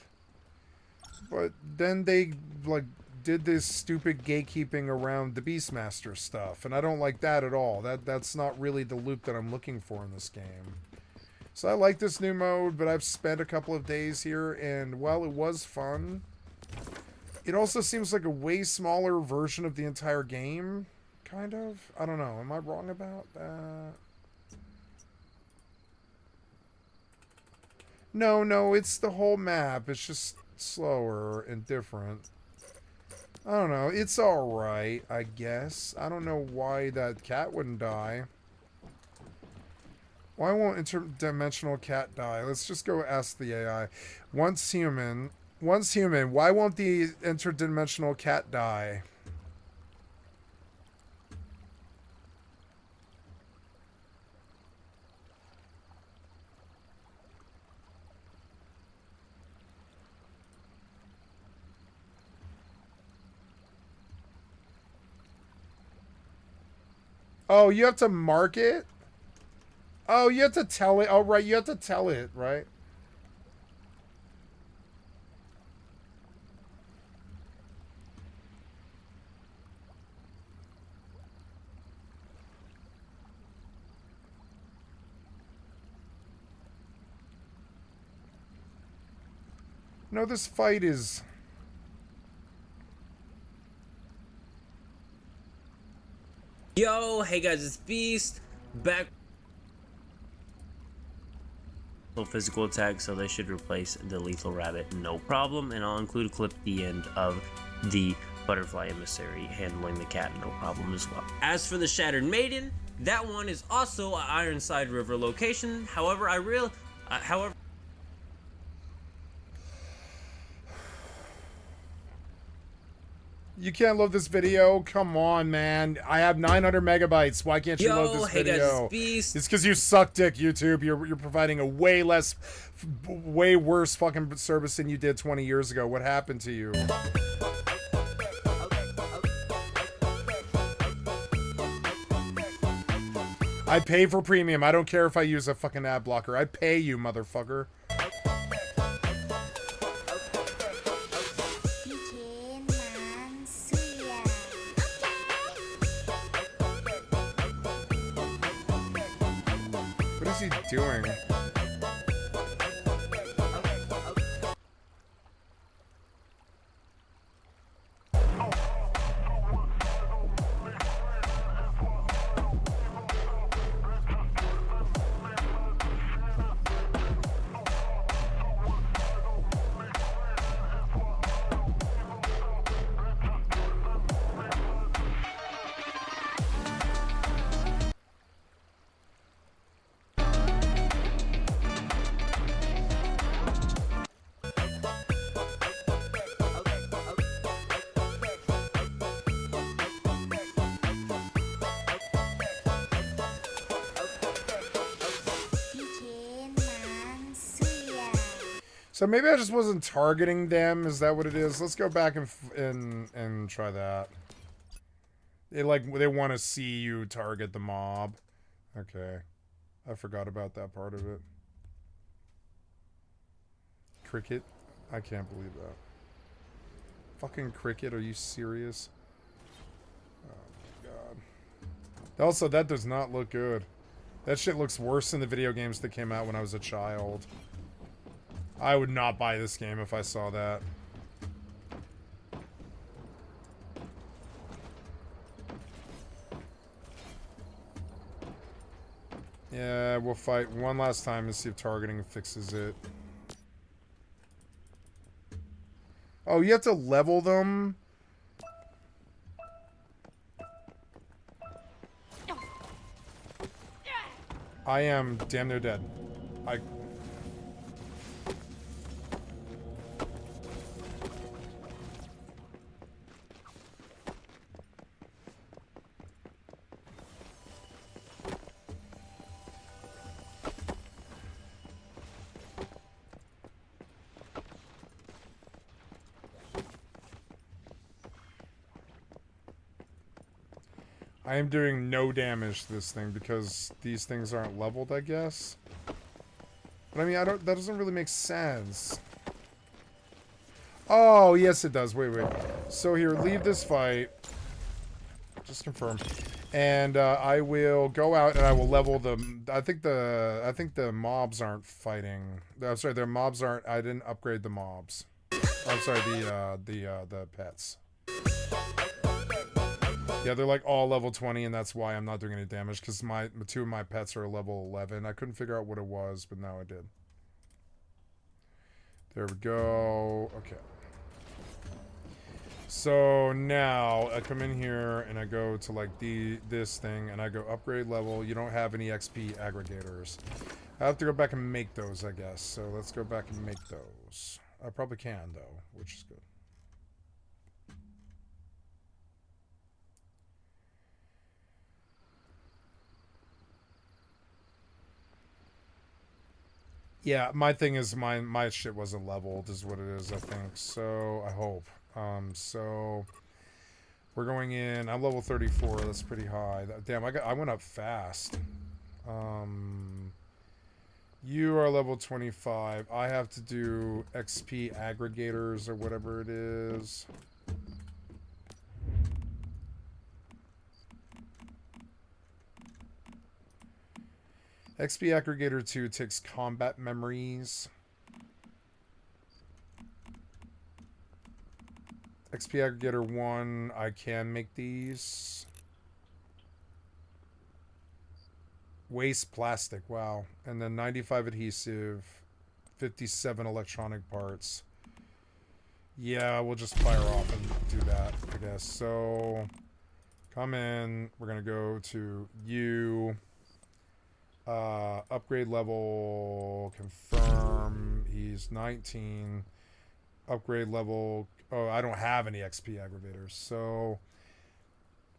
But then they, like, did this stupid gatekeeping around the Beastmaster stuff, and I don't like that at all. That's not really the loop that I'm looking for in this game. So I like this new mode, but I've spent a couple of days here, and while it was fun, it also seems like a way smaller version of the entire game. Kind of? I don't know. Am I wrong about that? No, it's the whole map. It's just slower and different. I don't know. It's alright, I guess. I don't know why that cat wouldn't die. Why won't interdimensional cat die? Let's just go ask the AI. Once human, why won't the interdimensional cat die? Oh, you have to mark it? Oh, you have to tell it. Oh, right, you have to tell it, right? No, this fight is... Yo, hey guys, it's Beast, back. Physical attack, so they should replace the lethal rabbit, no problem, and I'll include a clip at the end of the butterfly emissary handling the cat, no problem as well. As for the Shattered Maiden, that one is also an Ironside River location, however, You can't love this video? Come on, man. I have 900 megabytes. Why can't you love this video? Guys, it's Beast. It's because you suck dick, YouTube. You're providing a way worse fucking service than you did 20 years ago. What happened to you? I pay for premium. I don't care if I use a fucking ad blocker. I pay you, motherfucker. What is he doing? So maybe I just wasn't targeting them. Is that what it is? Let's go back and try that. They want to see you target the mob. Okay. I forgot about that part of it. Cricket? I can't believe that. Fucking cricket, are you serious? Oh my god. Also, that does not look good. That shit looks worse than the video games that came out when I was a child. I would not buy this game if I saw that. Yeah, we'll fight one last time and see if targeting fixes it. Oh, you have to level them? I am damn near dead. I am doing no damage to this thing because these things aren't leveled, I guess. But I mean, that doesn't really make sense. Oh, yes it does. Wait. So here, leave this fight. Just confirm. And I will go out and I will level them. I think the mobs aren't fighting. I'm sorry, their mobs aren't. I didn't upgrade the mobs. I'm sorry, the pets. Yeah, they're like all level 20, and that's why I'm not doing any damage, because two of my pets are level 11. I couldn't figure out what it was, but now I did. There we go. Okay. So now I come in here and I go to like this thing, and I go upgrade level. You don't have any XP aggregators. I have to go back and make those, I guess. So let's go back and make those. I probably can though, which is good. Yeah, my thing is my shit wasn't leveled is what it is, I think. So, I hope. So we're going in. I'm level 34. That's pretty high. Damn, I went up fast. You are level 25. I have to do XP aggregators or whatever it is. XP Aggregator 2 takes combat memories. XP Aggregator 1, I can make these. Waste plastic, wow. And then 95 adhesive, 57 electronic parts. Yeah, we'll just fire off and do that, I guess. So, come in. We're going to go to you. Upgrade level, confirm, he's 19. Upgrade level, oh, I don't have any XP aggregators, so,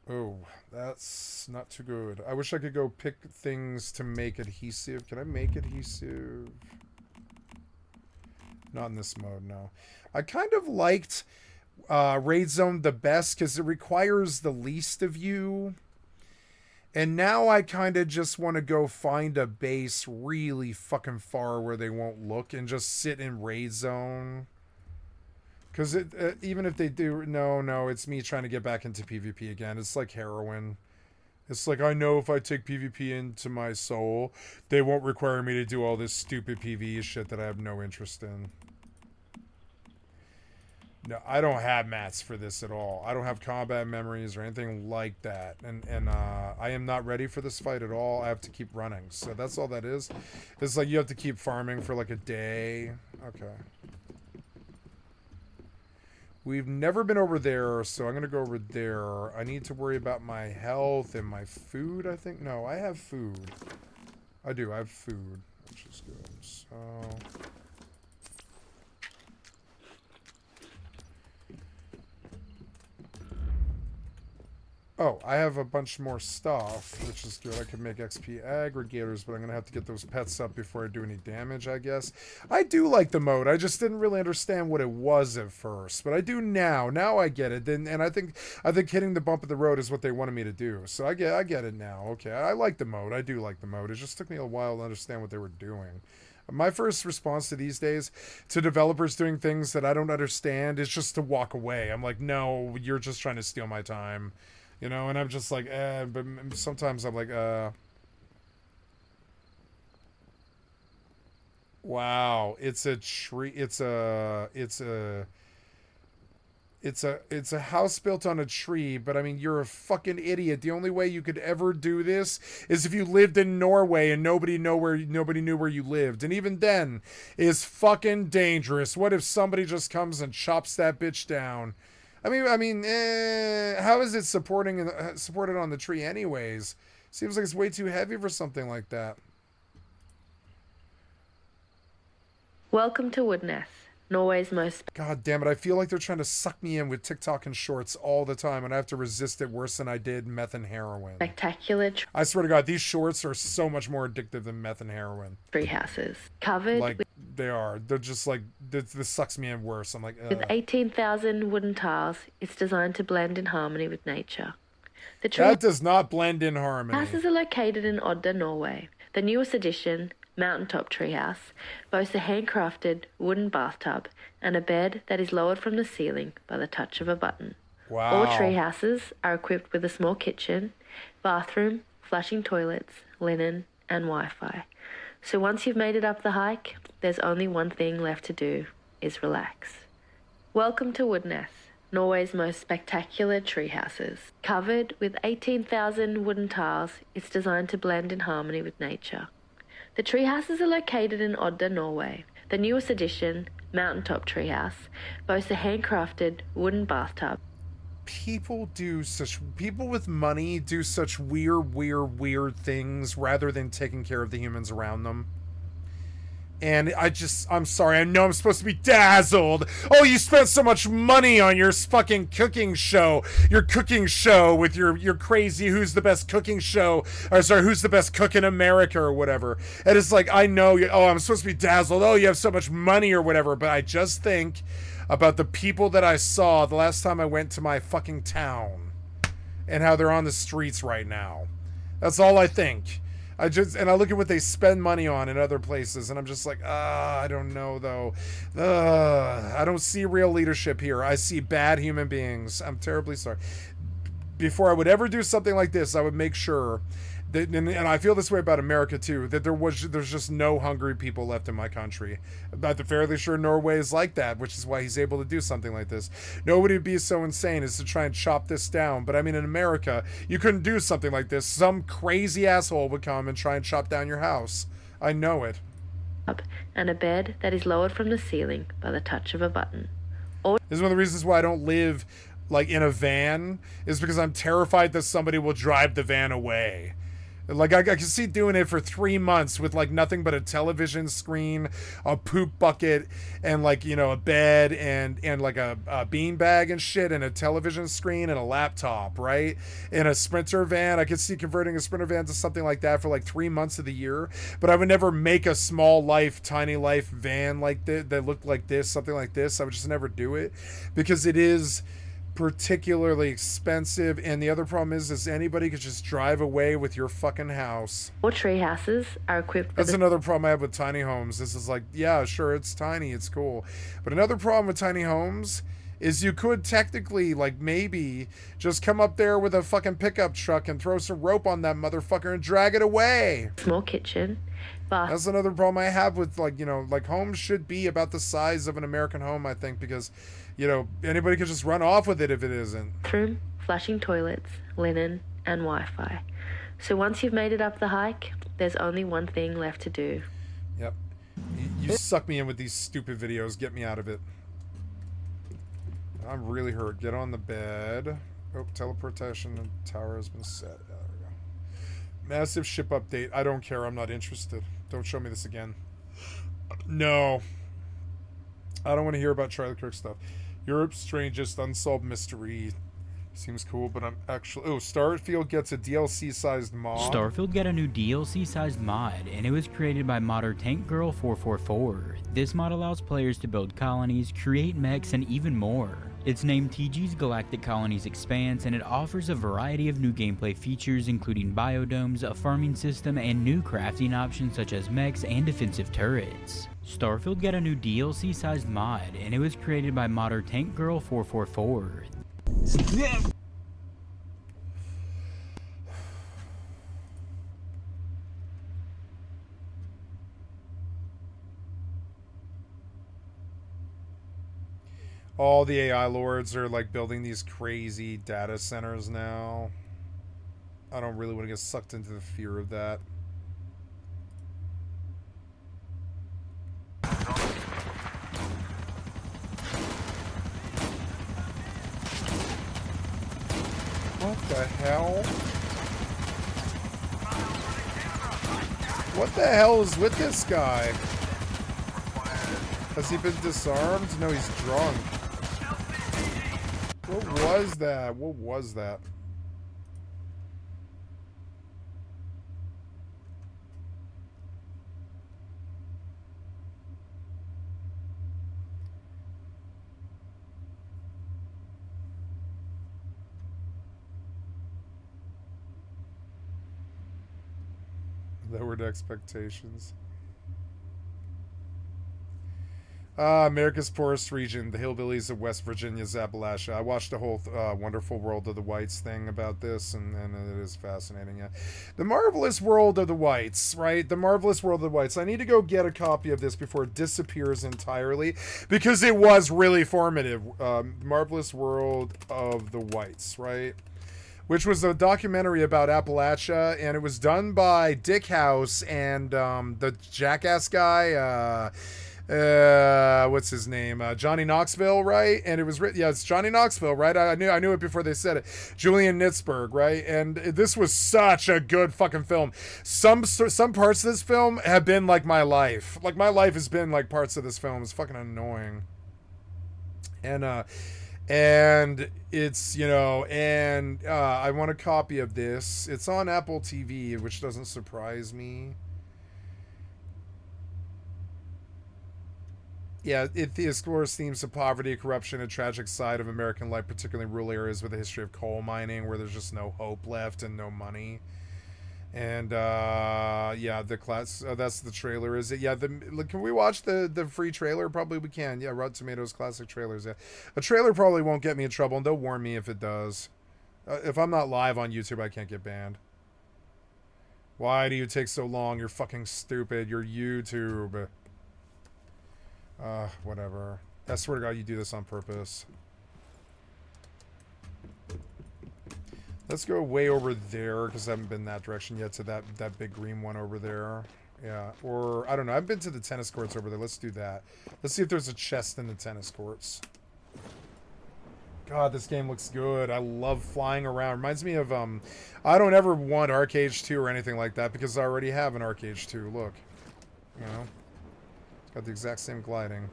oh, that's not too good. I wish I could go pick things to make adhesive. Can I make adhesive? Not in this mode, no. I kind of liked Raid Zone the best because it requires the least of you. And now I kind of just want to go find a base really fucking far where they won't look and just sit in Raid Zone. Because even if they do... No, it's me trying to get back into PvP again. It's like heroin. It's like, I know if I take PvP into my soul, they won't require me to do all this stupid PvE shit that I have no interest in. No, I don't have mats for this at all. I don't have combat memories or anything like that. And I am not ready for this fight at all. I have to keep running. So that's all that is. It's like you have to keep farming for like a day. Okay. We've never been over there, so I'm going to go over there. I need to worry about my health and my food, I think. No, I have food. I do. I have food, which is good. So... Oh, I have a bunch more stuff, which is good. I can make XP aggregators, but I'm going to have to get those pets up before I do any damage, I guess. I do like the mode. I just didn't really understand what it was at first, but I do now. Now I get it. And I think hitting the bump of the road is what they wanted me to do. So I get it now. Okay, I like the mode. I do like the mode. It just took me a while to understand what they were doing. My first response to these days to developers doing things that I don't understand is just to walk away. I'm like, no, you're just trying to steal my time. You know, and I'm just like, but sometimes I'm like, wow, it's a tree, it's a house built on a tree, but I mean, you're a fucking idiot. The only way you could ever do this is if you lived in Norway and nobody knew where you lived. And even then, it's fucking dangerous. What if somebody just comes and chops that bitch down? I mean, how is it supported on the tree anyways? Seems like it's way too heavy for something like that. Welcome to Woodness, Norway's most... God damn it, I feel like they're trying to suck me in with TikTok and shorts all the time, and I have to resist it worse than I did meth and heroin. Spectacular... I swear to God, these shorts are so much more addictive than meth and heroin. Tree houses. Covered... Like, they are. They're just like, this sucks me in worse. I'm like, With 18,000 wooden tiles, it's designed to blend in harmony with nature. The tree... That does not blend in harmony. Houses are located in Odda, Norway. The newest addition... Mountaintop Treehouse boasts a handcrafted wooden bathtub and a bed that is lowered from the ceiling by the touch of a button. Wow. All treehouses are equipped with a small kitchen, bathroom, flushing toilets, linen, and Wi-Fi. So once you've made it up the hike, there's only one thing left to do, is relax. Welcome to Woodness, Norway's most spectacular treehouses. Covered with 18,000 wooden tiles, it's designed to blend in harmony with nature. The treehouses are located in Odda, Norway. The newest addition, Mountaintop Treehouse, boasts a handcrafted wooden bathtub. People with money do such weird things rather than taking care of the humans around them. And I'm sorry, I know I'm supposed to be dazzled. Oh, you spent so much money on your fucking cooking show. Your cooking show with your crazy who's the best cooking show, or sorry, who's the best cook in America or whatever. And it's like, I know, I'm supposed to be dazzled. Oh, you have so much money or whatever. But I just think about the people that I saw the last time I went to my fucking town and how they're on the streets right now. That's all I think. I look at what they spend money on in other places, and I'm just like, I don't know, though. I don't see real leadership here. I see bad human beings. I'm terribly sorry. Before I would ever do something like this, I would make sure that, and I feel this way about America, too, that there's just no hungry people left in my country. I'm fairly sure Norway is like that, which is why he's able to do something like this. Nobody would be so insane as to try and chop this down. But I mean, in America, you couldn't do something like this. Some crazy asshole would come and try and chop down your house. I know it. And a bed that is lowered from the ceiling by the touch of a button. This is one of the reasons why I don't live like in a van, is because I'm terrified that somebody will drive the van away. Like, I can see doing it for 3 months with, like, nothing but a television screen, a poop bucket, and, like, a bed, and like, a beanbag and shit, and a television screen, and a laptop, right? In a Sprinter van, I could see converting a Sprinter van to something like that for, like, 3 months of the year. But I would never make a small life, tiny life van like that looked like this, something like this. I would just never do it. Because it is particularly expensive, and the other problem is anybody could just drive away with your fucking house. All tree houses are equipped with... That's another problem I have with tiny homes. This is like, yeah, sure, it's tiny, it's cool. But another problem with tiny homes is you could technically, like, maybe just come up there with a fucking pickup truck and throw some rope on that motherfucker and drag it away. Small kitchen. But that's another problem I have with, like, like, homes should be about the size of an American home, I think, because anybody could just run off with it if it isn't. Bathroom, flushing toilets, linen, and Wi-Fi. So once you've made it up the hike, there's only one thing left to do. Yep. You suck me in with these stupid videos. Get me out of it. I'm really hurt. Get on the bed. Oh, teleportation tower has been set. Yeah, there we go. Massive ship update. I don't care. I'm not interested. Don't show me this again. No. I don't want to hear about Charlie Kirk stuff. Europe's strangest unsolved mystery. Seems cool, but I'm actually... Oh, Starfield gets a DLC-sized mod. Starfield got a new DLC-sized mod, and it was created by modder Tank Girl 444. This mod allows players to build colonies, create mechs, and even more. It's named TG's Galactic Colonies Expanse, and it offers a variety of new gameplay features, including biodomes, a farming system, and new crafting options such as mechs and defensive turrets. Starfield got a new DLC-sized mod, and it was created by modder Tank Girl 444. All the AI lords are like building these crazy data centers now. I don't really want to get sucked into the fear of that. What the hell? What the hell is with this guy? Has he been disarmed? No, he's drunk. What was that? What was that? Lowered expectations. America's poorest region, the hillbillies of West Virginia's Appalachia. I watched the whole Wonderful World of the Whites thing about this, and it is fascinating. Yeah, the Marvelous World of the Whites, right? The Marvelous World of the Whites. I need to go get a copy of this before it disappears entirely, because it was really formative. Marvelous World of the Whites, right? Which was a documentary about Appalachia, and it was done by Dick House and the Jackass guy. What's his name? Johnny Knoxville, right? And it was written, yeah, it's Johnny Knoxville, right? I knew it before they said it. Julian Nitzberg, right? And this was such a good fucking film. Some parts of this film have been like my life. Like my life has been like parts of this film. It's fucking annoying. And it's, you know, and I want a copy of this. It's on Apple TV, which doesn't surprise me. Yeah, it explores themes of poverty, corruption, and tragic side of American life, particularly in rural areas with a history of coal mining, where there's just no hope left and no money. And yeah, the class. That's the trailer. Is it? Yeah. Can we watch the free trailer? Probably we can. Yeah, Rotten Tomatoes classic trailers. Yeah, a trailer probably won't get me in trouble, and they'll warn me if it does. If I'm not live on YouTube, I can't get banned. Why do you take so long? You're fucking stupid. You're YouTube. Whatever. I swear to God, you do this on purpose. Let's go way over there, because I haven't been that direction yet, to that big green one over there. Yeah, or, I don't know. I've been to the tennis courts over there. Let's do that. Let's see if there's a chest in the tennis courts. God, this game looks good. I love flying around. Reminds me of, I don't ever want Arcade 2 or anything like that, because I already have an Arcade 2. Look. You know? It's got the exact same gliding.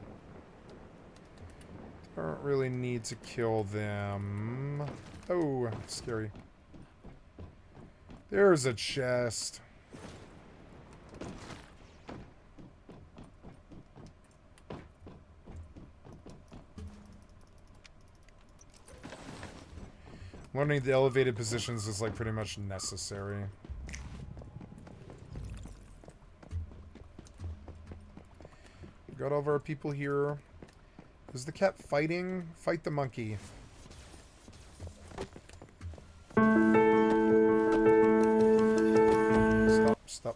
Don't really need to kill them. Oh, scary. There's a chest. Learning the elevated positions is like pretty much necessary. Got all of our people here. Is the cat fighting? Fight the monkey.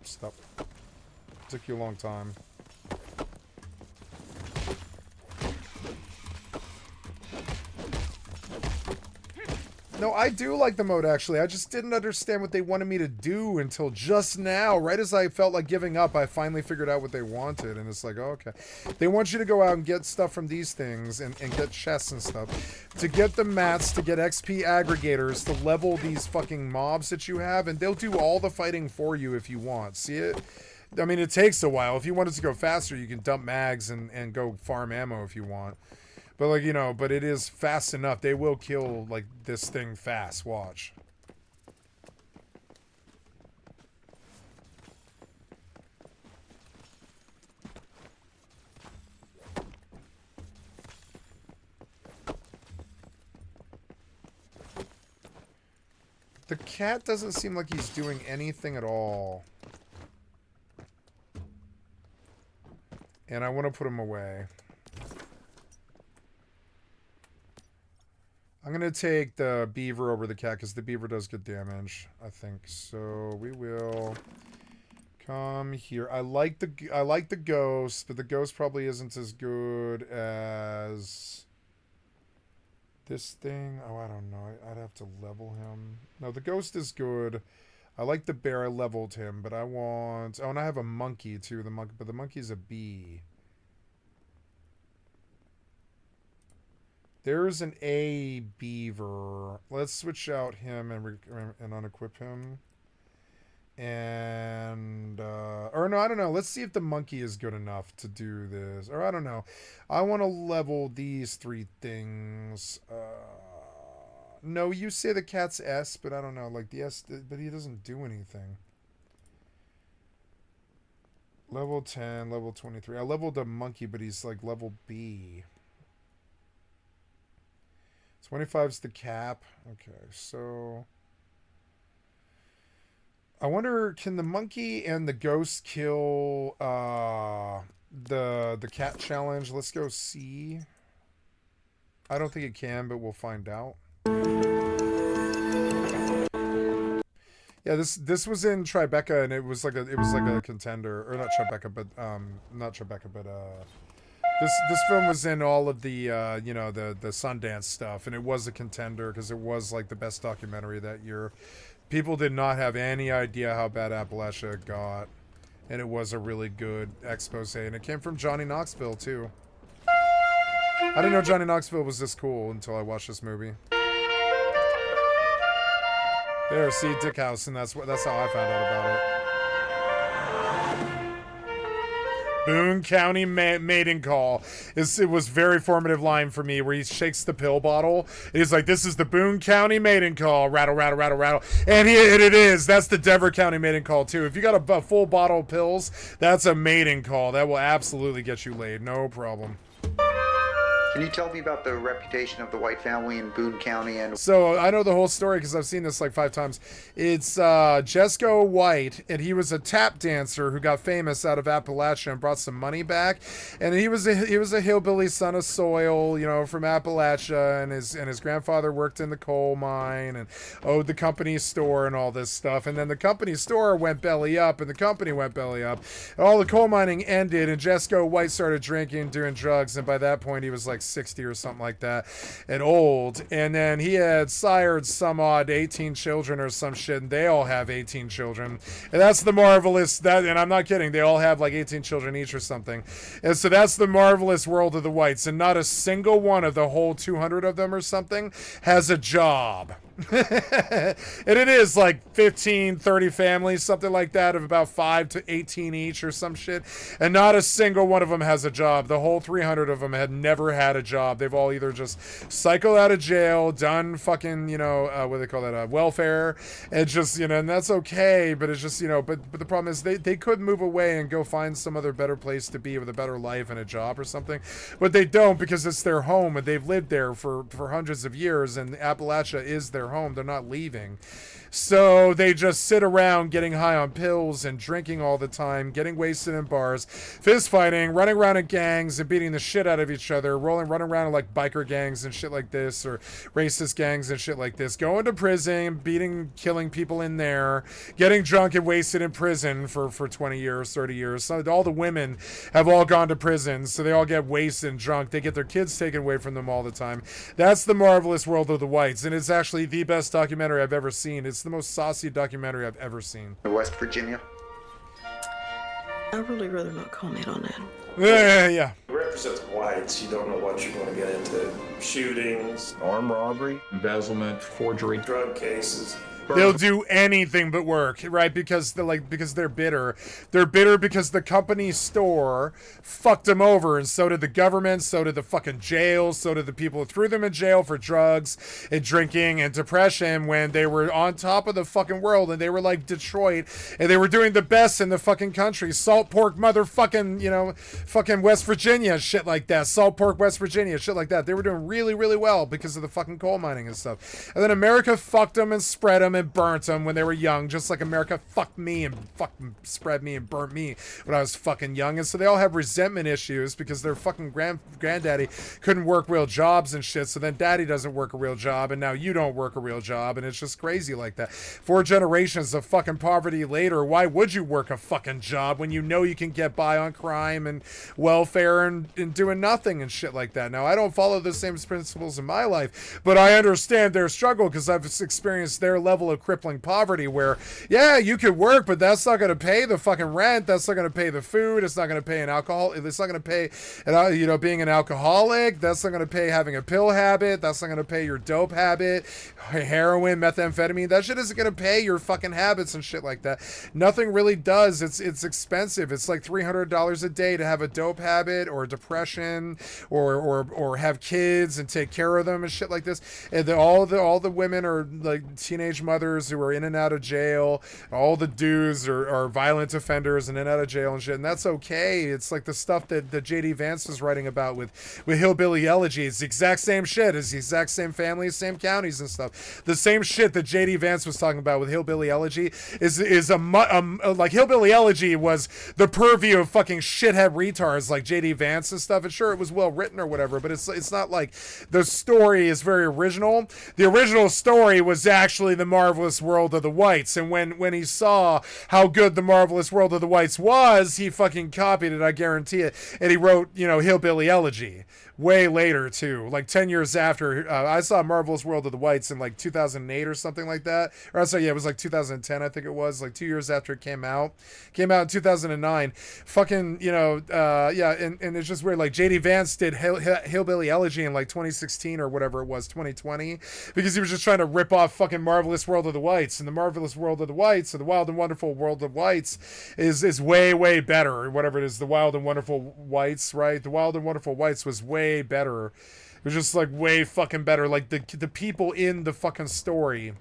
Stop. Took you a long time. No, I do like the mode, actually. I just didn't understand what they wanted me to do until just now. Right as I felt like giving up, I finally figured out what they wanted. And it's like, oh, okay. They want you to go out and get stuff from these things and get chests and stuff. To get the mats, to get XP aggregators, to level these fucking mobs that you have. And they'll do all the fighting for you if you want. See it? I mean, it takes a while. If you want it to go faster, you can dump mags and go farm ammo if you want. But like, you know, but it is fast enough. They will kill like this thing fast. Watch. The cat doesn't seem like he's doing anything at all. And I want to put him away. I'm going to take the beaver over the cat because the beaver does good damage, I think. So we will come here. I like the ghost, but the ghost probably isn't as good as this thing. Oh, I don't know. I'd have to level him. No, the ghost is good. I like the bear. I leveled him, but I want... Oh, and I have a monkey, too. But the monkey's a bee. There's an A beaver. Let's switch out him and unequip him. And... or no, I don't know. Let's see if the monkey is good enough to do this. Or I don't know. I want to level these 3 things. No, you say the cat's S, but I don't know. Like the S, but he doesn't do anything. Level 10, level 23. I leveled a monkey, but he's like level B. 25's the cap. Okay, so... I wonder, can the monkey and the ghost kill the cat challenge? Let's go see. I don't think it can, but we'll find out. Yeah, this was in Tribeca, and it was like a contender, or not Tribeca, but not Tribeca, but this film was in all of the you know, the Sundance stuff, and it was a contender because it was like the best documentary that year. People did not have any idea how bad Appalachia got, and it was a really good expose, and it came from Johnny Knoxville too. I didn't know Johnny Knoxville was this cool until I watched this movie. There, see, Dick House, and that's how I found out about it. Boone County mating call. It was very formative line for me, where he shakes the pill bottle. He's like, "This is the Boone County mating call." Rattle, rattle, rattle, rattle. And it is. That's the Denver County mating call too. If you got a full bottle of pills, that's a mating call. That will absolutely get you laid. No problem. Can you tell me about the reputation of the White family in Boone County? And so I know the whole story because I've seen this like 5 times. It's Jesco White, and he was a tap dancer who got famous out of Appalachia and brought some money back. And he was a hillbilly son of soil, you know, from Appalachia, and his grandfather worked in the coal mine and owned the company store and all this stuff. And then the company store went belly up, and the company went belly up. And all the coal mining ended, and Jesco White started drinking, doing drugs, and by that point he was like 60 or something like that, and old. And then he had sired some odd 18 children or some shit, and they all have 18 children. And that's the marvelous, and I'm not kidding, they all have like 18 children each or something. And so that's the marvelous world of the Whites, and not a single one of the whole 200 of them or something has a job. And it is like 15, 30 families, something like that, of about 5 to 18 each or some shit. And not a single one of them has a job. The whole 300 of them had never had a job. They've all either just cycled out of jail, done fucking, you know, what do they call that, welfare, and just, you know, and that's okay, but it's just, you know, but the problem is they could move away and go find some other better place to be with a better life and a job or something, but they don't, because it's their home, and they've lived there for hundreds of years, and Appalachia is their home. They're not leaving. So they just sit around getting high on pills and drinking all the time, getting wasted in bars, fist fighting, running around in gangs and beating the shit out of each other, running around in like biker gangs and shit like this, or racist gangs and shit like this, going to prison, killing people in there, getting drunk and wasted in prison for 20 years, 30 years. So all the women have all gone to prison, so they all get wasted and drunk. They get their kids taken away from them all the time. That's the marvelous world of the Whites, and it's actually the best documentary I've ever seen. It's the most saucy documentary I've ever seen. West Virginia. I'd really rather not comment on that. Yeah. You represent the Whites. You don't know what you're going to get into. Shootings, armed robbery, embezzlement, forgery, drug cases. They'll do anything but work, right? Because they're bitter. They're bitter because the company store fucked them over, and so did the government, so did the fucking jails, so did the people who threw them in jail for drugs and drinking and depression when they were on top of the fucking world, and they were like Detroit, and they were doing the best in the fucking country. Salt pork motherfucking, fucking West Virginia, shit like that. Salt pork West Virginia, shit like that. They were doing really, really well because of the fucking coal mining and stuff. And then America fucked them and spread them and burnt them when they were young, just like America fucked me and fucking spread me and burnt me when I was fucking young. And so they all have resentment issues because their fucking granddaddy couldn't work real jobs and shit. So then daddy doesn't work a real job, and now you don't work a real job, and it's just crazy like that. 4 generations of fucking poverty later, why would you work a fucking job when you know you can get by on crime and welfare and doing nothing and shit like that? Now, I don't follow the same principles in my life, but I understand their struggle because I've experienced their level of crippling poverty where, yeah, you could work, but that's not going to pay the fucking rent. That's not going to pay the food. It's not going to pay an alcohol. It's not going to pay, being an alcoholic. That's not going to pay having a pill habit. That's not going to pay your dope habit, heroin, methamphetamine. That shit isn't going to pay your fucking habits and shit like that. Nothing really does. It's expensive. It's like $300 a day to have a dope habit or depression or have kids and take care of them and shit like this. And all the women are like teenage mothers who are in and out of jail. All the dudes are violent offenders and in and out of jail and shit. And that's okay. It's like the stuff that J.D. Vance was writing about with Hillbilly Elegy. It's the exact same shit. It's the exact same families, same counties and stuff. The same shit that J.D. Vance was talking about with Hillbilly Elegy is like Hillbilly Elegy was the purview of fucking shithead retards like J.D. Vance and stuff. And sure, it was well written or whatever, but it's not like the story is very original. The original story was actually The Marvelous World of the Whites, and when he saw how good The Marvelous World of the Whites was, he fucking copied it, I guarantee it, and he wrote, Hillbilly Elegy way later too, like 10 years after. I saw Marvelous World of the Whites in like 2008 or something like that, or it was like 2010, I think it was, like 2 years after it came out in 2009. Fucking, and it's just weird, like J.D. Vance did Hillbilly Elegy in like 2016 or whatever it was, 2020, because he was just trying to rip off fucking Marvelous World of the Whites. And the Marvelous World of the Whites, or the Wild and Wonderful World of Whites, is way, way better, or whatever it is, the Wild and Wonderful Whites, right? The Wild and Wonderful Whites was way better. It was just like way fucking better. Like the people in the fucking story,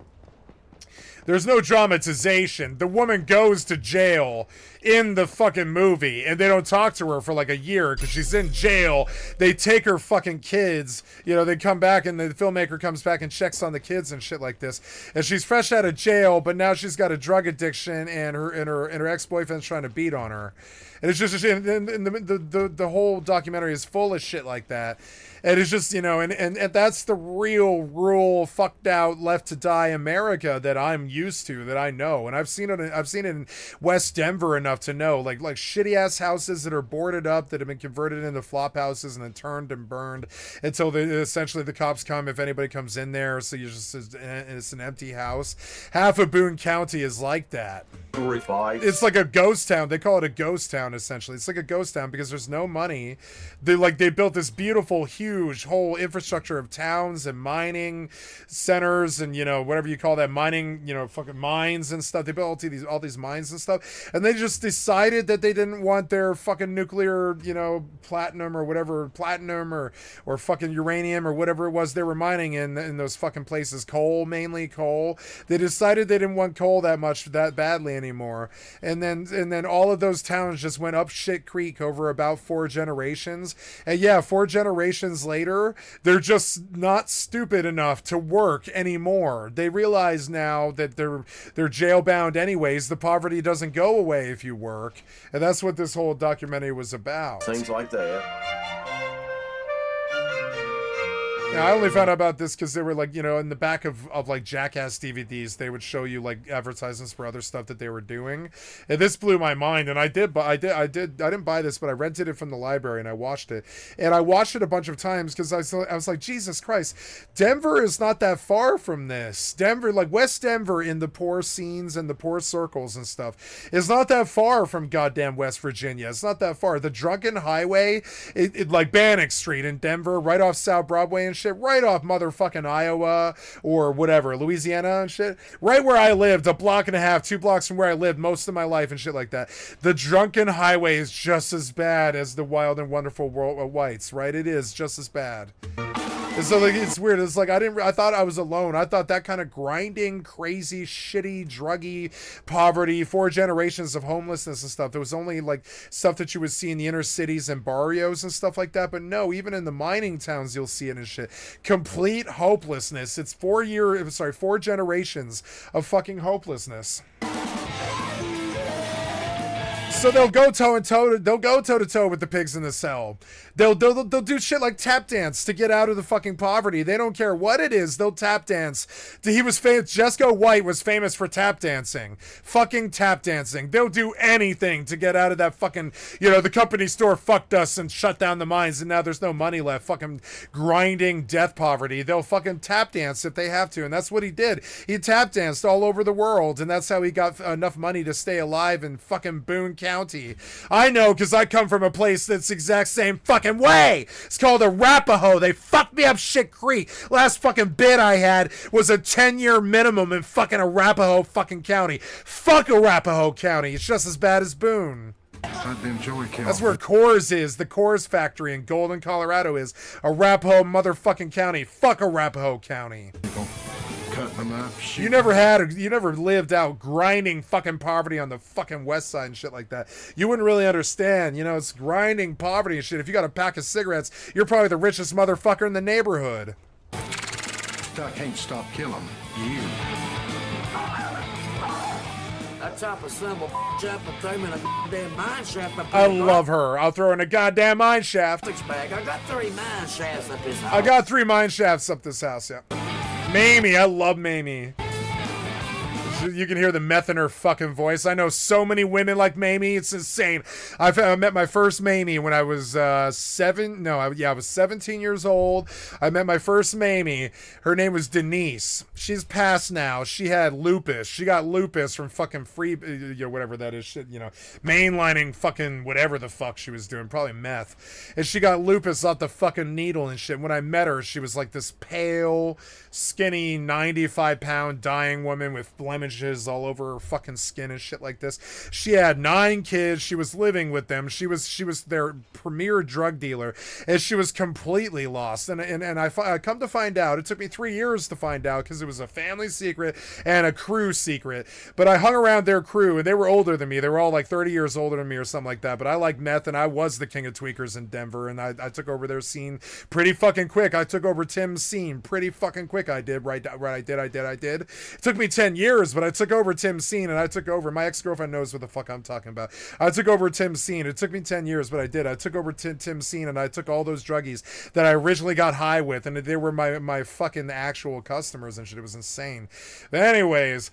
there's no dramatization. The woman goes to jail in the fucking movie, and they don't talk to her for like a year because she's in jail. They take her fucking kids, they come back, and the filmmaker comes back and checks on the kids and shit like this. And she's fresh out of jail, but now she's got a drug addiction, and her ex-boyfriend's trying to beat on her. And it's just the whole documentary is full of shit like that. And it's just, and that's the real rural, fucked out, left to die America that I'm used to, that I know. And I've seen it in West Denver enough to know, like shitty ass houses that are boarded up, that have been converted into flop houses and then turned and burned until essentially the cops come if anybody comes in there. So it's an empty house. Half of Boone County is like that. It's like a ghost town. They call it a ghost town, essentially. It's like a ghost town because there's no money. They built this beautiful, huge whole infrastructure of towns and mining centers and, whatever you call that, mining, fucking mines and stuff. They built all these mines and stuff. And they just decided that they didn't want their fucking nuclear, platinum or fucking uranium or whatever it was they were mining in those fucking places. Coal, mainly coal. They decided they didn't want coal that badly anymore. And then all of those towns just went up shit creek over about 4 generations. And yeah, 4 generations later, they're just not stupid enough to work anymore. They realize now that they're jailbound anyways. The poverty doesn't go away if you work. And that's what this whole documentary was about. Things like that. Yeah, I only found out about this because they were like, in the back of like Jackass DVDs, they would show you like advertisements for other stuff that they were doing. And this blew my mind. And I didn't buy this, but I rented it from the library and I watched it. And I watched it a bunch of times because I was like, Jesus Christ, Denver is not that far from this. Denver, like West Denver in the poor scenes and the poor circles and stuff, is not that far from goddamn West Virginia. It's not that far. The Drunken Highway, like Bannock Street in Denver, right off South Broadway and shit, right off motherfucking Iowa or whatever, Louisiana and shit. Right where I lived, a block and a half, 2 blocks from where I lived most of my life and shit like that. The drunken highway is just as bad as the wild and wonderful world of whites, right? It is just as bad. And so like it's weird. It's like I thought I was alone. I thought that kind of grinding, crazy, shitty, druggy poverty, 4 generations of homelessness and stuff. There was only like stuff that you would see in the inner cities and barrios and stuff like that. But no, even in the mining towns, you'll see it and shit. Complete hopelessness. It's 4 generations of fucking hopelessness. So they'll go toe to toe with the pigs in the cell. They'll do shit like tap dance to get out of the fucking poverty. They don't care what it is. They'll tap dance. He was famous. Jesco White was famous for tap dancing. Fucking tap dancing. They'll do anything to get out of that fucking, the company store fucked us and shut down the mines and now there's no money left. Fucking grinding death poverty. They'll fucking tap dance if they have to. And that's what he did. He tap danced all over the world and that's how he got enough money to stay alive in fucking Boone County. I know because I come from a place that's the exact same fucking way. It's called Arapahoe. They fucked me up shit creek. Last fucking bid I had was a 10-year minimum in fucking Arapahoe fucking county. Fuck Arapahoe County. It's just as bad as Boone. That's where Coors is. The Coors factory in Golden, Colorado is. Arapahoe motherfucking county. Fuck Arapahoe County. Cut them up. You never lived out grinding fucking poverty on the fucking west side and shit like that. You wouldn't really understand. It's grinding poverty and shit. If you got a pack of cigarettes, you're probably the richest motherfucker in the neighborhood. I can't stop killing you. I chop a symbol, chop and throw him in a goddamn mine shaft. I love her. I'll throw her in a goddamn mine shaft. Bag. I got 3 mine shafts up this house. I got 3 mine shafts up this house, yeah. Mamie, I love Mamie. You can hear the meth in her fucking voice. I know so many women like Mamie. It's insane. I met my first Mamie when I was I was 17 years old. I met my first Mamie. Her name was Denise. She's passed now. She had lupus. She got lupus from fucking free, whatever that is, shit, mainlining fucking whatever the fuck she was doing, probably meth. And she got lupus off the fucking needle and shit. When I met her, she was like this pale, skinny, 95-pound dying woman with blemishes all over her fucking skin and shit like this. She had 9 kids. She was living with them. She was their premier drug dealer, and she was completely lost. And I come to find out, it took me 3 years to find out because it was a family secret and a crew secret. But I hung around their crew, and they were older than me. They were all like 30 years older than me or something like that. But I like meth, and I was the king of tweakers in Denver, and I took over their scene pretty fucking quick. I took over Tim's scene pretty fucking quick. I did. I did. It took me 10 years, but I took over Tim's scene, and I took over. My ex-girlfriend knows what the fuck I'm talking about. I took over Tim's scene. It took me 10 years, but I did. I took over Tim's scene, and I took all those druggies that I originally got high with, and they were my fucking actual customers and shit. It was insane. But anyways,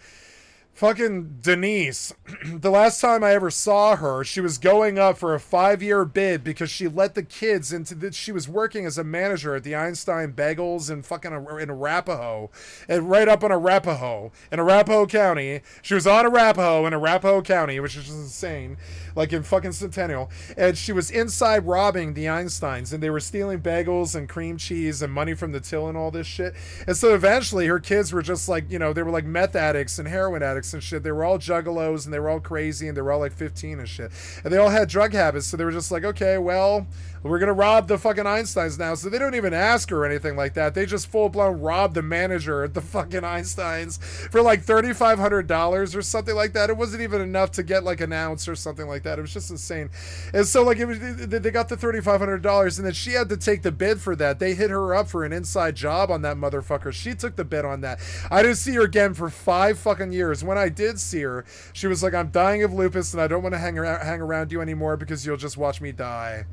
fucking Denise, the last time I ever saw her, she was going up for a 5-year bid because she let the kids she was working as a manager at the Einstein Bagels in Arapahoe, and right up on Arapahoe, in Arapahoe County. She was on Arapahoe in Arapahoe County, which is insane, like in fucking Centennial, and she was inside robbing the Einsteins, and they were stealing bagels and cream cheese and money from the till and all this shit. And so eventually her kids were just like, they were like meth addicts and heroin addicts and shit. They were all juggalos and they were all crazy and they were all like 15 and shit. And they all had drug habits. So they were just like, okay, well, we're going to rob the fucking Einsteins now. So they don't even ask her or anything like that. They just full blown rob the manager at the fucking Einsteins for like $3,500 or something like that. It wasn't even enough to get like an ounce or something like that. It was just insane. And so like they got the $3,500 and then she had to take the bid for that. They hit her up for an inside job on that motherfucker. She took the bid on that. I didn't see her again for 5 fucking years. When I did see her, she was like, I'm dying of lupus and I don't want to hang around you anymore because you'll just watch me die.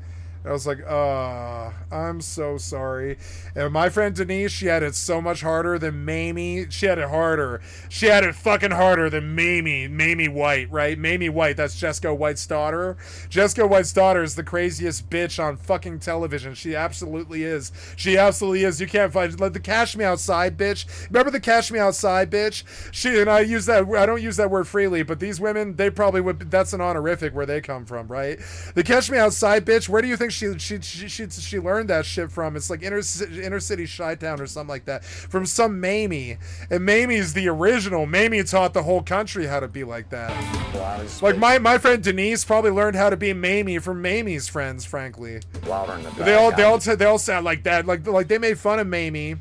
I was like, I'm so sorry. And my friend Denise, she had it so much harder than Mamie. She had it harder. She had it fucking harder than Mamie White, right? Mamie White, that's Jessica White's daughter. Jessica White's daughter is the craziest bitch on fucking television. She absolutely is. She absolutely is. You can't find, like, the Cash Me Outside bitch. Remember the Cash Me Outside bitch? I don't use that word freely, but these women, they probably would, that's an honorific where they come from, right? The Cash Me Outside bitch, where do you think she learned that shit from. It's like inner city Chi-town or something like that, from some Mamie. And Mamie's the original. Mamie taught the whole country how to be like that. Like my friend Denise probably learned how to be Mamie from Mamie's friends, frankly. They all sound like that. Like they made fun of Mamie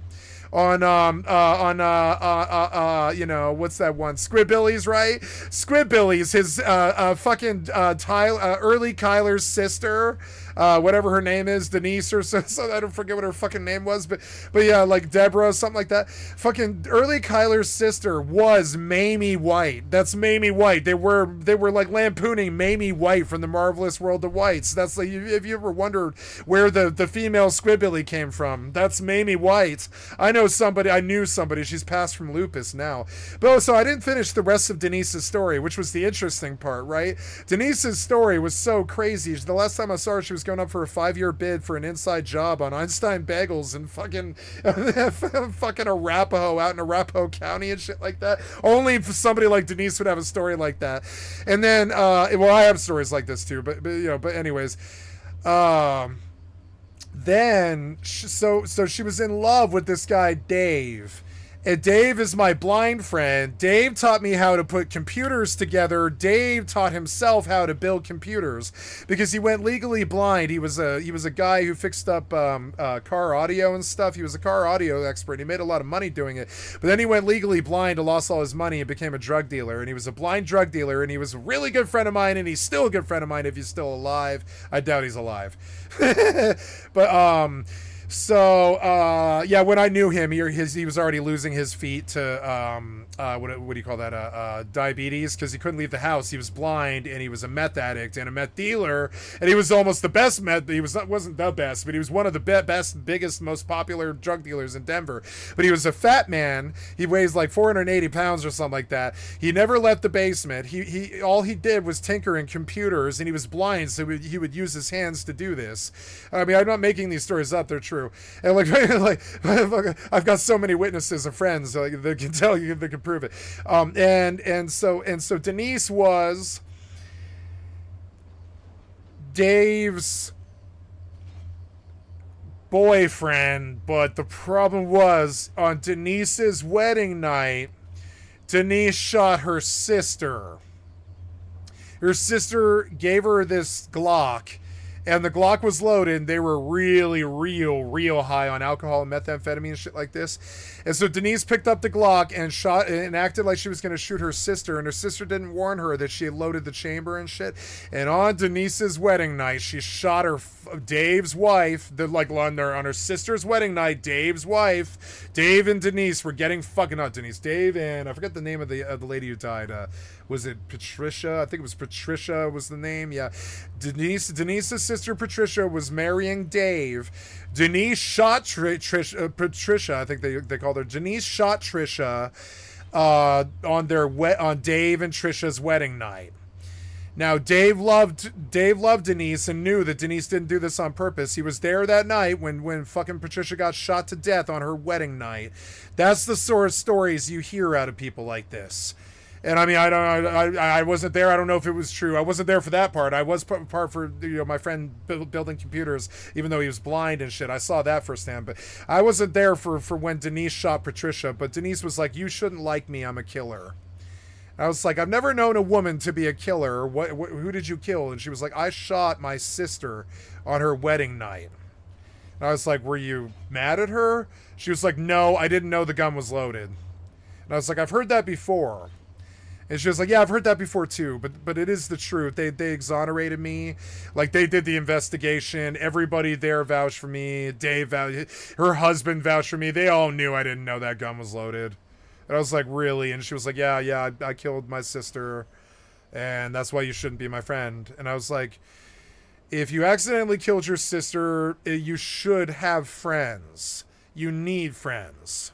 on you know, what's that one, Squidbillies, right? Squidbillies, his fucking early Kyler's sister, whatever her name is, Denise or so I don't forget what her fucking name was, but yeah, like Deborah, something like that. Fucking early Kyler's sister was Mamie White. That's Mamie White. They were like lampooning Mamie White from the Marvelous World of Whites. That's like, if you ever wondered where the female Squidbilly came from, that's Mamie White. I knew somebody. She's passed from lupus now. But so I didn't finish the rest of Denise's story, which was the interesting part, right? Denise's story was so crazy. The last time I saw her, she was going up for a 5-year bid for an inside job on Einstein Bagels and fucking Arapahoe, out in Arapahoe County and shit like that. Only if somebody like Denise would have a story like that. And then, well, I have stories like this too, but you know, but anyways, then so she was in love with this guy Dave, and Dave is my blind friend. Dave taught me how to put computers together. Dave taught himself how to build computers because he went legally blind. He was a guy who fixed up car audio and stuff. He was a car audio expert. He made a lot of money doing it, but then he went legally blind and lost all his money and became a drug dealer. And he was a blind drug dealer, and he was a really good friend of mine, and he's still a good friend of mine if he's still alive. I doubt he's alive. But yeah, when I knew him, he was already losing his feet to what do you call that, diabetes, because he couldn't leave the house. He was blind, and he was a meth addict and a meth dealer, and he was almost the best meth. He wasn't the best, but he was one of the best, biggest, most popular drug dealers in Denver. But he was a fat man. He weighs like 480 pounds or something like that. He never left the basement. He all he did was tinker in computers, and he was blind, so he would use his hands to do this. I mean, I'm not making these stories up; they're true. And like I've got so many witnesses and friends that can tell you, that can prove it. And so Denise was Dave's boyfriend, but the problem was, on Denise's wedding night, Denise shot her sister. Her sister gave her this Glock, and the Glock was loaded, and they were really, real high on alcohol and methamphetamine and shit like this. And so Denise picked up the Glock and shot and acted like she was going to shoot her sister, and her sister didn't warn her that she had loaded the chamber and shit. And on Denise's wedding night, she shot Dave's wife, on her sister's wedding night. Dave's wife, Dave and Denise were getting not Denise, Dave and I forget the name of the lady who died. Was it Patricia? I think it was Patricia was the name. Yeah. Denise's sister Patricia was marrying Dave. Denise shot Patricia. I think they called her. Denise shot Trisha on Dave and Trisha's wedding night. Now, Dave loved Denise and knew that Denise didn't do this on purpose. He was there that night when fucking Patricia got shot to death on her wedding night. That's the sort of stories you hear out of people like this. And I mean, I wasn't there. I don't know if it was true. I wasn't there for that part. I was part for, my friend building computers, even though he was blind and shit. I saw that firsthand, but I wasn't there for when Denise shot Patricia. But Denise was like, "You shouldn't like me. I'm a killer." I was like, "I've never known a woman to be a killer. Who did you kill?" And she was like, "I shot my sister on her wedding night." And I was like, "Were you mad at her?" She was like, "No, I didn't know the gun was loaded." And I was like, "I've heard that before." And she was like, "Yeah, I've heard that before too, but it is the truth. They exonerated me. Like, they did the investigation. Everybody there vouched for me. Dave vouched. Her husband vouched for me. They all knew I didn't know that gun was loaded." And I was like, "Really?" And she was like, Yeah, I killed my sister, and that's why you shouldn't be my friend." And I was like, if you accidentally killed your sister, you should have friends. You need friends,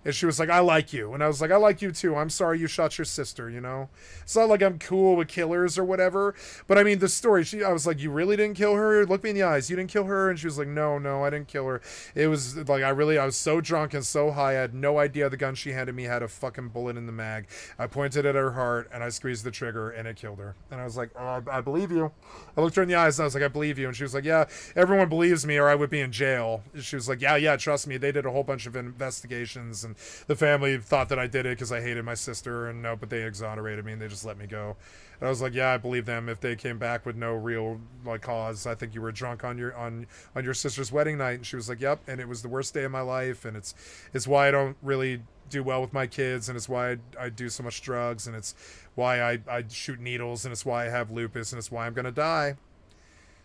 And she was like, I like you. And I was like, I like you too. I'm sorry you shot your sister, you know? It's not like I'm cool with killers or whatever. But I mean, the story, I was like, you really didn't kill her? Look me in the eyes. You didn't kill her? And she was like, no, I didn't kill her. It was like, I was so drunk and so high. I had no idea the gun she handed me had a fucking bullet in the mag. I pointed at her heart and I squeezed the trigger and it killed her. And I was like, I believe you. I looked her in the eyes and I was like, I believe you. And she was like, yeah, everyone believes me or I would be in jail. She was like, yeah, trust me. They did a whole bunch of investigations and the family thought that I did it because I hated my sister, and no, but they exonerated me and they just let me go. And I was like, yeah, I believe them if they came back with no real like cause. I think you were drunk on your sister's wedding night. And she was like, yep, and it was the worst day of my life, and it's why I don't really do well with my kids, and it's why I do so much drugs, and it's why I shoot needles, and it's why I have lupus, and it's why I'm gonna die.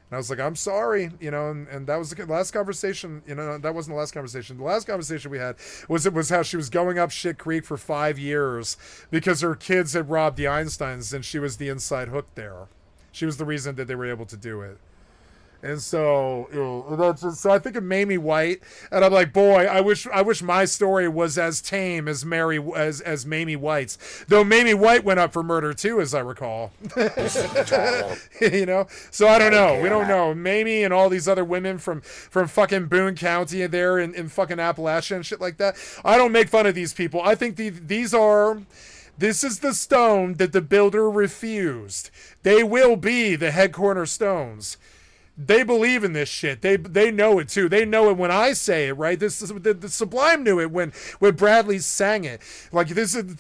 And I was like, I'm sorry, you know, and that was the last conversation, you know, that wasn't the last conversation. The last conversation we had was how she was going up shit creek for 5 years because her kids had robbed the Einsteins and she was the inside hook there. She was the reason that they were able to do it. And so, you know, so I think of Mamie White, and I'm like, boy, I wish my story was as tame as as Mamie White's. Though Mamie White went up for murder too, as I recall. You know, so I don't know. We don't know. Mamie and all these other women from fucking Boone County there in fucking Appalachia and shit like that. I don't make fun of these people. I think this is the stone that the builder refused. They will be the head cornerstones. They believe in this shit. They know it too. They know it when I say it, right? This is the Sublime knew it when Bradley sang it. Like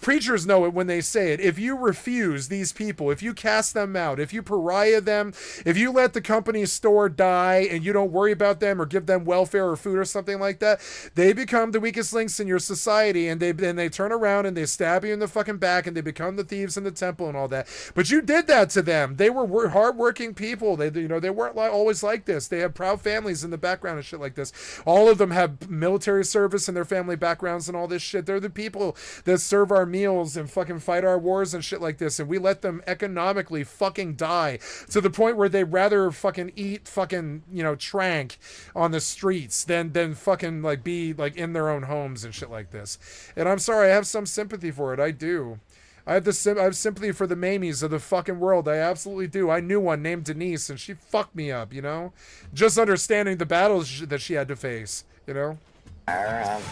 preachers know it when they say it. If you refuse these people, if you cast them out, if you pariah them, if you let the company's store die and you don't worry about them or give them welfare or food or something like that, they become the weakest links in your society, and they turn around and they stab you in the fucking back and they become the thieves in the temple and all that. But you did that to them. They were hardworking people. They weren't always like this. They have proud families in the background and shit like this. All of them have military service in their family backgrounds and all this shit. They're the people that serve our meals and fucking fight our wars and shit like this, and we let them economically fucking die to the point where they'd rather fucking eat fucking, you know, trank on the streets than fucking like be like in their own homes and shit like this. And I'm sorry, I have some sympathy for it. I do. I have sympathy for the Mamies of the fucking world. I absolutely do. I knew one named Denise, and she fucked me up, you know? Just understanding the battles that she had to face, you know?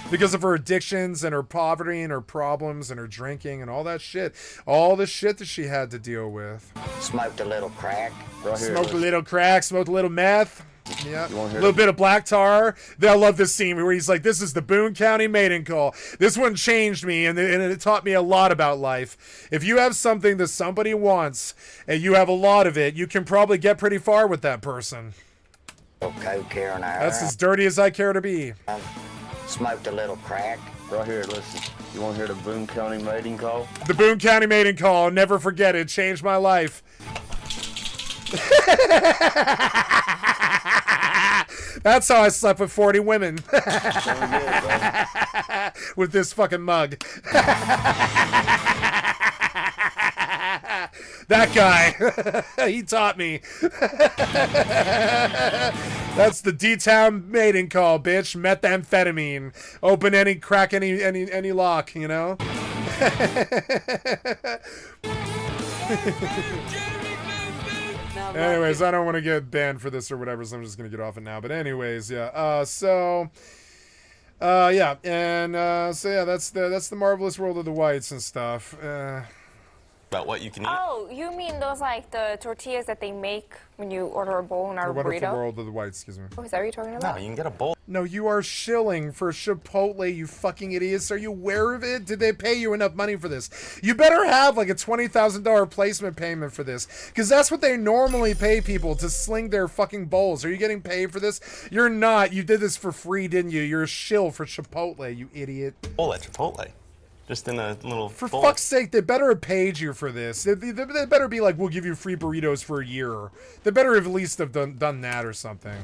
Because of her addictions and her poverty and her problems and her drinking and all that shit. All the shit that she had to deal with. Smoked a little crack. Smoked a little crack, smoked a little meth. Yeah, a little bit of black tar. I love this scene where he's like, this is the Boone County mating call. This one changed me, and it taught me a lot about life. If you have something that somebody wants, and you have a lot of it, you can probably get pretty far with that person. Okay, Karen. That's as dirty as I care to be. Smoked a little crack. Right here, listen. You want to hear the Boone County mating call? The Boone County mating call. I'll never forget it. It changed my life. That's how I slept with 40 women. With this fucking mug. That guy. He taught me. That's the D-Town mating call, bitch. Methamphetamine. Open any, crack any lock, you know? Anyways, I don't want to get banned for this or whatever, so I'm just gonna get off it now. But anyways, yeah. So yeah, and so yeah, that's the marvelous world of the whites and stuff. About what you can eat. Oh, you mean those like the tortillas that they make when you order a bowl in our The wonderful burrito? world of the whites, excuse me. Oh, is that what you're talking about? No, you can get a bowl. No, you are shilling for Chipotle, you fucking idiots. Are you aware of it? Did they pay you enough money for this? You better have like a $20,000 placement payment for this, because that's what they normally pay people to sling their fucking bowls. Are you getting paid for this? You're not. You did this for free, didn't you? You're a shill for Chipotle, you idiot. Bowl at Chipotle. Just in a little For bowl. fuck's sake, they better have paid you for this. They better be like, we'll give you free burritos for a year. They better have at least have done that or something.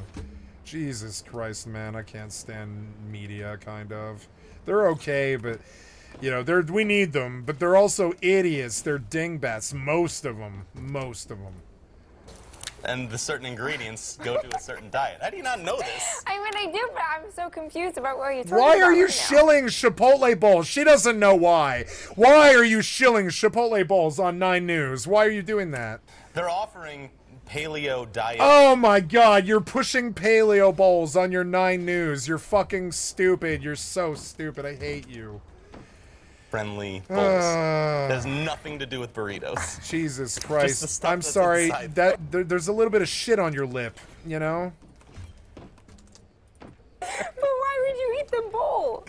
Jesus Christ, man, I can't stand media, kind of. They're okay, but, you know, we need them, but they're also idiots. They're dingbats, most of them. Most of them. and the certain ingredients go to a certain diet. How do you not know this? I mean, I do, but I'm so confused about what you're talking about. Why are you right now. shilling Chipotle bowls? She doesn't know why. Why are you shilling Chipotle bowls on 9 News? Why are you doing that? They're offering paleo diet. Oh my god, you're pushing paleo bowls on your 9 News. You're fucking stupid. You're so stupid. I hate you. Friendly bowls. That has nothing to do with burritos. Jesus Just the Christ. stuff I'm that's sorry. inside. There's a little bit of shit on your lip, you know? But why would you eat the bowl?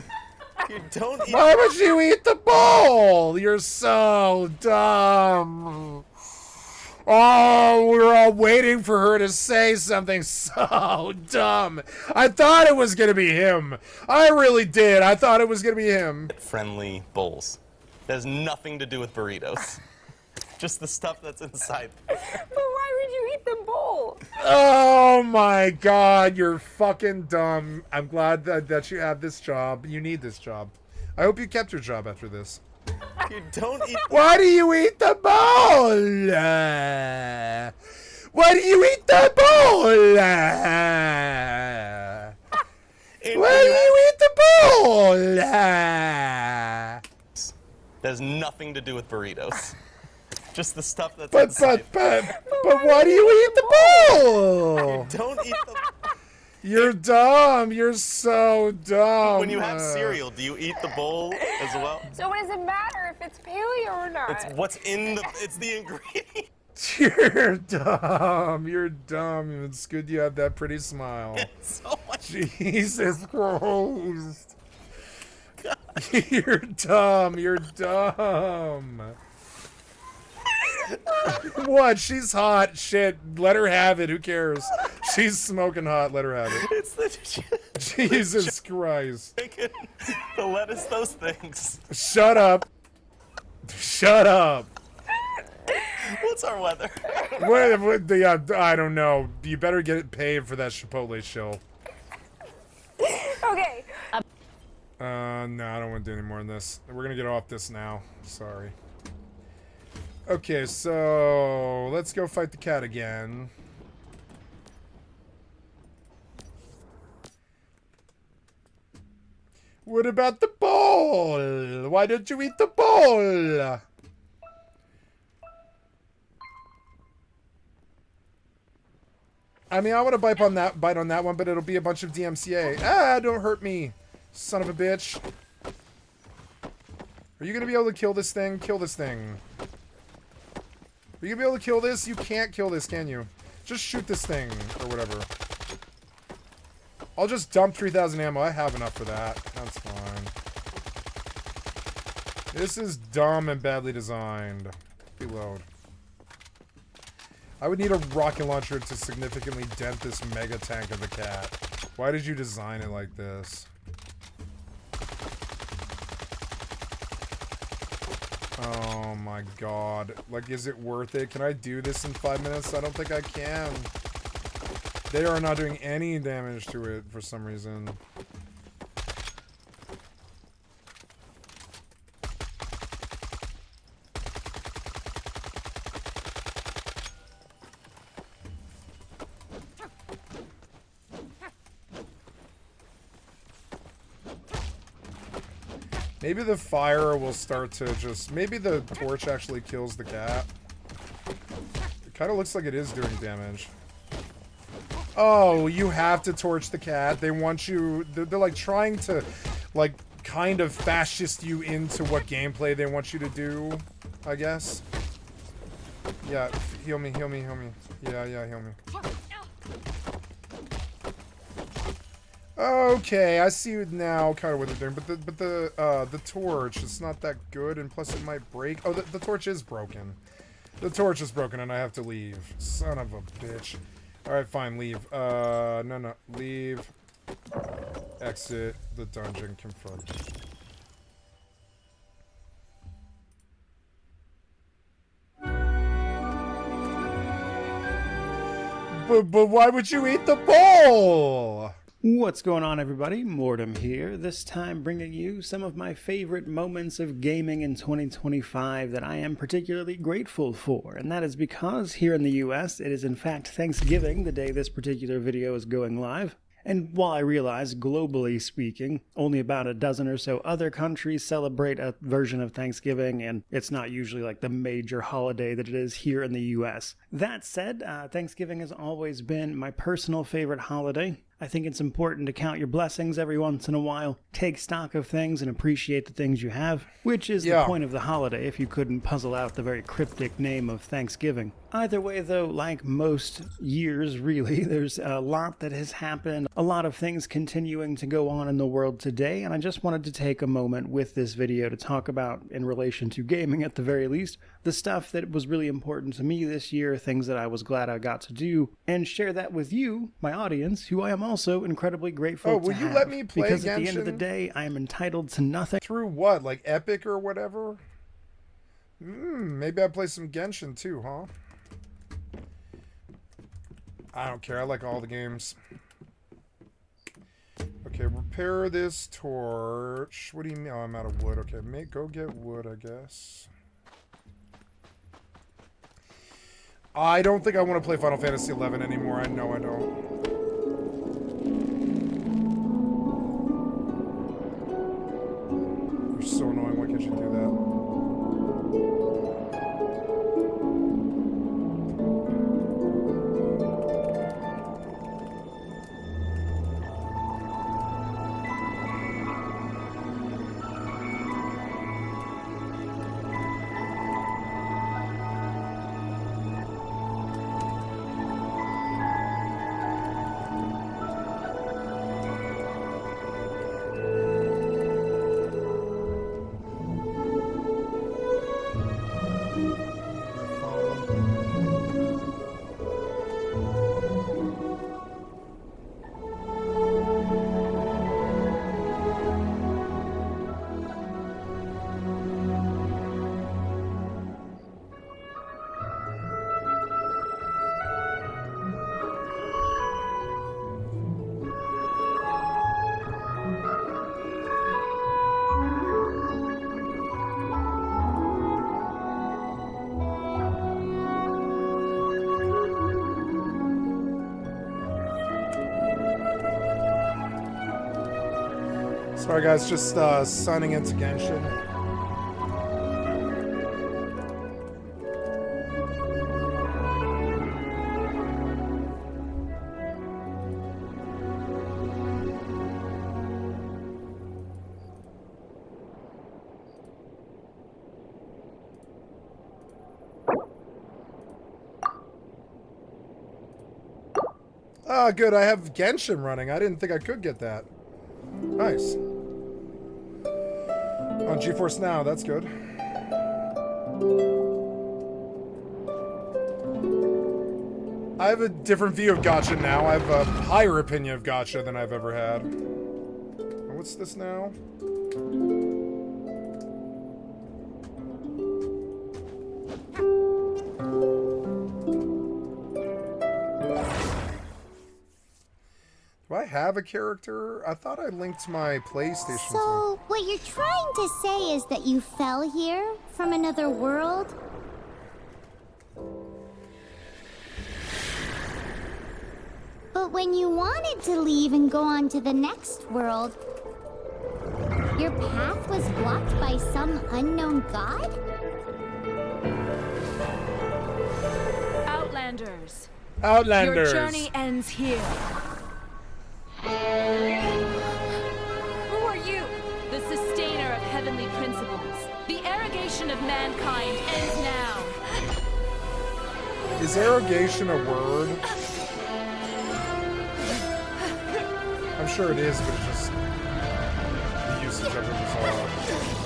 You don't eat. Why would you eat the bowl? You're so dumb. Oh, we're all waiting for her to say something so dumb. I thought it was going to be him. I really did. I thought it was going to be him. Friendly bowls. That has nothing to do with burritos. Just the stuff that's inside. But why would you eat the bowl? Oh my god, you're fucking dumb. I'm glad that you have this job. You need this job. I hope you kept your job after this. You don't eat. Why do you eat the bowl? Why do you eat the bowl? Why do you eat the bowl? That has nothing to do with burritos. Just the stuff that's But inside. why do you eat the bowl? You don't eat the. You're dumb. You're so dumb. When you have cereal, do you eat the bowl as well? So what does it matter if it's paleo or not? It's what's in the. It's the ingredient. You're dumb. You're dumb. It's good you have that pretty smile. So much. Jesus Christ. You're dumb. You're dumb. What? She's hot. Shit. Let her have it. Who cares? She's smoking hot. Let her have it. It's the. Jesus Christ. Chicken, the lettuce, those things. Shut up. Shut up. What's our weather? I don't know. You better get paid for that Chipotle shill. Okay. No, I don't want to do any more than this. We're gonna get off this now. Sorry. Okay, so let's go fight the cat again. What about the bowl? Why don't you eat the bowl? I mean, I want to bite on that one, but it'll be a bunch of DMCA. Ah, don't hurt me, son of a bitch. Are you gonna be able to kill this thing? Kill this thing. Are you gonna be able to kill this? You can't kill this, can you? Just shoot this thing, or whatever. I'll just dump 3,000 ammo. I have enough for that. That's fine. This is dumb and badly designed. Reload. I would need a rocket launcher to significantly dent this mega tank of a cat. Why did you design it like this? Oh my god. Like, is it worth it? Can I do this in 5 minutes? I don't think I can. They are not doing any damage to it for some reason. Maybe the fire will start to just... Maybe the torch actually kills the cat. It kind of looks like it is doing damage. Oh, you have to torch the cat. They want you... They're like trying to, like, kind of fascist you into what gameplay they want you to do, I guess. Yeah, heal me, heal me, heal me. Yeah, heal me. Okay, I see now kind of what they're doing, but the torch is not that good, and plus it might break. Oh, the torch is broken. The torch is broken, and I have to leave. Son of a bitch. All right, fine, leave. No, leave. Exit the dungeon. Confirm. But why would you eat the bowl? What's going on, everybody? Mortem here, this time bringing you some of my favorite moments of gaming in 2025 that I am particularly grateful for, and that is because here in the US it is in fact Thanksgiving the day this particular video is going live. And while I realize, globally speaking, only about a dozen or so other countries celebrate a version of Thanksgiving, and it's not usually like the major holiday that it is here in the US. That said, Thanksgiving has always been my personal favorite holiday. I think it's important to count your blessings every once in a while, take stock of things and appreciate the things you have, which is the point of the holiday if you couldn't puzzle out the very cryptic name of Thanksgiving. Either way though, like most years really, there's a lot that has happened, a lot of things continuing to go on in the world today, and I just wanted to take a moment with this video to talk about, in relation to gaming at the very least, the stuff that was really important to me this year, things that I was glad I got to do, and share that with you, my audience, who I am also incredibly grateful to have. Oh, will you let me play because Genshin? At the end of the day, I am entitled to nothing. Through what? Like Epic or whatever? Maybe I'll play some Genshin too, huh? I don't care. I like all the games. Okay, repair this torch. What do you mean? Oh, I'm out of wood. Okay, go get wood, I guess. I don't think I want to play Final Fantasy XI anymore. I know I don't. You're so annoying. Why can't you do that? Sorry guys, just signing into Genshin. Ah, good, I have Genshin running. I didn't think I could get that. Nice. On GeForce Now, that's good. I have a different view of gacha now. I have a higher opinion of gacha than I've ever had. What's this now? Do I have a character? I thought I linked my PlayStation to... So, what you're trying to say is that you fell here from another world? But when you wanted to leave and go on to the next world, your path was blocked by some unknown god? Outlanders. Outlanders. Your journey ends here. Who are you? The sustainer of heavenly principles. The arrogation of mankind ends now. Is arrogation a word? I'm sure it is, but it's just the usage of it is odd.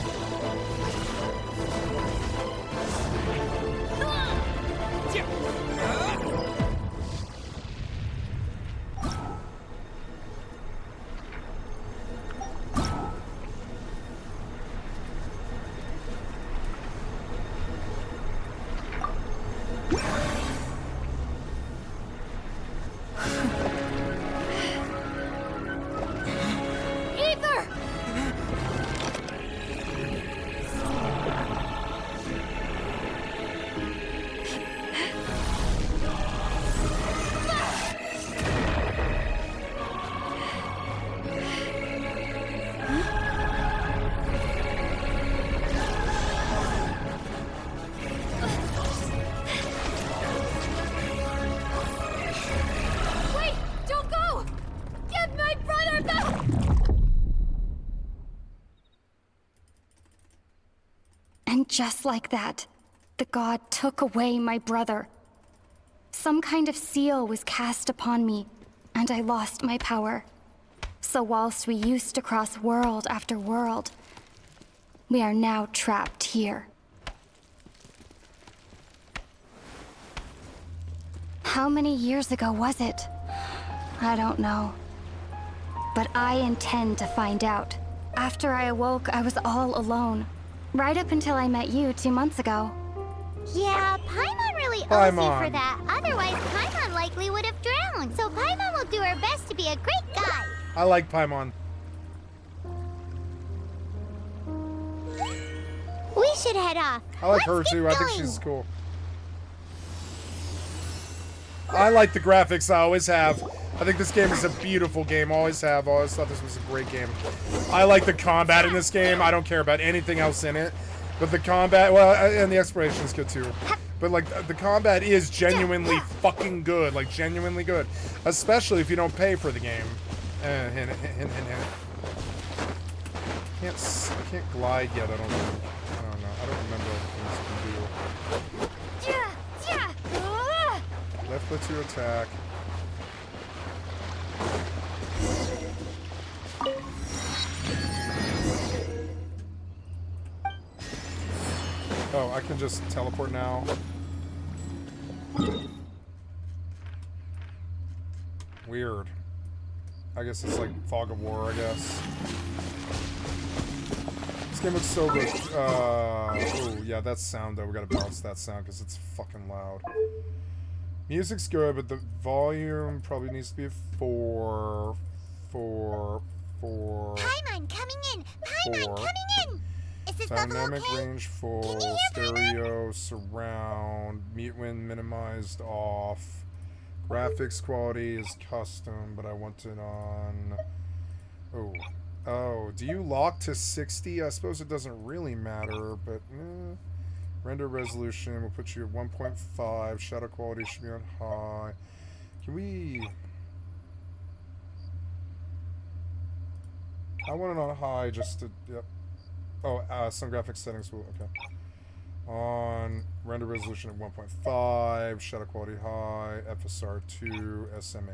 just like that, the god took away my brother. Some kind of seal was cast upon me, and I lost my power. So whilst we used to cross world after world, we are now trapped here. How many years ago was it? I don't know. But I intend to find out. After I awoke, I was all alone. Right up until I met you 2 months ago. Yeah, Paimon really owes you for that. Otherwise, Paimon likely would have drowned. So Paimon will do her best to be a great guy. I like Paimon. We should head off. I like her too. I think she's cool. I like the graphics. I always have. I think this game is a beautiful game. Always have. Always thought this was a great game. I like the combat in this game. I don't care about anything else in it. But the combat, well, and the exploration is good too. But like, the combat is genuinely fucking good. Like, genuinely good. Especially if you don't pay for the game. Hint. I can't glide yet, I don't think. I don't know. I don't remember all the things you can do. Left lets you attack. Oh, I can just teleport now. Weird. I guess it's like Fog of War, I guess. This game looks so good. Oh, yeah, that sound, though. We gotta balance that sound because it's fucking loud. Music's good, but the volume probably needs to be 4. Paimon coming in! Paimon coming in! Is this Dynamic okay? range full, stereo, surround, mute when minimized off. Graphics quality is custom, but I want it on... Oh, do you lock to 60? I suppose it doesn't really matter, but... Render resolution, we'll put you at 1.5. Shadow quality should be on high. Can we... I want it on high just to... Yep. Oh, some graphics settings will... Okay. On render resolution at 1.5. Shadow quality high. FSR 2. SMA.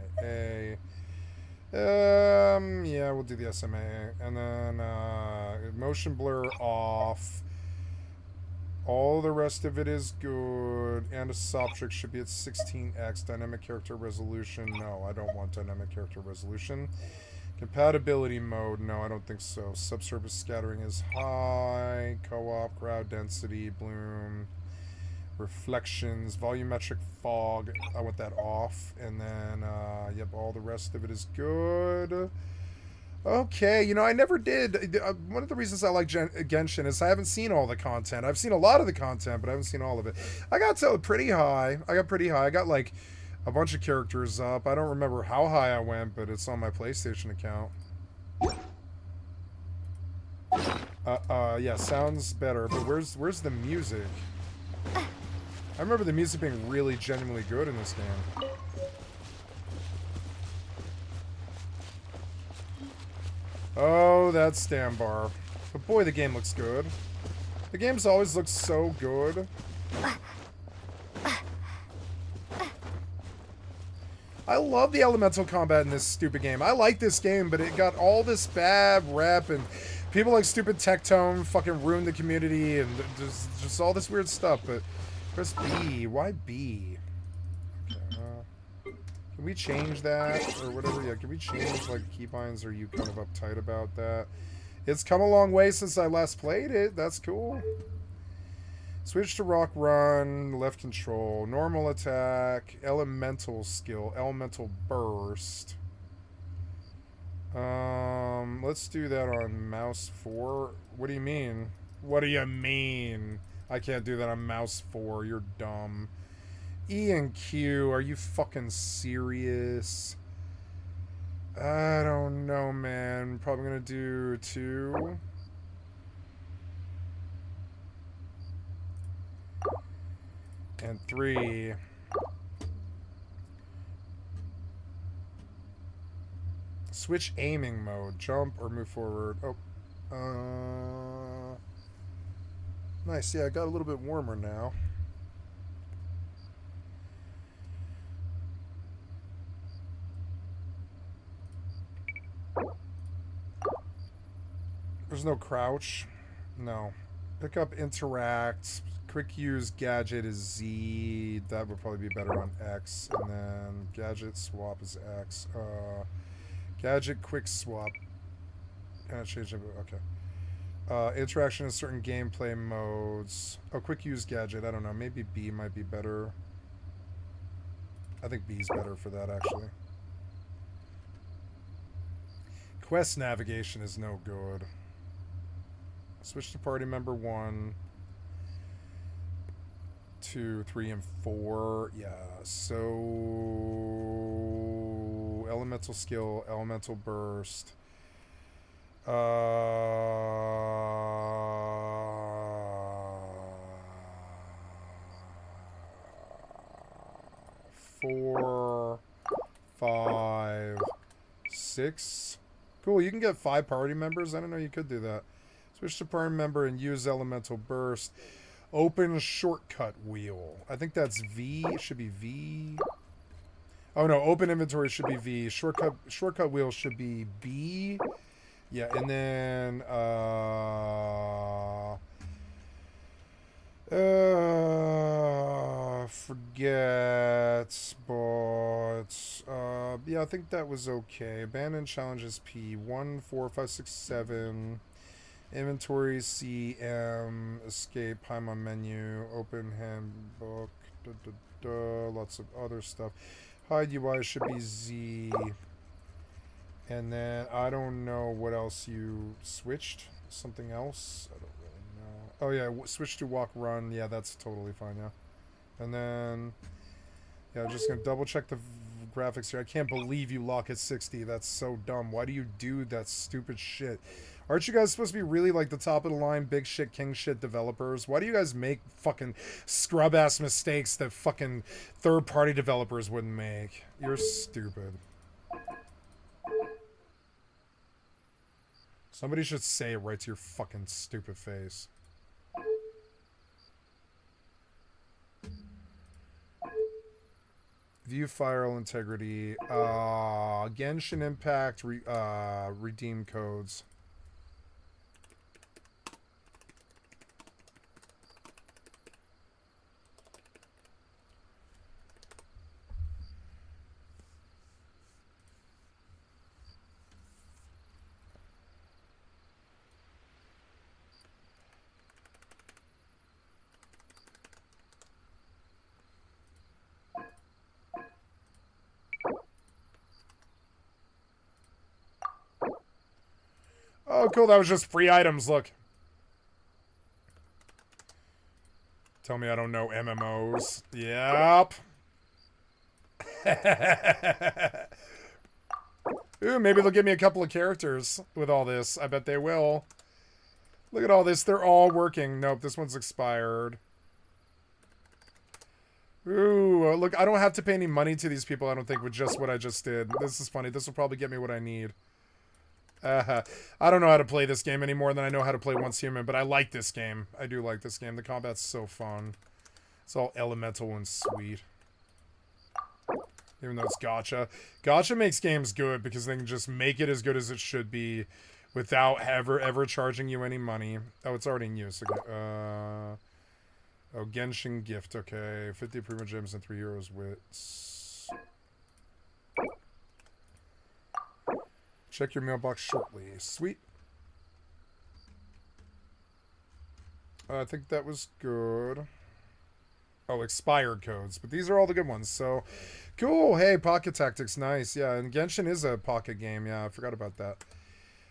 Yeah, we'll do the SMA. And then, motion blur off. All the rest of it is good. Anisotropic should be at 16x. Dynamic character resolution. No, I don't want dynamic character resolution. Compatibility mode. No, I don't think so. Subsurface scattering is high. Co-op, crowd density, bloom. Reflections, volumetric fog. I want that off. And then, yep, all the rest of it is good. Okay, you know, I never did. One of the reasons I like Genshin is I haven't seen all the content. I've seen a lot of the content, but I haven't seen all of it. I got to pretty high. I got like a bunch of characters up. I don't remember how high I went, but it's on my PlayStation account. Yeah, sounds better. But where's the music? I remember the music being really genuinely good in this game. Oh, that's Stambar. But boy, the game looks good. The game's always looked so good. I love the elemental combat in this stupid game. I like this game, but it got all this bad rep, and people like stupid Tectone fucking ruined the community, and just all this weird stuff. But press B. Why B? Okay, can we change that or whatever? Yeah, can we change like keybinds? Or are you kind of uptight about that? It's come a long way since I last played it. That's cool. Switch to rock run, left control, normal attack, elemental skill, elemental burst. Let's do that on mouse 4. What do you mean? What do you mean? I can't do that on mouse 4. You're dumb. E and Q, are you fucking serious? I don't know, man. Probably gonna do 2. And 3. Switch aiming mode. Jump or move forward. Oh. Nice, yeah, it got a little bit warmer now. There's no crouch. No. Pick up, interact. Quick use gadget is Z. That would probably be better on X. And then gadget swap is X. Gadget quick swap. Can I change it? Okay. Interaction in certain gameplay modes. Oh, quick use gadget. I don't know. Maybe B might be better. I think B's better for that, actually. Quest navigation is no good. Switch to party member 1, 2, 3, and 4. Yeah, so elemental skill, elemental burst. 4, 5, 6. Cool, you can get 5 party members. I didn't know you could do that. Switch to party member and use elemental burst. Open shortcut wheel. I think that's V. It should be V. Oh no, open inventory should be V. Shortcut wheel should be B. Yeah, and then forget, but yeah, I think that was okay. Abandon challenges P. 1, 4, 5, 6, 7. Inventory C, M. Escape, Paimon menu. Open handbook. Lots of other stuff. Hide UI should be Z. And then I don't know what else you switched. Something else? I don't really know. Oh yeah, switch to walk run. Yeah, that's totally fine, yeah. And then yeah, I'm just gonna double check the graphics here. I can't believe you lock at 60. That's so dumb. Why do you do that stupid shit? Aren't you guys supposed to be really like the top of the line, big shit, king shit developers? Why do you guys make fucking scrub ass mistakes that fucking third party developers wouldn't make? You're stupid. Somebody should say it right to your fucking stupid face. View file integrity. Genshin Impact redeem codes. Oh, cool. That was just free items. Look. Tell me I don't know MMOs. Yep. Ooh, maybe they'll give me a couple of characters with all this. I bet they will. Look at all this. They're all working. Nope, this one's expired. Ooh, look, I don't have to pay any money to these people, I don't think, with just what I just did. This is funny. This will probably get me what I need. I don't know how to play this game any more than I know how to play Once Human, but I like this game. I do like this game. The combat's so fun. It's all elemental and sweet. Even though it's gacha. Gacha makes games good because they can just make it as good as it should be without ever charging you any money. Oh, it's already in use. Okay. Oh, Genshin gift. Okay. 50 Primo Gems and 3 Heroes Wits. Check your mailbox shortly. Sweet. I think that was good. Oh, expired codes. But these are all the good ones. So, cool. Hey, Pocket Tactics. Nice. Yeah, and Genshin is a pocket game. Yeah, I forgot about that.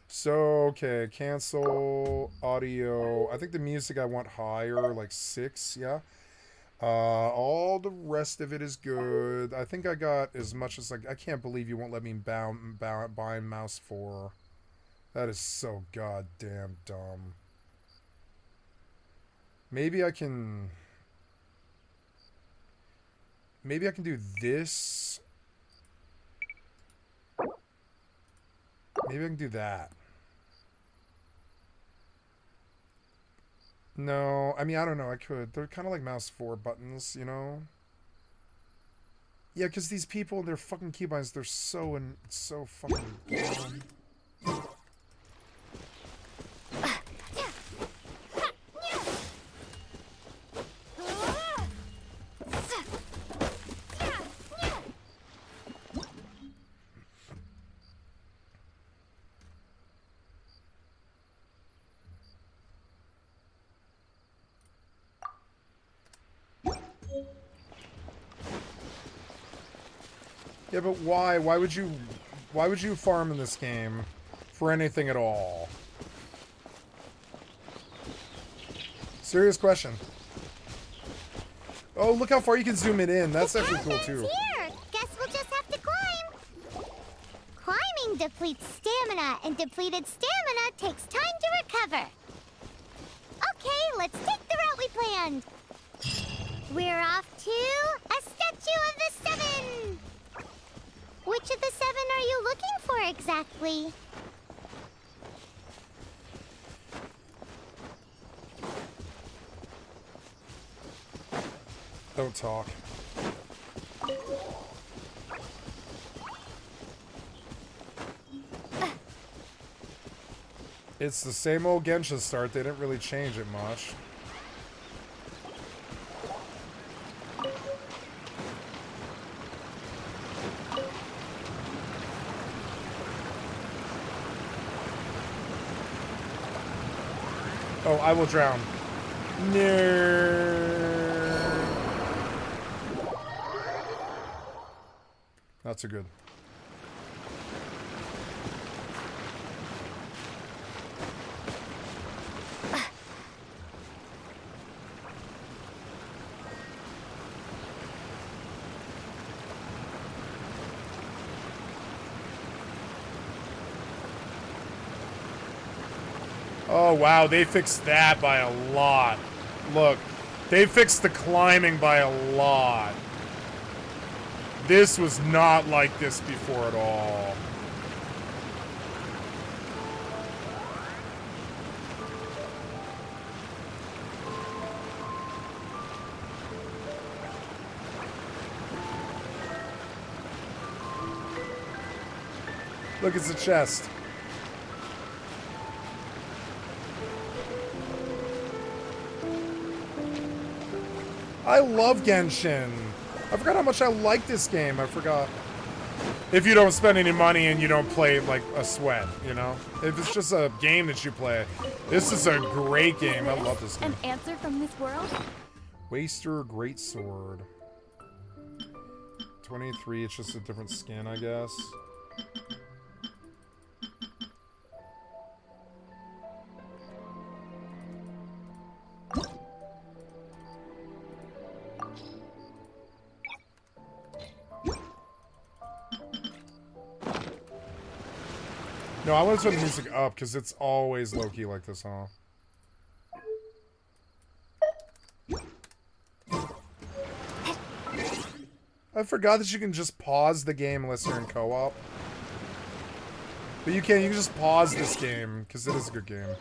So, okay. Cancel. Audio. I think the music I want higher, like 6. Yeah. All the rest of it is good. I think I got as much as, like, I can't believe you won't let me buy mouse 4. That is so goddamn dumb. Maybe I can do this. Maybe I can do that. No, I mean, I don't know. I could. They're kind of like mouse 4 buttons, you know? Yeah, because these people, their fucking keybinds, they're so fucking dumb. Yeah, but why? Why would you farm in this game for anything at all? Serious question. Oh, look how far you can zoom it in. That's actually cool too. Here. Guess we'll just have to climb. Climbing depletes stamina, and depleted stamina takes time to recover. Okay, let's take the route we planned. We're off to a statue of the 7. Which of the 7 are you looking for exactly? Don't talk. It's the same old Genshin start. They didn't really change it much. Oh, I will drown. No. Not so good. Oh, wow, they fixed that by a lot. Look, they fixed the climbing by a lot. This was not like this before at all. Look, it's a chest. I love Genshin. I forgot how much I like this game. I forgot. If you don't spend any money and you don't play like a sweat, you know? If it's just a game that you play. This is a great game. I love this game. An answer from this world? Waster Greatsword. 23, it's just a different skin, I guess. No, I want to turn the music up because it's always low-key like this, huh? I forgot that you can just pause the game unless you're in co-op. But you can just pause this game because it is a good game.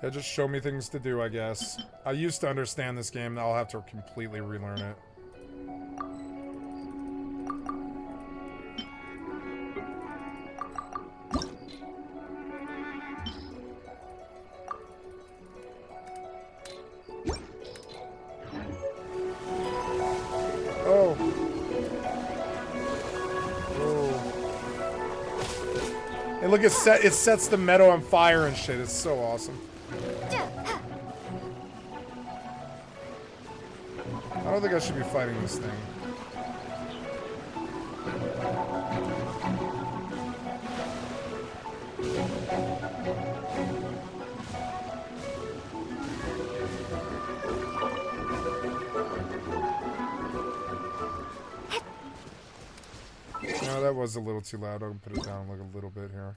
Yeah, just show me things to do, I guess. I used to understand this game, now I'll have to completely relearn it. And look, it sets the meadow on fire and shit. It's so awesome. I don't think I should be fighting this thing. No, that was a little too loud. I'll put it down like a little bit here.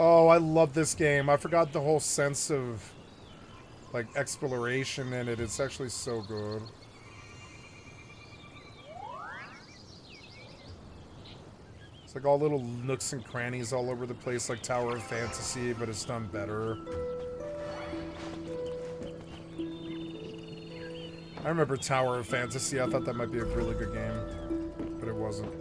Oh, I love this game. I forgot the whole sense of, like, exploration in it. It's actually so good. It's like all little nooks and crannies all over the place, like Tower of Fantasy, but it's done better. I remember Tower of Fantasy. I thought that might be a really good game, but it wasn't.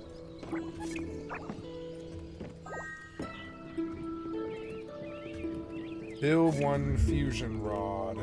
Build one fusion rod.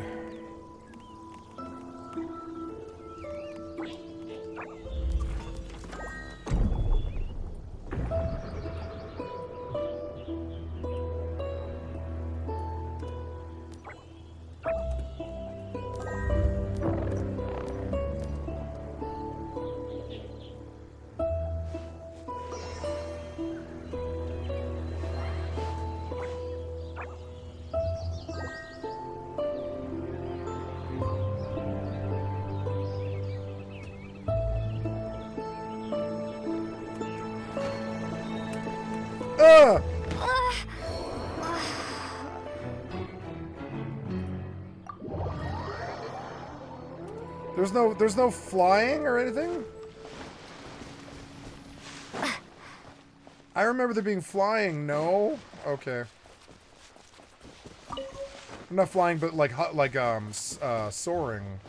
There's no flying or anything? I remember there being flying, no? Okay. Not flying, but like soaring.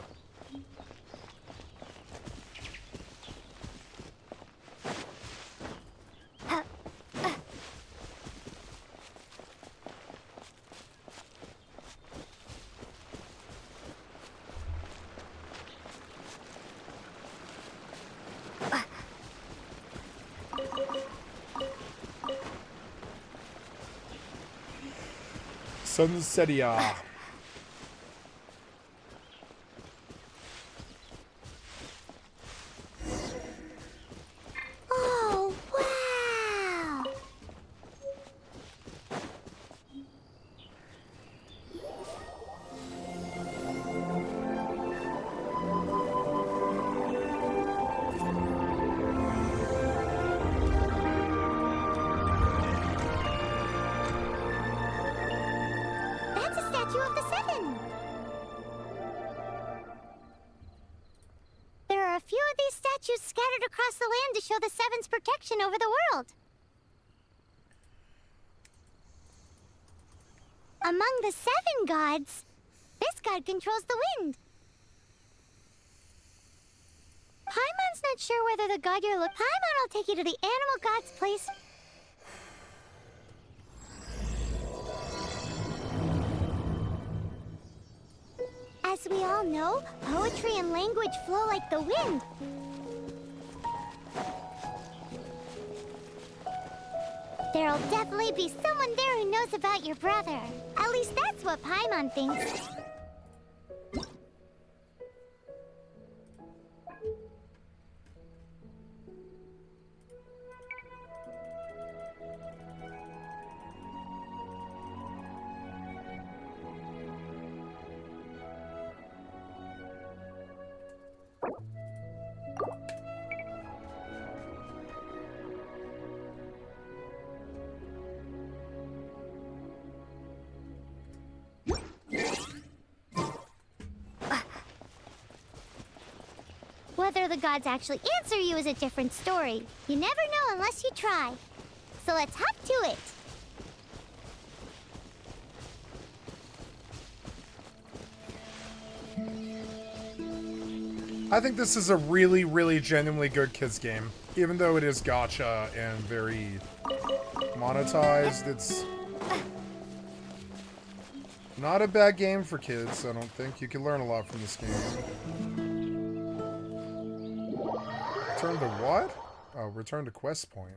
Sunsetia. Oh, wow! That's a statue of the Seven. There are a few of these statues scattered across the land to show the Seven's protection over the world. Among the 7 gods, this god controls the wind. Paimon's not sure whether the god you're looking. Paimon will take you to the animal god's place. As we all know, poetry and language flow like the wind. There'll definitely be someone there who knows about your brother. At least that's what Paimon thinks. Whether the gods actually answer you is a different story. You never know unless you try. So let's hop to it. I think this is a really, really genuinely good kids game. Even though it is gacha and very monetized, it's not a bad game for kids, I don't think. You can learn a lot from this game. Return to what? Oh, return to quest point.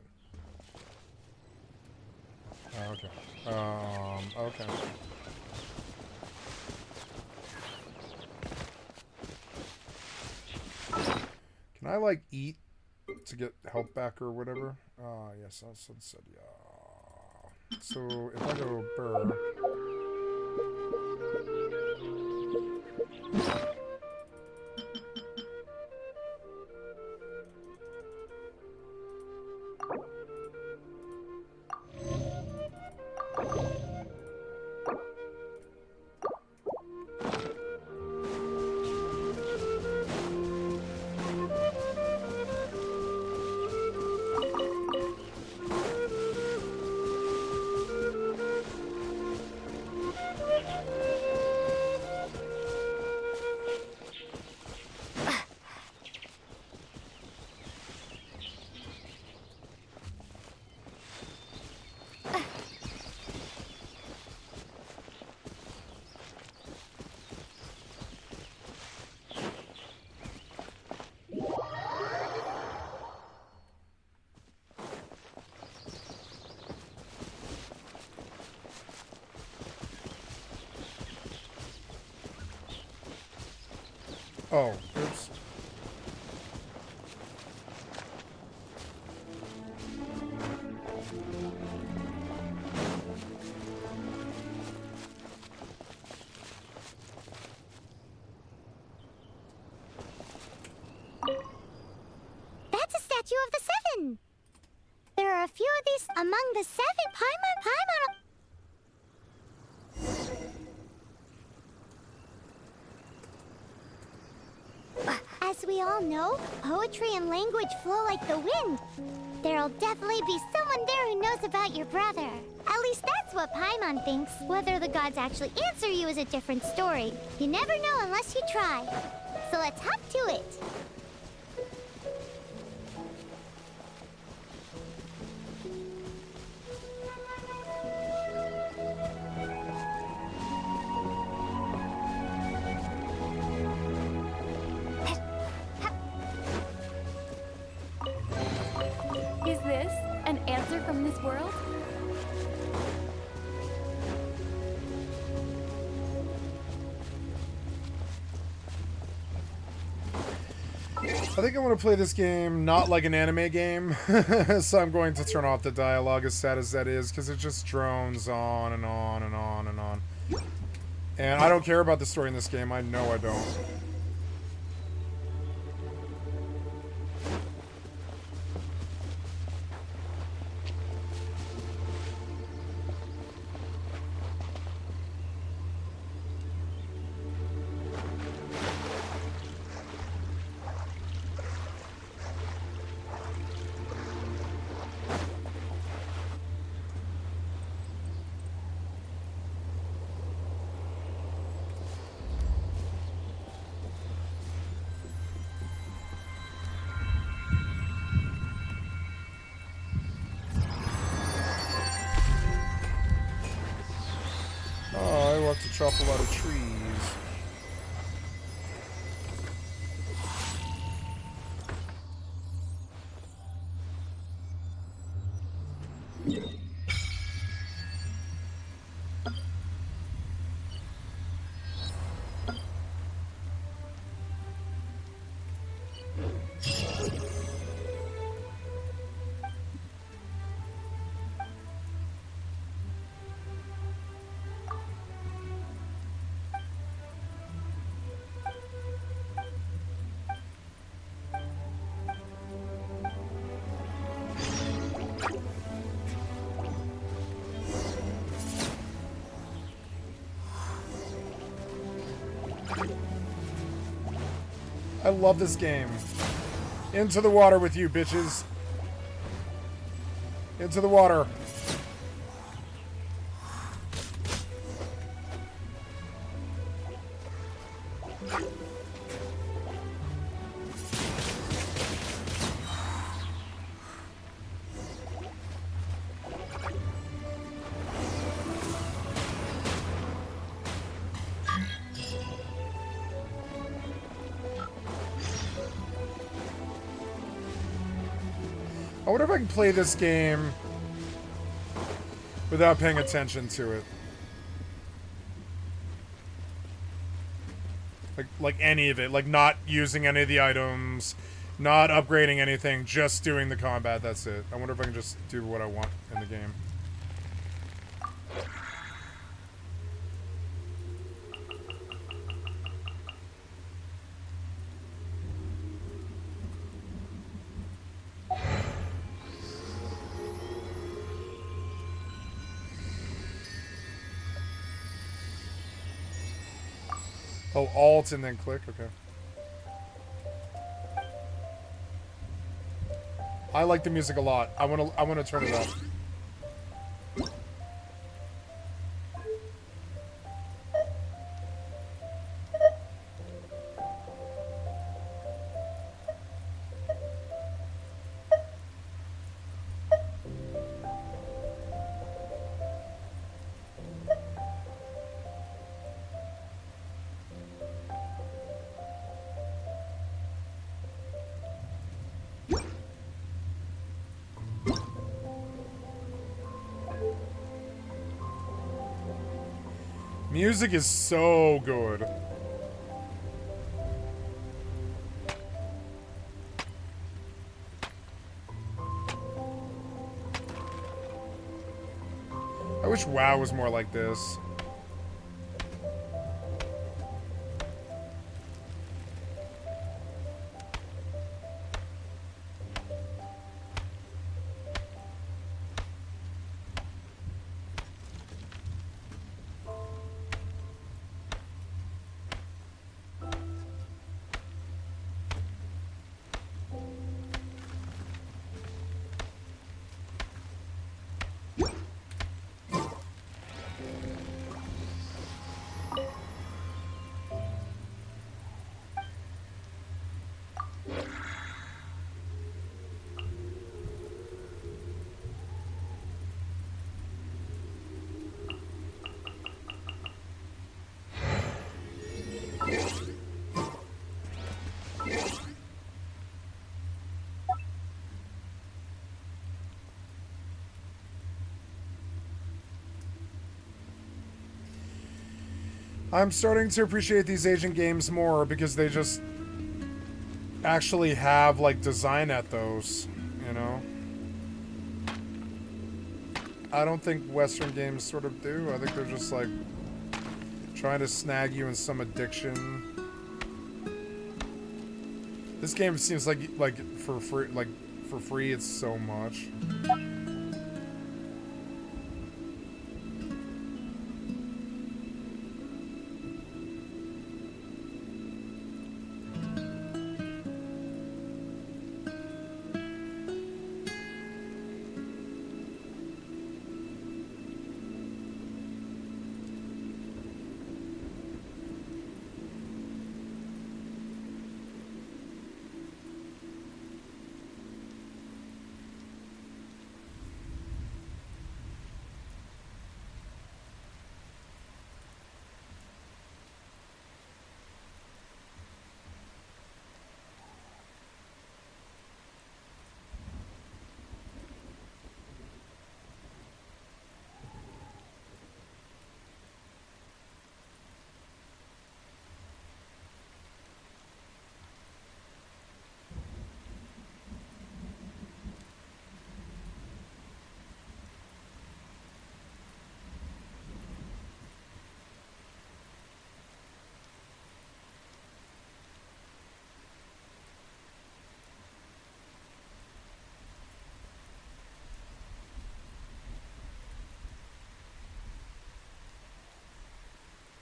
Oh, okay. Okay. Can I, like, eat to get health back or whatever? Yes, I said yeah. So, if I go burr... Oh, oops. That's a statue of the seven. There are a few of these among the seven Paimon. As we all know, poetry and language flow like the wind. There'll definitely be someone there who knows about your brother. At least that's what Paimon thinks. Whether the gods actually answer you is a different story. You never know unless you try. So let's hop to it. Is this an answer from this world? I think I want to play this game not like an anime game, so I'm going to turn off the dialogue, as sad as that is, because it just drones on and on and on and on. And I don't care about the story in this game, I know I don't. To chop a lot of trees. I love this game. Into the water with you, bitches. Into the water. I wonder if I can play this game without paying attention to it. Like any of it. Like not using any of the items, not upgrading anything, just doing the combat, that's it. I wonder if I can just do what I want in the game. Oh, Alt and then click? Okay. I like the music a lot. I wanna turn it up. Music is so good. wish WoW was more like this. I'm starting to appreciate these Asian games more because they just actually have, like, design ethos, you know? I don't think Western games sort of do. I think they're just, like, trying to snag you in some addiction. This game seems like for free it's so much.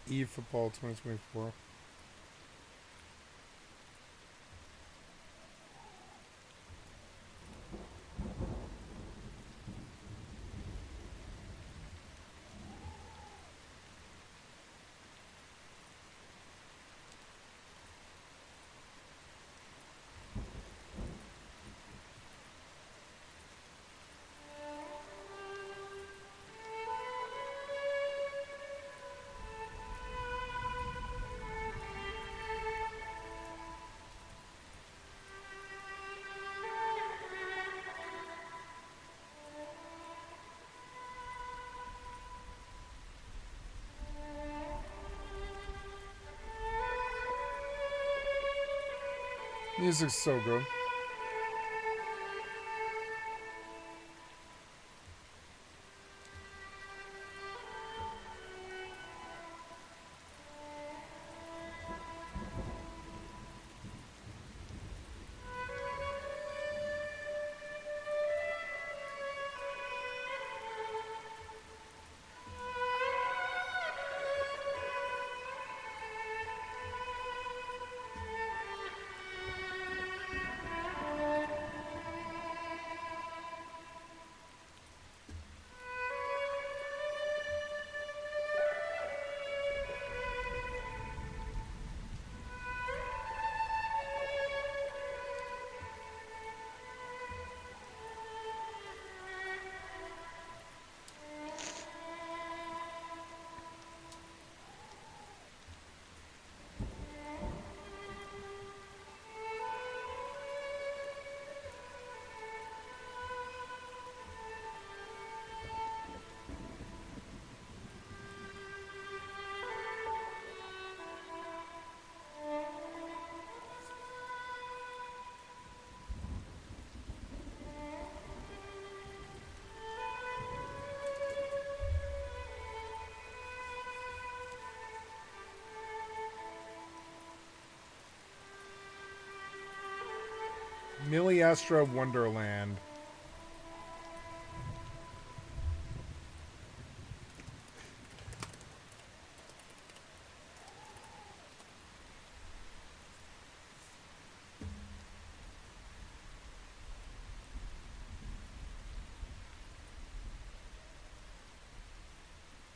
eFootball 2024. Music's so good. Millie Astra Wonderland.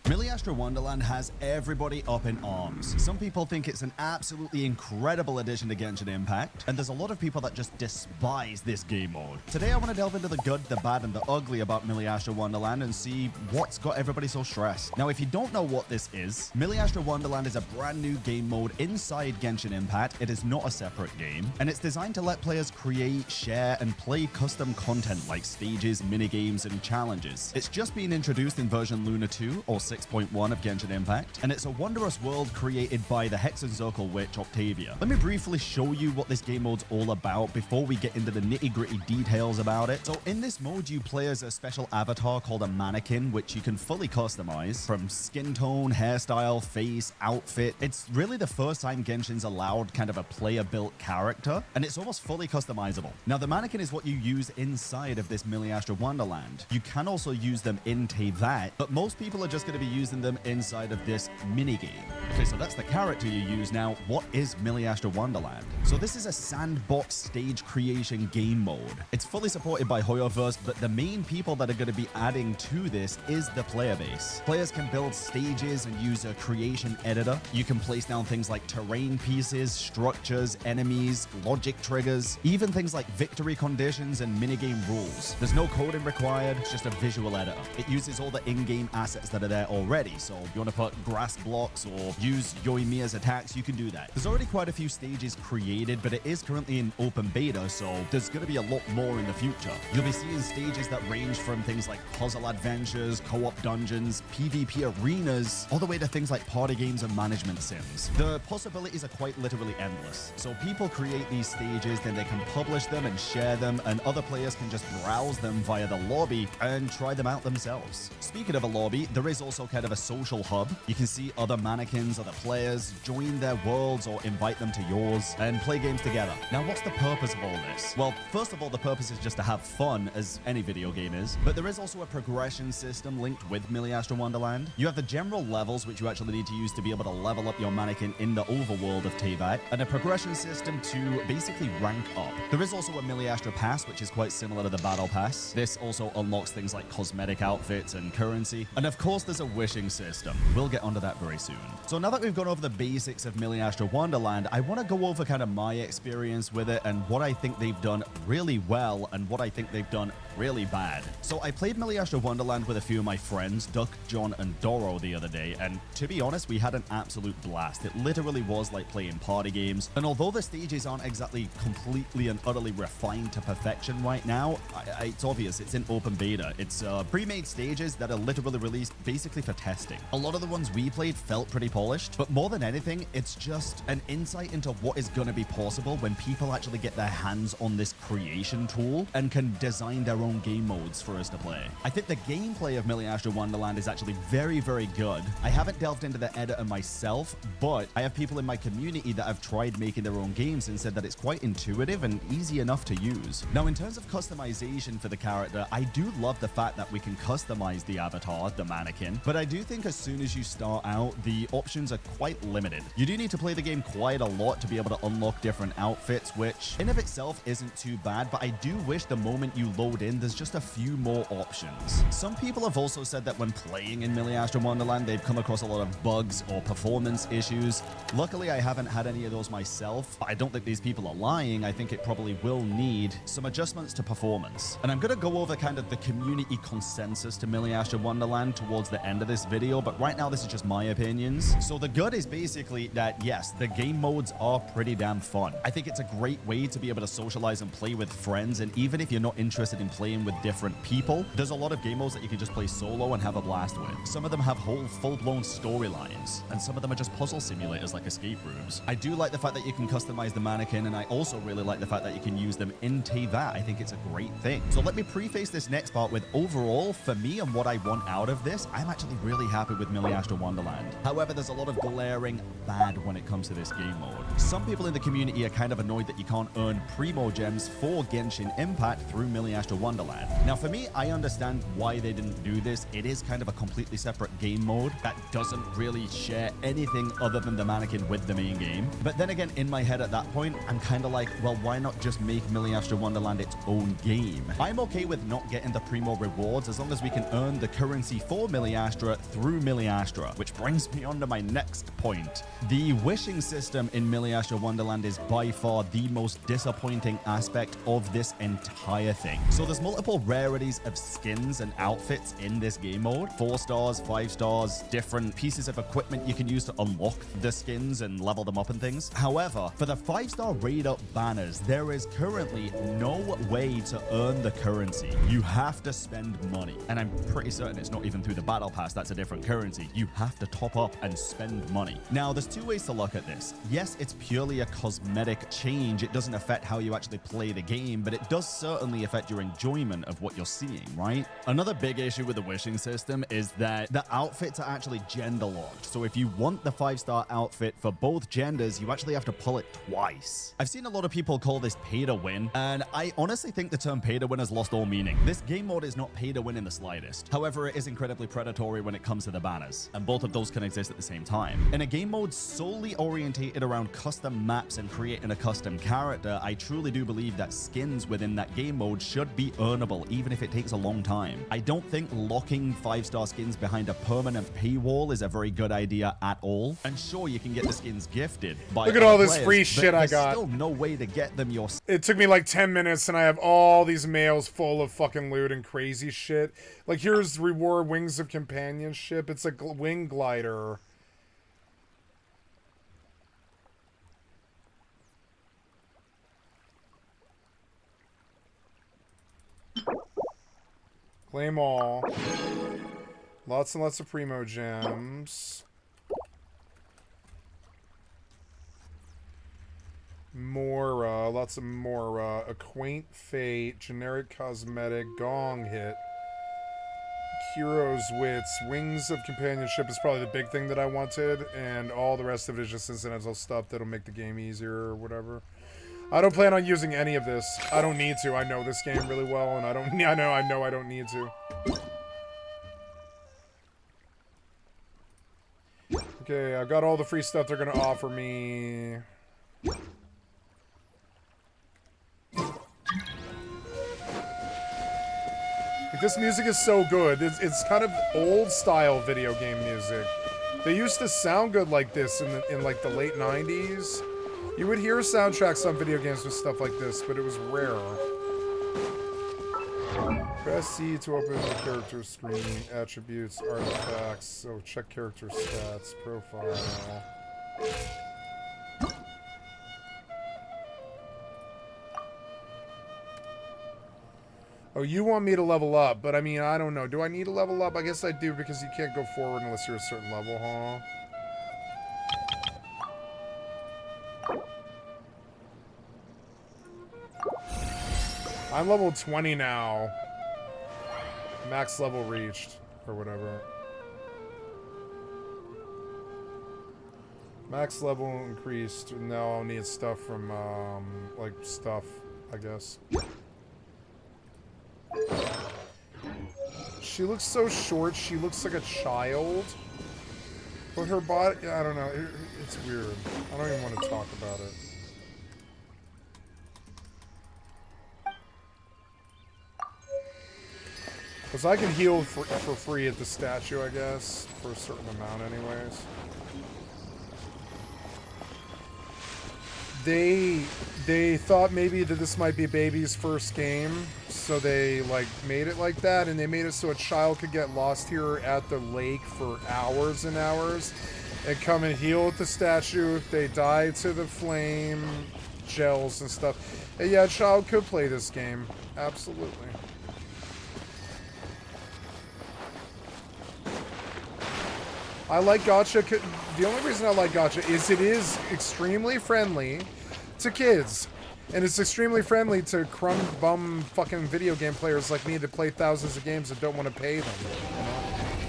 Millie Astra Wonderland has everybody up in arms. Some people think it's an absolutely incredible addition to Genshin Impact, and there's a lot of people that just despise this game mode. Today I want to delve into the good, the bad, and the ugly about Millie Astra Wonderland and see what's got everybody so stressed. Now, if you don't know what this is, Millie Astra Wonderland is a brand new game mode inside Genshin Impact. It is not a separate game, and it's designed to let players create, share, and play custom content like stages, minigames, and challenges. It's just been introduced in version Luna 2 or 6.1 of Genshin Impact, and it's a wondrous world created by the Hex and Circle witch Octavia. Let me briefly show you what this game mode's all about before we get into the nitty-gritty details about it. So in this mode, you play as a special avatar called a mannequin, which you can fully customize from skin tone, hairstyle, face, outfit. It's really the first time Genshin's allowed kind of a player-built character, and it's almost fully customizable. Now, the mannequin is what you use inside of this Millie Astra Wonderland. You can also use them in Teyvat, but most people are just going to be using them inside of this minigame. Okay, so that's the character you use. Now, what is Millie Astra Wonderland? So this is a sandbox stage creation game mode. It's fully supported by Hoyoverse, but the main people that are going to be adding to this is the player base. Players can build stages and use a creation editor. You can place down things like terrain pieces, structures, enemies, logic triggers, even things like victory conditions and minigame rules. There's no coding required, it's just a visual editor. It uses all the in-game assets that are there already, so if you want to put grass blocks or use Yoimiya's attacks, you can do that. There's already quite a few stages created, but it is currently in open beta, so there's going to be a lot more in the future. You'll be seeing stages that range from things like puzzle adventures, co-op dungeons, PvP arenas, all the way to things like party games and management sims. The possibilities are quite literally endless. So people create these stages, then they can publish them and share them, and other players can just browse them via the lobby and try them out themselves. Speaking of a lobby, there is also kind of a social hub. You can see other mannequins, other players, join their worlds or invite them to yours and play games together. Now, what's the purpose of all this? Well, first of all, the purpose is just to have fun, as any video game is, but there is also a progression system linked with Millie Astra Wonderland. You have the general levels, which you actually need to use to be able to level up your mannequin in the overworld of Teyvat, and a progression system to basically rank up. There is also a Millie Astra Pass, which is quite similar to the Battle Pass. This also unlocks things like cosmetic outfits and currency, and of course there's a wishing system. We'll get onto that very soon. So now that we've gone over the basics of Millie Astra Wonderland, I want to go over kind of my experience with it and what I think they've done really well and what I think they've done really bad. So I played Millie Astra Wonderland with a few of my friends, Duck, John, and Doro, the other day, and to be honest, we had an absolute blast. It literally was like playing party games, and although the stages aren't exactly completely and utterly refined to perfection right now, it's obvious it's in open beta. It's pre-made stages that are literally released basically for testing. A lot of the ones we played felt pretty polished, but more than anything, it's just an insight into what is going to be possible when people actually get their hands on this creation tool and can design their own game modes for us to play. I think the gameplay of Millie Astra Wonderland is actually very, very good. I haven't delved into the editor myself, but I have people in my community that have tried making their own games and said that it's quite intuitive and easy enough to use. Now, in terms of customization for the character, I do love the fact that we can customize the avatar, the mannequin, but I do think as soon as you start out, the options are quite limited. You do need to play the game quite a lot to be able to unlock different outfits, which in of itself isn't too bad, but I do wish the moment you load in, there's just a few more options. Some people have also said that when playing in Millie Astra Wonderland, they've come across a lot of bugs or performance issues. Luckily, I haven't had any of those myself, but I don't think these people are lying. I think it probably will need some adjustments to performance. And I'm going to go over kind of the community consensus to Millie Astra Wonderland towards the end of this video, but right now this is just my opinions. So the good is basically that, yes, the game modes are pretty damn fun. I think it's a great way to be able to socialize and play with friends, and even if you're not interested in playing playing with different people. There's a lot of game modes that you can just play solo and have a blast with. Some of them have whole full-blown storylines, and some of them are just puzzle simulators like escape rooms. I do like the fact that you can customize the mannequin, and I also really like the fact that you can use them in that. I think it's a great thing. So let me preface this next part with overall, for me and what I want out of this, I'm actually really happy with Millie Astro Wonderland. However, there's a lot of glaring bad when it comes to this game mode. Some people in the community are kind of annoyed that you can't earn Primo Gems for Genshin Impact through Millie Astro Wonderland. Now, for me, I understand why they didn't do this. It is kind of a completely separate game mode that doesn't really share anything other than the mannequin with the main game. But then again, in my head at that point, I'm kind of like, well, why not just make Millie Astro Wonderland its own game? I'm okay with not getting the Primo rewards as long as we can earn the currency for Millie Astra through Millie Astra, which brings me on to my next point. The wishing system in Millie Astro Wonderland is by far the most disappointing aspect of this entire thing. So there's multiple rarities of skins and outfits in this game mode. 4 stars, 5 stars, different pieces of equipment you can use to unlock the skins and level them up and things. However, for the 5-star raid up banners, there is currently no way to earn the currency. You have to spend money. And I'm pretty certain it's not even through the battle pass. That's a different currency. You have to top up and spend money. Now, there's 2 ways to look at this. Yes, it's purely a cosmetic change. It doesn't affect how you actually play the game, but it does certainly affect your enjoyment of what you're seeing, right? Another big issue with the wishing system is that the outfits are actually gender locked. So if you want the 5-star outfit for both genders, you actually have to pull it twice. I've seen a lot of people call this pay to win, and I honestly think the term pay to win has lost all meaning. This game mode is not pay to win in the slightest. However, it is incredibly predatory when it comes to the banners, and both of those can exist at the same time. In a game mode solely orientated around custom maps and creating a custom character, I truly do believe that skins within that game mode should be earnable, even if it takes a long time. I don't think locking 5-star skins behind a permanent paywall is a very good idea at all. And sure, you can get the skins gifted by Look at all this players, free shit I got. There's still no way to get them yourself. It took me like 10 minutes and I have all these mails full of fucking loot and crazy shit. Like, here's reward Wings of Companionship. It's a wing glider. Claim all. Lots and lots of Primo Gems. Mora, lots of Mora. Acquaint Fate, generic cosmetic, Gong Hit. Heroes Wits, Wings of Companionship is probably the big thing that I wanted, and all the rest of it is just incidental stuff that'll make the game easier or whatever. I don't plan on using any of this. I don't need to. I know this game really well, and I know I don't need to. Okay, I've got all the free stuff they're gonna offer me. This music is so good. It's kind of old-style video game music. They used to sound good like this in like the late 90s. You would hear soundtracks on video games with stuff like this, but it was rare. Press C to open the character screen, attributes, artifacts. So check character stats, profile. Oh, you want me to level up, but I mean, I don't know. Do I need to level up? I guess I do, because you can't go forward unless you're a certain level, huh? I'm level 20 now. Max level reached, or whatever. Max level increased. Now I'll need stuff from, like, stuff, I guess. She looks so short, she looks like a child. But her body, I don't know, it's weird. I don't even want to talk about it. Because I can heal for free at the statue, I guess. For a certain amount anyways. They thought maybe that this might be Baby's first game, so they like made it like that, and they made it so a child could get lost here at the lake for hours and hours and come and heal at the statue if they die to the flame gels and stuff. And yeah, a child could play this game. Absolutely. I like Gacha. The only reason I like Gacha is it is extremely friendly to kids. And it's extremely friendly to crumb bum fucking video game players like me that play thousands of games and don't want to pay them. You know?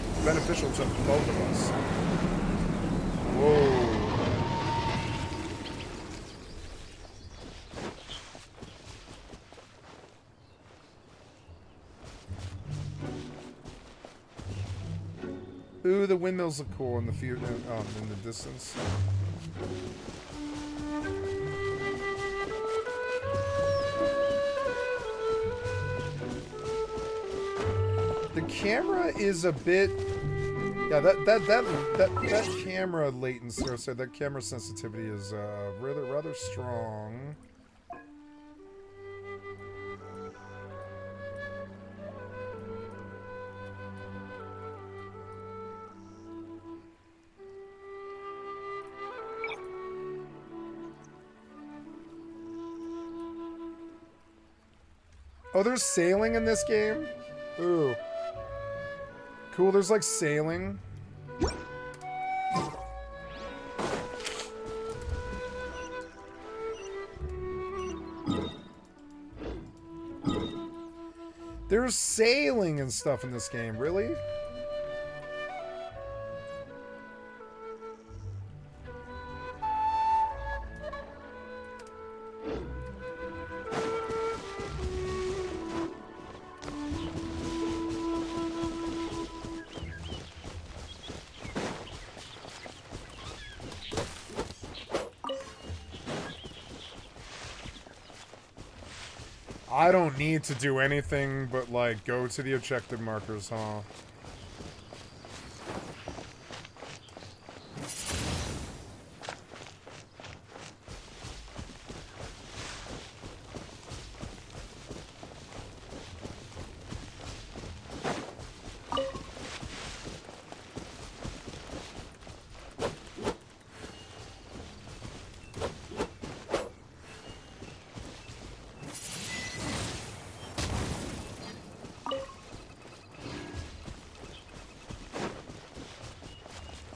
It's beneficial to both of us. Whoa. Ooh, the windmills look cool in the in the distance. The camera is a bit, yeah. That camera latency, or sorry, that camera sensitivity is rather strong. Oh, there's sailing in this game? Ooh. Cool, there's like sailing. There's sailing and stuff in this game, really? I don't need to do anything but, like, go to the objective markers, huh?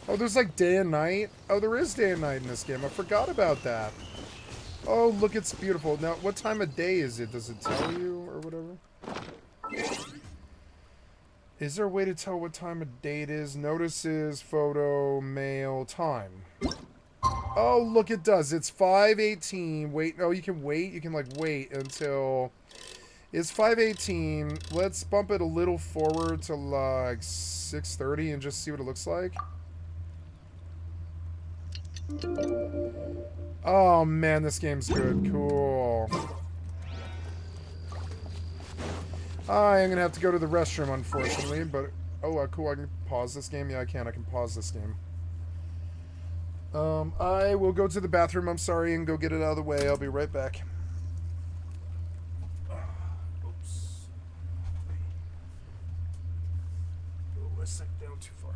Oh, there's like day and night? Oh, there is day and night in this game. I forgot about that. Oh, look, it's beautiful. Now, what time of day is it? Does it tell you or whatever? Is there a way to tell what time of day it is? Notices, photo, mail, time. Oh, look, it does. It's 5:18. Wait, oh, you can wait. You can, like, wait until... It's 5:18. Let's bump it a little forward to, like, 6:30 and just see what it looks like. Oh man, this game's good. Cool. I am gonna have to go to the restroom, unfortunately, but oh, cool. I can pause this game. Yeah, I can. I can pause this game. I will go to the bathroom. I'm sorry, and go get it out of the way. I'll be right back. Oops. Oh, I sat down too far.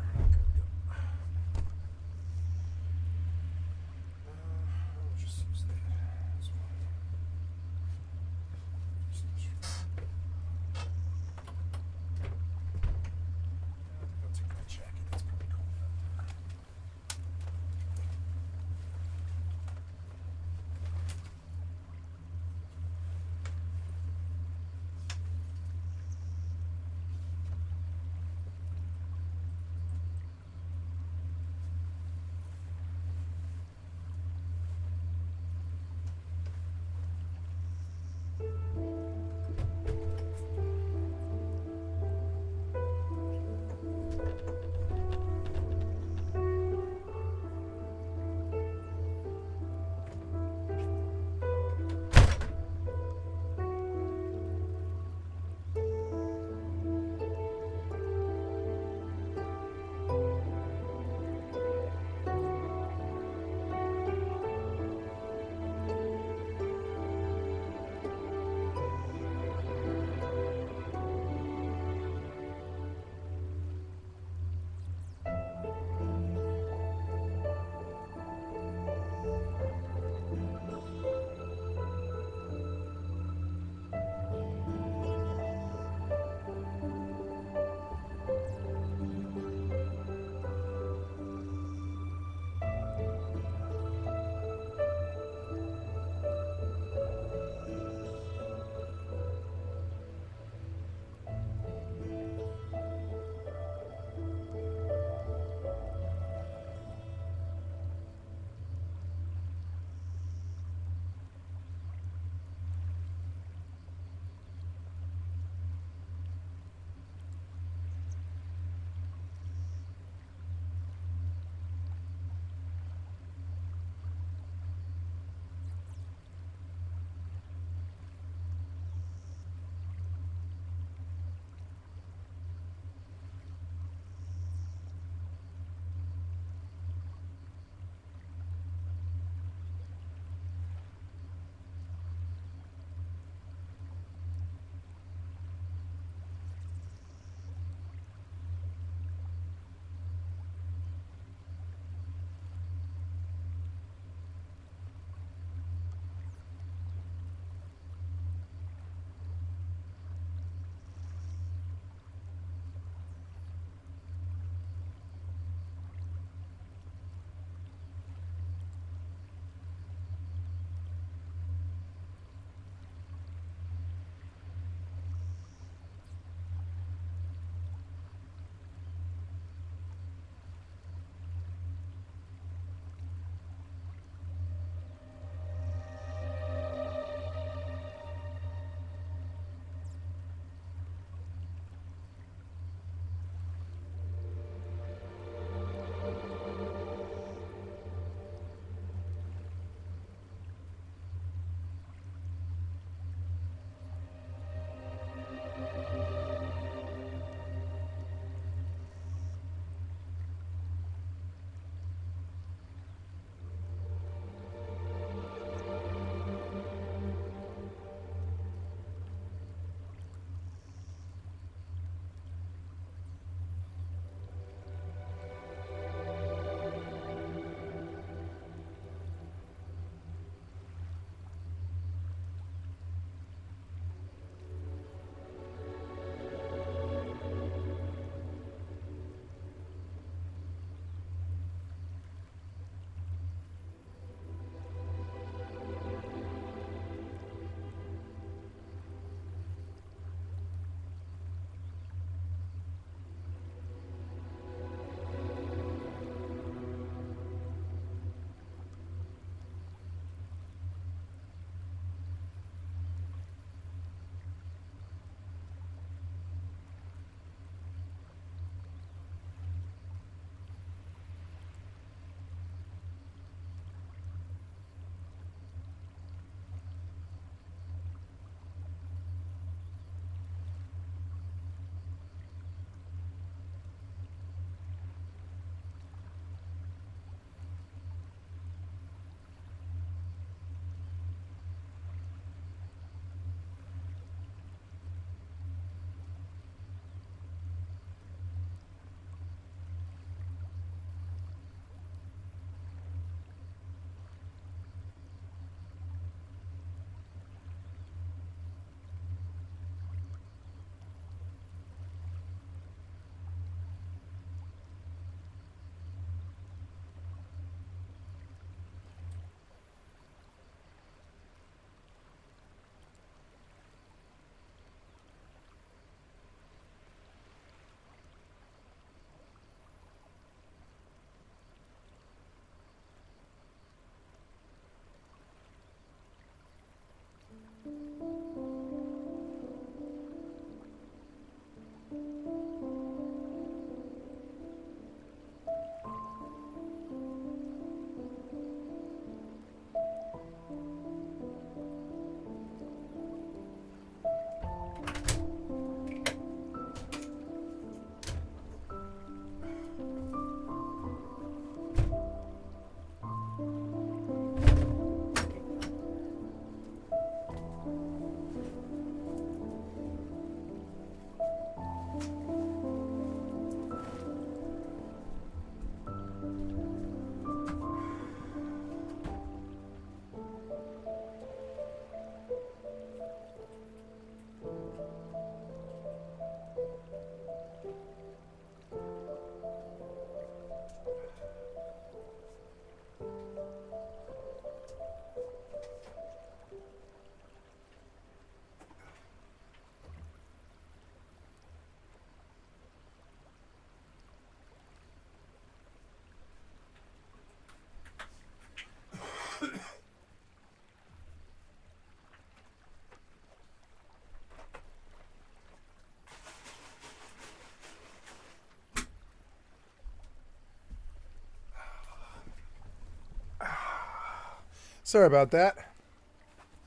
Sorry about that.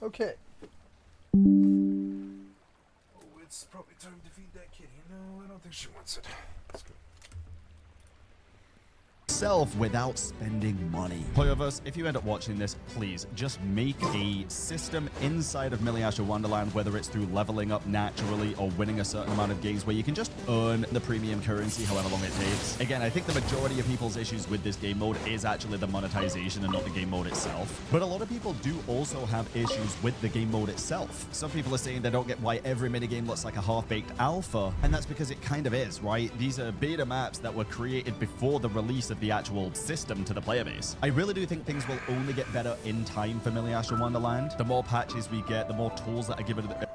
Okay. Oh, it's probably time to feed that kitty. No, I don't think she wants it. Let's go. Self without spending money. Playerverse, if you end up watching this, please just make a system inside of Milliasha Wonderland, whether it's through leveling up naturally or winning a certain amount of games, where you can just earn the premium currency however long it takes. Again, I think the majority of people's issues with this game mode is actually the monetization and not the game mode itself. But a lot of people do also have issues with the game mode itself. Some people are saying they don't get why every minigame looks like a half-baked alpha, and that's because it kind of is, right? These are beta maps that were created before the release of the actual system to the player base. I really do think things will only get better in time for Milliasha Wonderland. The more patches we get, the more tools that are given to the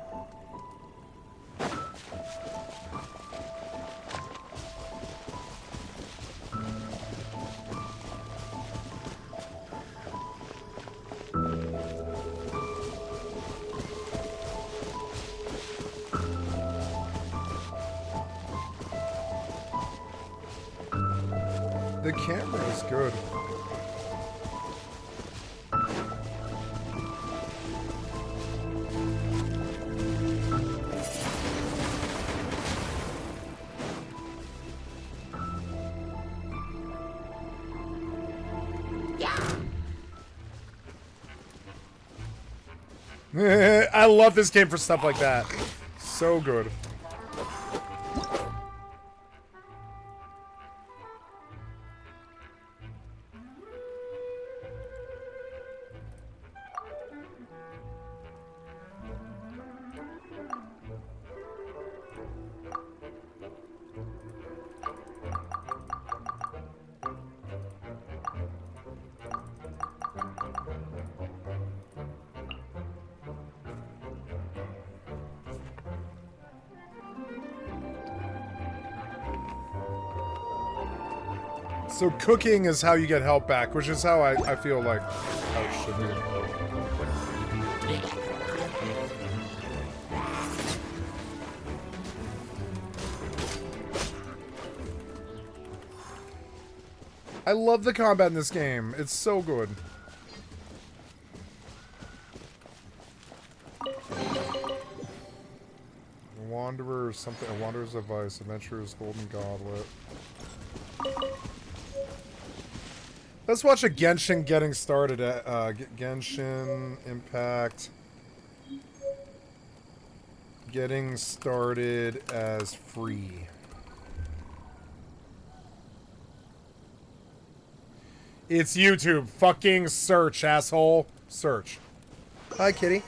The camera is good. I love this game for stuff like that. So good. So cooking is how you get health back, which is how I feel like how it should be. I love the combat in this game. It's so good. Wanderer's something. A Wanderer's Advice. Adventurer's Golden Goblet. Let's watch a Genshin getting started at Genshin Impact. Getting started as free. It's YouTube. Fucking search, asshole. Search. Hi, kitty.